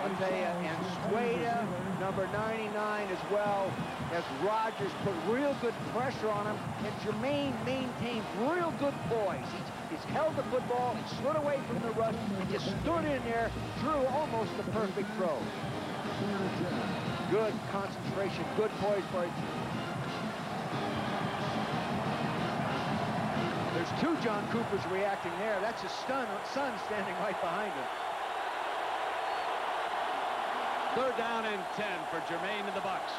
I'll tell you, and Sueda, number 99 as well, as Rogers put real good pressure on him, and Germain maintained real good poise. He's held the football and slid away from the rush and just stood in there, drew almost the perfect throw. Good concentration, good poise for it. There's two John Coopers reacting there. That's his son standing right behind him. Third down and 10 for Germain and the Bucks.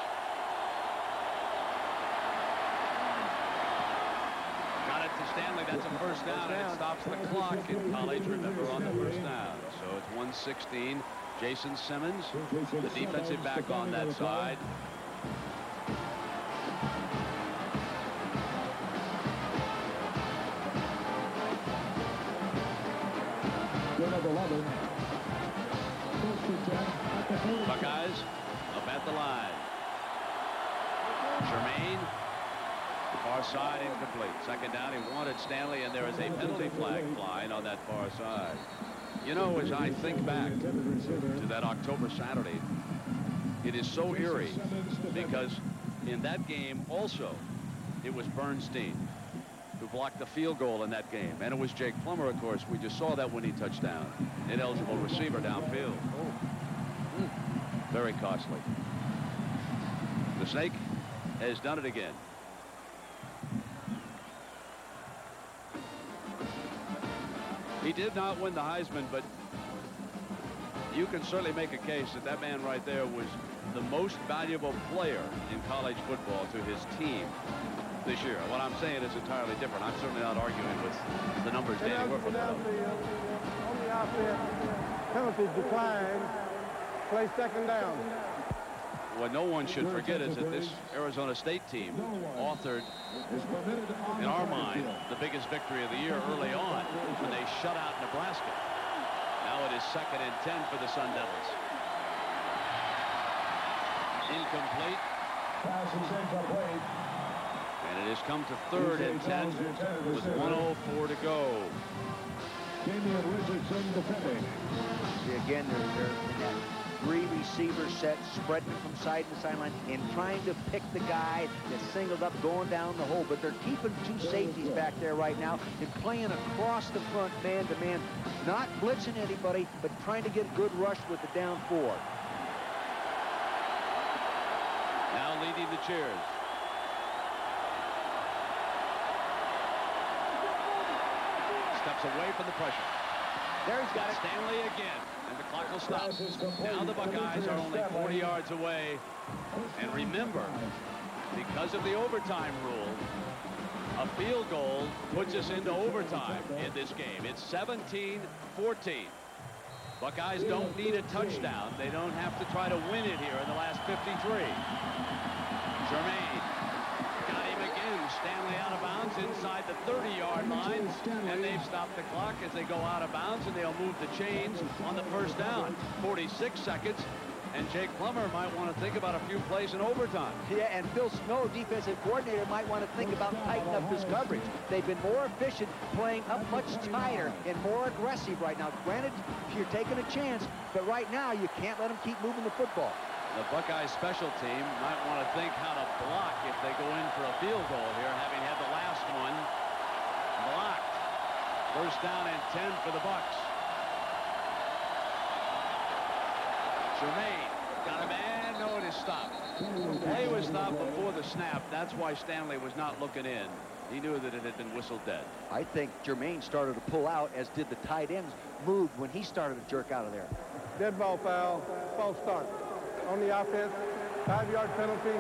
Got it to Stanley. That's a first down, and it stops the clock in college, remember, on the first down. So it's 1:16. Jason Simmons, the defensive back on that side. Buckeyes up at the line. Germain, far side, incomplete. Second down, he wanted Stanley, and there is a penalty flag flying on that far side. You know, as I think back to that October Saturday, it is so eerie because in that game also, it was Bernstein who blocked the field goal in that game. And it was Jake Plummer, of course. We just saw that when he touched down. Ineligible receiver downfield. Very costly. The Snake has done it again. He did not win the Heisman, but you can certainly make a case that that man right there was the most valuable player in college football to his team this year. What I'm saying is entirely different. I'm certainly not arguing with the numbers Danny Werfel put up. On the offense, penalties decline. Play second down. What no one should forget is that this Arizona State team authored, in our mind, the biggest victory of the year early on when they shut out Nebraska. Now it is 2nd and 10 for the Sun Devils. Incomplete. And it has come to 3rd and 10 with 1:04 to go. See, again, they're in that 3 receiver set, spreading from side to sideline and trying to pick the guy that's singled up going down the hole. But they're keeping 2 safeties back there right now and playing across the front man-to-man, not blitzing anybody, but trying to get a good rush with the down 4. Now leading the cheers. steps away from the pressure. There he's got it. Stanley again, and the clock will stop. Now the Buckeyes are only 40 yards away. And remember, because of the overtime rule, a field goal puts us into overtime in this game. It's 17-14. Buckeyes don't need a touchdown. They don't have to try to win it here in the last 53. Jermaine got him again. Stanley out of bounds inside the 30-yard line, and they've stopped the clock as they go out of bounds, and they'll move the chains on the first down. 46 seconds. And Jake Plummer might want to think about a few plays in overtime. Yeah, and Phil Snow, defensive coordinator, might want to think about tightening up his coverage. They've been more efficient, playing up much tighter and more aggressive right now. Granted, you're taking a chance, but right now you can't let them keep moving the football. The Buckeyes special team might want to think how to block if they go in for a field goal here, having had the last one blocked. First down and 10 for the Bucks. Jermaine got a man. No, it is stopped. Play was stopped before the snap. That's why Stanley was not looking in. He knew that it had been whistled dead. I think Jermaine started to pull out, as did the tight ends moved when he started to jerk out of there. Dead ball foul, false start. On the offense, 5-yard penalty.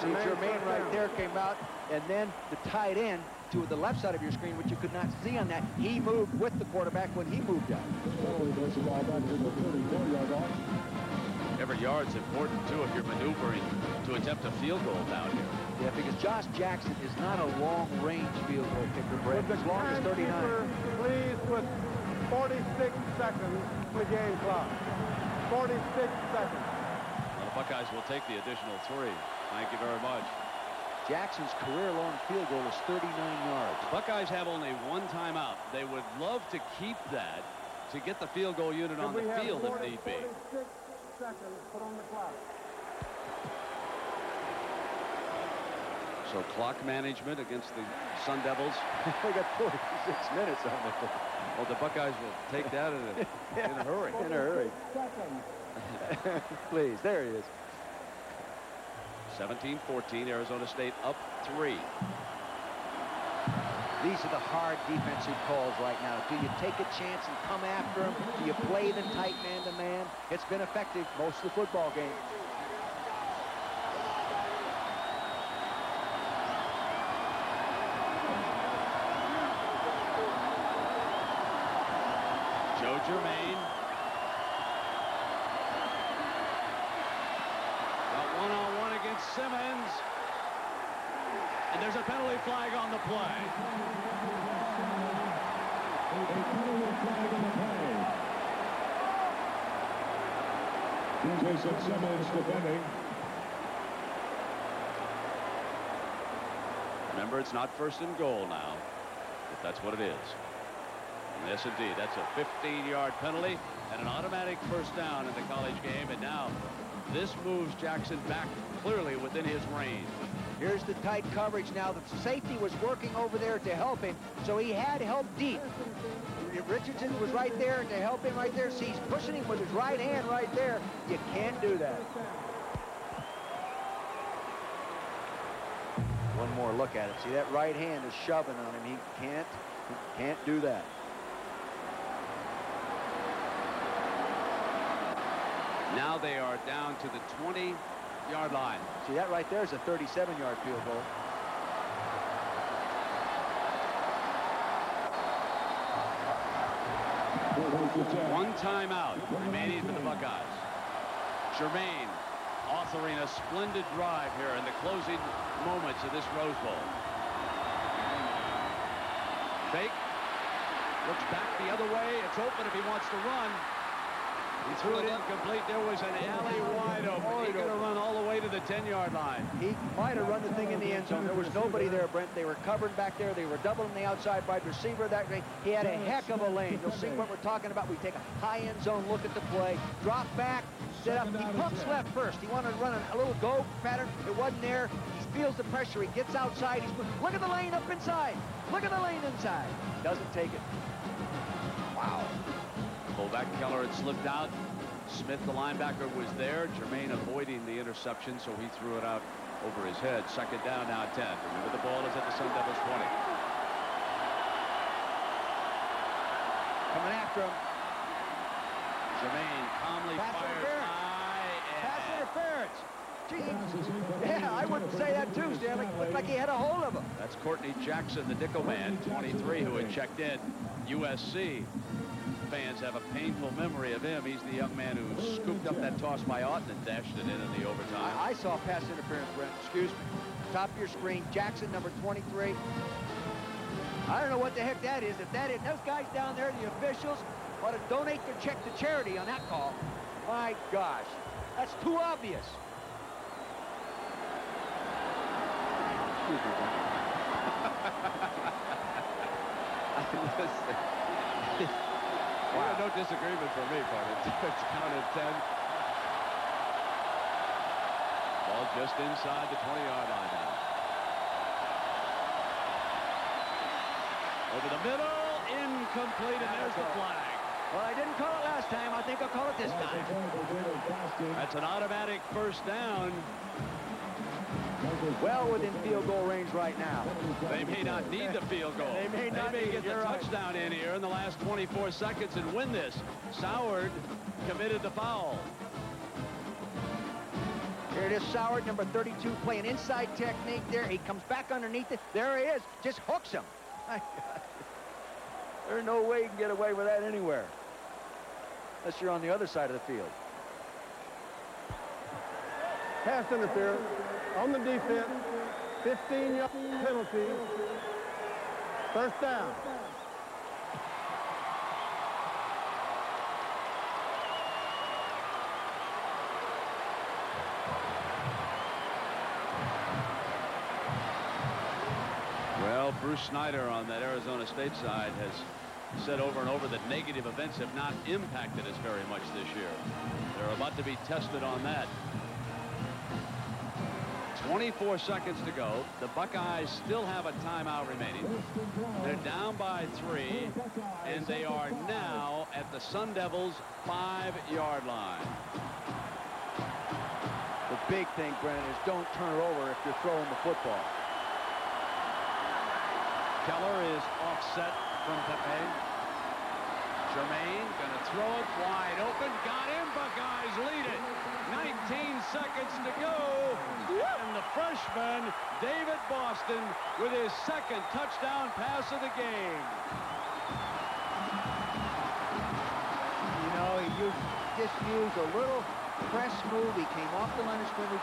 See, Jermaine right there came out, and then the tight end to the left side of your screen, which you could not see on that. He moved with the quarterback when he moved out. Every yard's important, too, if you're maneuvering to attempt a field goal down here. Yeah, because Josh Jackson is not a long-range field goal kicker, Brett. As long as 39. Please put 46 seconds on the game clock. 46 seconds. Well, the Buckeyes will take the additional 3. Thank you very much. Jackson's career-long field goal is 39 yards. The Buckeyes have only one timeout. They would love to keep that to get the field goal unit on the field if need be. 46 seconds put on the clock. So clock management against the Sun Devils. We got 46 minutes on the clock. Well, the Buckeyes will take that in a hurry. In a hurry. Please, there he is. 17-14, Arizona State up 3. These are the hard defensive calls right now. Do you take a chance and come after them? Do you play them tight man-to-man? It's been effective most of the football game. Joe Jermaine. Got one-on-one against Simmons. And there's a penalty flag on the play. Jason Simmons defending. Remember, it's not first and goal now, but that's what it is. And yes, indeed, that's a 15-yard penalty and an automatic first down in the college game. And now this moves Jackson back clearly within his range. Here's the tight coverage now. The safety was working over there to help him, so he had help deep. Richardson was right there to help him right there. See, he's pushing him with his right hand right there. You can't do that. One more look at it. See, that right hand is shoving on him. He can't do that. Now they are down to the 20-yard line. See, that right there is a 37-yard field goal. One timeout remaining for the Buckeyes. Jermaine authoring a splendid drive here in the closing moments of this Rose Bowl. Fake. Looks back the other way. It's open if he wants to run. He threw it incomplete. There was an alley wide open. He could have run all the way to the 10-yard line. He might have run the thing in the end zone. There was nobody there, Brent. They were covered back there. They were doubling the outside wide receiver that way. He had a heck of a lane. You'll see what we're talking about. We take a high end zone look at the play. Drop back, set up. He pumps left first. He wanted to run a little go pattern. It wasn't there. He feels the pressure. He gets outside. Look at the lane up inside. Look at the lane inside. Doesn't take it. Wow. Fullback Keller had slipped out. Smith, the linebacker, was there. Jermaine avoiding the interception, so he threw it out over his head. Second down, now 10. Remember, the ball is at the Sun Devils 20. coming after him. Jermaine calmly fires high. Pass interference. Gee, yeah, I wouldn't say that too, Stanley. Looked like he had a hold of him. That's Courtney Jackson, the Dicko man, 23, who had checked in. USC fans have a painful memory of him. He's the young man who scooped up that toss by Otten and dashed it in the overtime. I saw pass interference, Brent. Excuse me. Top of your screen, Jackson, number 23. I don't know what the heck that is. If that is, those guys down there, the officials, ought to donate their check to charity on that call. My gosh, that's too obvious. Excuse me. Wow, no disagreement for me, but it's counted 10. Ball just inside the 20-yard line now. Over the middle, incomplete, and there's the flag. Well, I didn't call it last time. I think I'll call it this time. That's an automatic first down. Well within field goal range right now. They may not need the field goal. They may not get the touchdown in here in the last 24 seconds and win this. Soward committed the foul. Here it is, Soward, number 32, playing inside technique there. He comes back underneath it. There he is. Just hooks him. My God. There's no way you can get away with that anywhere. Unless you're on the other side of the field. Pass interference on the defense. 15-yard penalty. First down. Well, Bruce Snyder on that Arizona State side has said over and over that negative events have not impacted us very much this year. They're about to be tested on that. 24 seconds to go. The Buckeyes still have a timeout remaining. They're down by 3, and they are now at the Sun Devils' 5-yard line. The big thing, Brennan, is don't turn it over if you're throwing the football. Keller is offset from Pepe. Jermaine going to throw it wide open. Got him. Buckeyes lead it. 19 seconds to go. And the freshman, David Boston, with his second touchdown pass of the game. You know, he just used a little press move. He came off the line of scrimmage,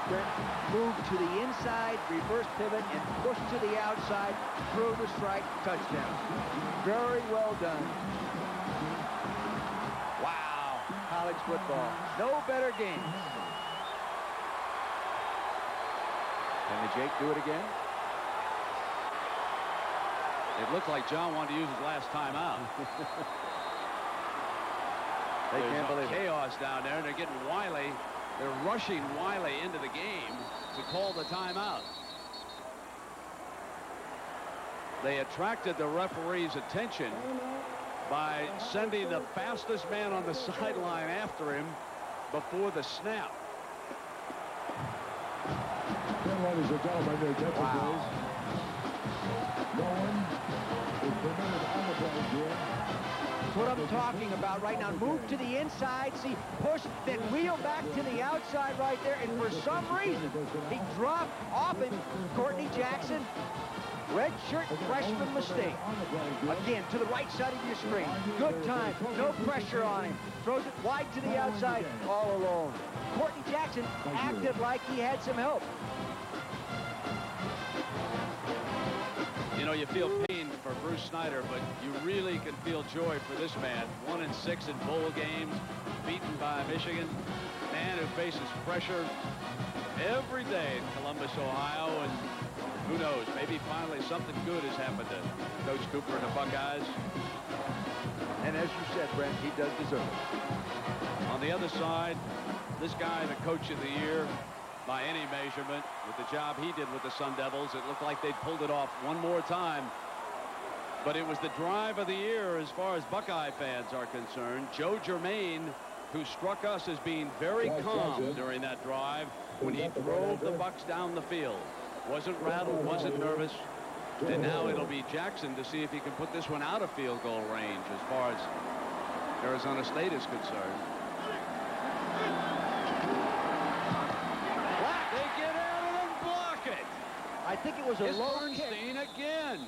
moved to the inside, reverse pivot, and pushed to the outside, threw the strike, touchdown. Very well done. Wow, college football. No better game. Can the Jake do it again? It looked like John wanted to use his last timeout. They can't believe it. Chaos down there, and they're getting Wiley. They're rushing Wiley into the game to call the timeout. They attracted the referee's attention by sending the fastest man on the sideline after him before the snap. Ladies and gentlemen, the attention, Wow. please. No one is permitted on the play here. That's what I'm talking about right now. Move to the inside, see, push, then wheel back to the outside right there, and for some reason, he dropped off him. Courtney Jackson, red shirt freshman mistake. Again, to the right side of your screen. Good time, no pressure on him. Throws it wide to the outside, all alone. Courtney Jackson acted like he had some help. You know, you feel pain for Bruce Snyder, but you really can feel joy for this man. 1-6 in bowl games, beaten by Michigan. Man who faces pressure every day in Columbus, Ohio, and who knows, maybe finally something good has happened to Coach Cooper and the Buckeyes. And as you said, Brent, he does deserve it. On the other side, this guy, the coach of the year, by any measurement, with the job he did with the Sun Devils, it looked like they pulled it off one more time. But it was the drive of the year as far as Buckeye fans are concerned. Joe Germain, who struck us as being very calm during that drive when he drove the Bucks down the field. Wasn't rattled, wasn't nervous. And now it'll be Jackson to see if he can put this one out of field goal range as far as Arizona State is concerned. They get at it and block it. I think it was a It's low kick. Bernstein again.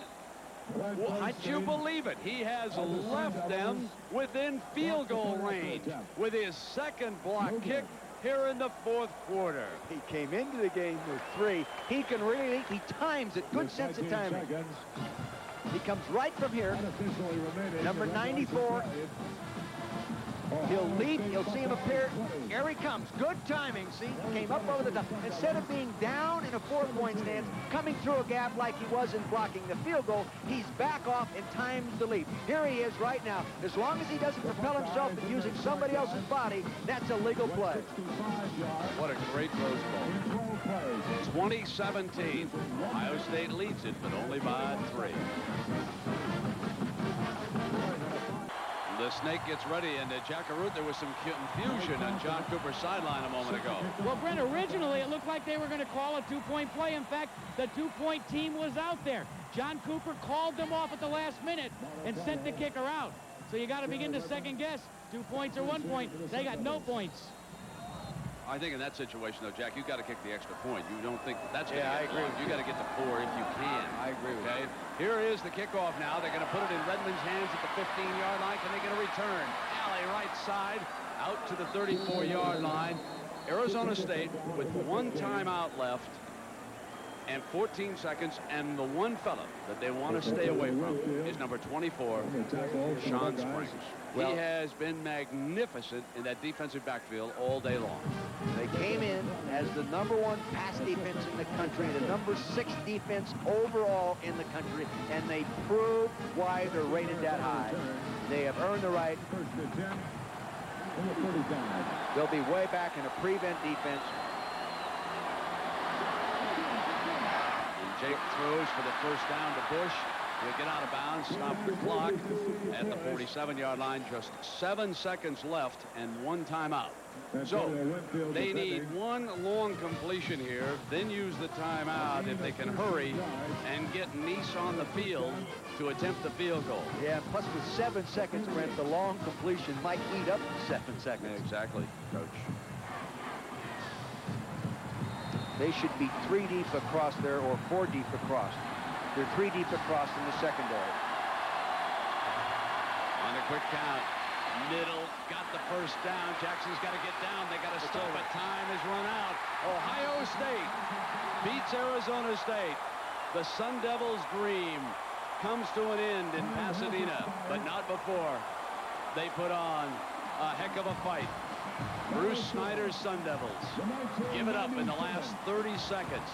Can't you believe it? He has left them within field goal range with his second block kick here in the fourth quarter. He came into the game with 3. He can really, he times it. Good sense of timing. He comes right from here. Number 94. He'll leap. You'll see him appear. Here he comes. Good timing. See, came up over the top. Instead of being down in a 4-point stance, coming through a gap like he was in blocking the field goal, he's back off and times the leap. Here he is right now. As long as he doesn't propel himself and using somebody else's body, that's a legal play. What a great Rose Bowl. 2017. Ohio State leads it, but only by 3. The snake gets ready, and Jack Arute, there was some confusion on John Cooper's sideline a moment ago. Well, Brent, originally it looked like they were going to call a 2-point play. In fact, the 2-point team was out there. John Cooper called them off at the last minute and sent the kicker out. So you got to begin to second guess. 2 points or 1 point. They got no points. I think in that situation, though, Jack, you've got to kick the extra point. You don't think that's going to I get agree. long. You got to get to 4 if you can. I agree with Okay. Here is the kickoff now. They're going to put it in Redmond's hands at the 15-yard line. Can they get a return? Alley right side out to the 34-yard line. Arizona State with 1 timeout left and 14 seconds, and the one fella that they want to stay away from is number 24, Sean Springs. He has been magnificent in that defensive backfield all day long. They came in as the #1 pass defense in the country, the #6 defense overall in the country, and they proved why they're rated that high. They have earned the right. They'll be way back in a prevent defense. Jake throws for the first down to Bush. He'll get out of bounds, stop the clock at the 47-yard line. Just 7 seconds left and 1 timeout. So they need 1 long completion here, then use the timeout if they can hurry and get Nice on the field to attempt the field goal. Yeah, plus with 7 seconds, Brent, the long completion might eat up 7 seconds. Exactly, Coach. They should be 3 deep across there or 4 deep across. They're 3 deep across in the secondary. On the quick count, middle, got the first down. Jackson's got to get down. They got to stop it. Time has run out. Ohio State beats Arizona State. The Sun Devils' dream comes to an end in Pasadena, but not before they put on a heck of a fight. Bruce Snyder's Sun Devils give it up in the last 30 seconds.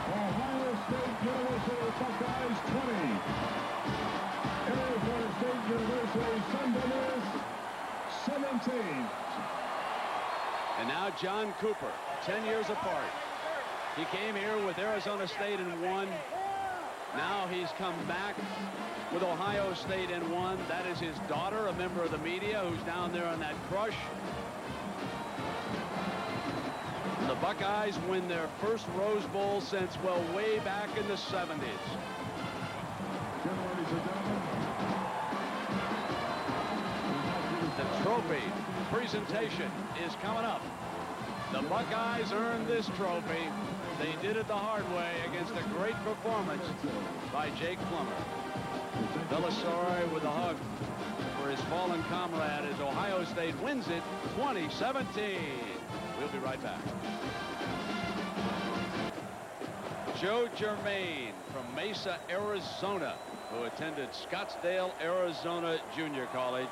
Ohio State University Buckeyes 20. Arizona State University Sun Devils 17. And now John Cooper, 10 years apart. He came here with Arizona State and won. Now he's come back with Ohio State and won. That is his daughter, a member of the media, who's down there on that crush. The Buckeyes win their first Rose Bowl since, well, way back in the 70s. The trophy presentation is coming up. The Buckeyes earned this trophy. They did it the hard way against a great performance by Jake Plummer. Belisari with a hug for his fallen comrade as Ohio State wins it 2017. We'll be right back. Joe Germain from Mesa, Arizona, who attended Scottsdale, Arizona Junior College,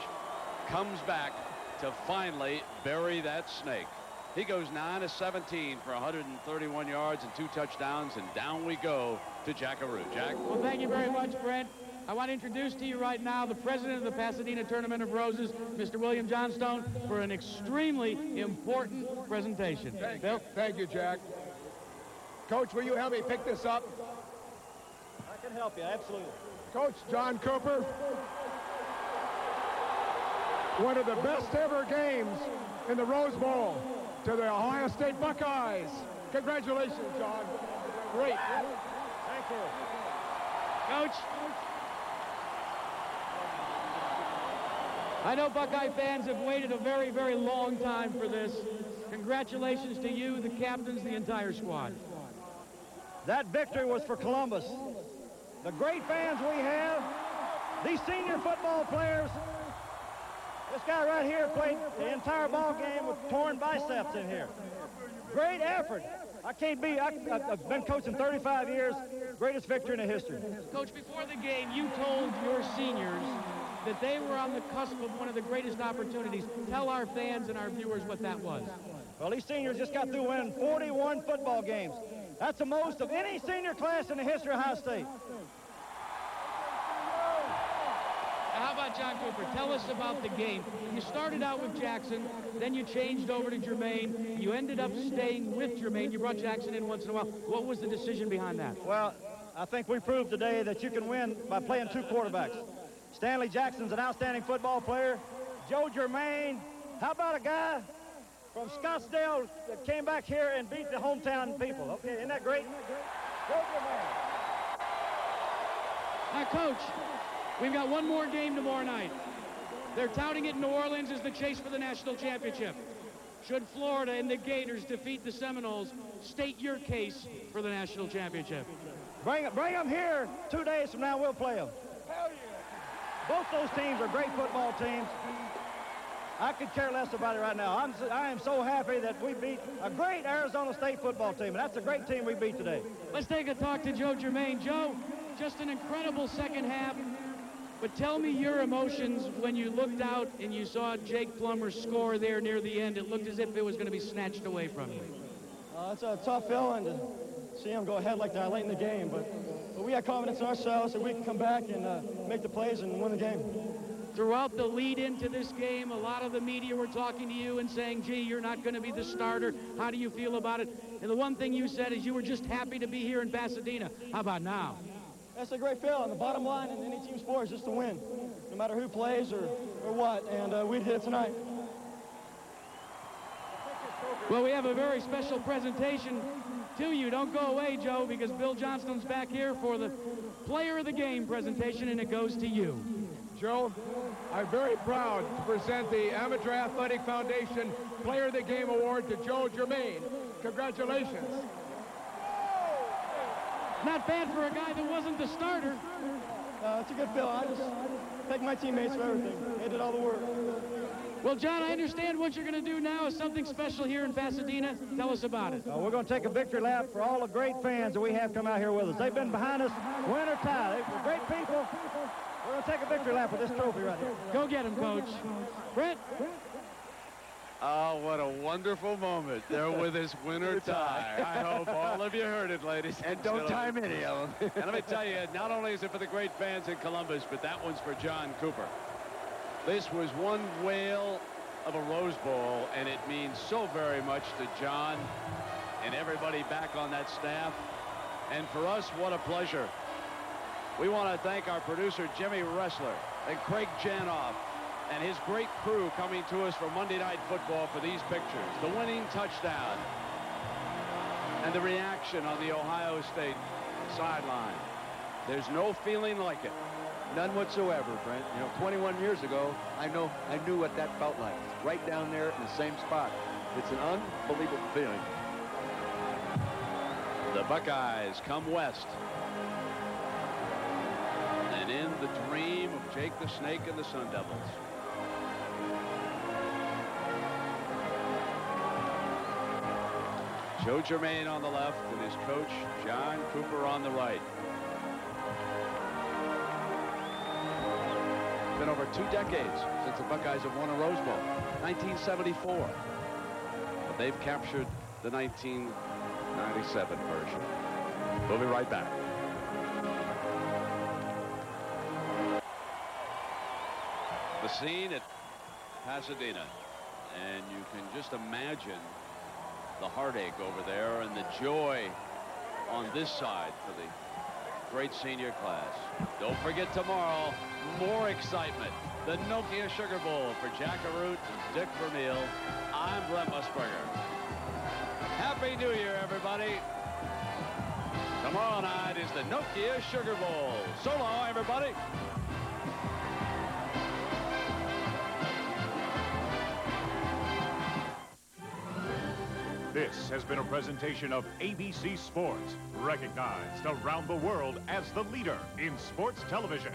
comes back to finally bury that snake. He goes 9 of 17 for 131 yards and 2 touchdowns, and down we go to Jack Arute. Jack? Well, thank you very much, Brent. I want to introduce to you right now the president of the Pasadena Tournament of Roses, Mr. William Johnstone, for an extremely important presentation. Bill? Thank you, Jack. Coach, will you help me pick this up? I can help you, absolutely. Coach John Cooper, one of the best ever games in the Rose Bowl to the Ohio State Buckeyes. Congratulations, John. Great. Thank you. Coach, I know Buckeye fans have waited a very, very long time for this. Congratulations to you, the captains, the entire squad. That victory was for Columbus. The great fans we have, these senior football players. This guy right here played the entire ball game with torn biceps in here. Great effort. I've been coaching 35 years. Greatest victory in the history. Coach, before the game, you told your seniors that they were on the cusp of one of the greatest opportunities. Tell our fans and our viewers what that was. Well, these seniors just got through winning 41 football games. That's the most of any senior class in the history of Ohio State. How about John Cooper? Tell us about the game. You started out with Jackson, then you changed over to Jermaine. You ended up staying with Jermaine. You brought Jackson in once in a while. What was the decision behind that? Well, I think we proved today that you can win by playing two quarterbacks. Stanley Jackson's an outstanding football player. Joe Jermaine, how about a guy from Scottsdale that came back here and beat the hometown people? Okay, isn't that great? Joe Jermaine. Now, Coach, we've got one more game tomorrow night. They're touting it in New Orleans as the chase for the national championship. Should Florida and the Gators defeat the Seminoles, state your case for the national championship. Bring them here. 2 days from now, we'll play them. Hell yeah. Both those teams are great football teams. I could care less about it right now. I am so happy that we beat a great Arizona State football team, and that's a great team we beat today. Let's take a talk to Joe Jermaine. Joe, just an incredible second half. But tell me your emotions when you looked out and you saw Jake Plummer score there near the end. It looked as if it was going to be snatched away from you. It's a tough feeling to see him go ahead like that late in the game, but we had confidence in ourselves that we can come back and make the plays and win the game. Throughout the lead into this game, a lot of the media were talking to you and saying, gee, you're not going to be the starter. How do you feel about it? And the one thing you said is you were just happy to be here in Pasadena. How about now? That's a great feeling. The bottom line in any team sport is just to win, no matter who plays or what, and we did it tonight. Well, we have a very special presentation to you. Don't go away, Joe, because Bill Johnston's back here for the Player of the Game presentation, and it goes to you. Joe, I'm very proud to present the Amateur Athletic Foundation Player of the Game Award to Joe Jermaine. Congratulations. Not bad for a guy that wasn't the starter. It's a good feeling. I just thank my teammates for everything. They did all the work. Well, John, I understand what you're going to do now is something special here in Pasadena. Tell us about it. We're going to take a victory lap for all the great fans that we have come out here with us. They've been behind us, win or tie. They're great people. We're going to take a victory lap with this trophy right here. Go get him, Coach. Brett? Oh, what a wonderful moment. They're with his winner tie. I hope all of you heard it, ladies. And don't time any of them. And let me tell you, not only is it for the great fans in Columbus, but that one's for John Cooper. This was one whale of a Rose Bowl, and it means so very much to John and everybody back on that staff. And for us, what a pleasure. We want to thank our producer, Jimmy Ressler, and Craig Janoff, and his great crew coming to us for Monday Night Football for these pictures. The winning touchdown and the reaction on the Ohio State sideline. There's no feeling like it. None whatsoever, Brent. You know, 21 years ago, I knew what that felt like. Right down there in the same spot. It's an unbelievable feeling. The Buckeyes come west. And in the dream of Jake the Snake and the Sun Devils. Joe Jermaine on the left and his coach, John Cooper, on the right. It's been over 2 decades since the Buckeyes have won a Rose Bowl, 1974. But they've captured the 1997 version. We'll be right back. The scene at Pasadena, and you can just imagine the heartache over there and the joy on this side for the great senior class. Don't forget tomorrow, more excitement. The Nokia Sugar Bowl for Jack Arute and Dick Vermeil. I'm Brent Musburger. Happy New Year, everybody. Tomorrow night is the Nokia Sugar Bowl. So long, everybody. This has been a presentation of ABC Sports, recognized around the world as the leader in sports television.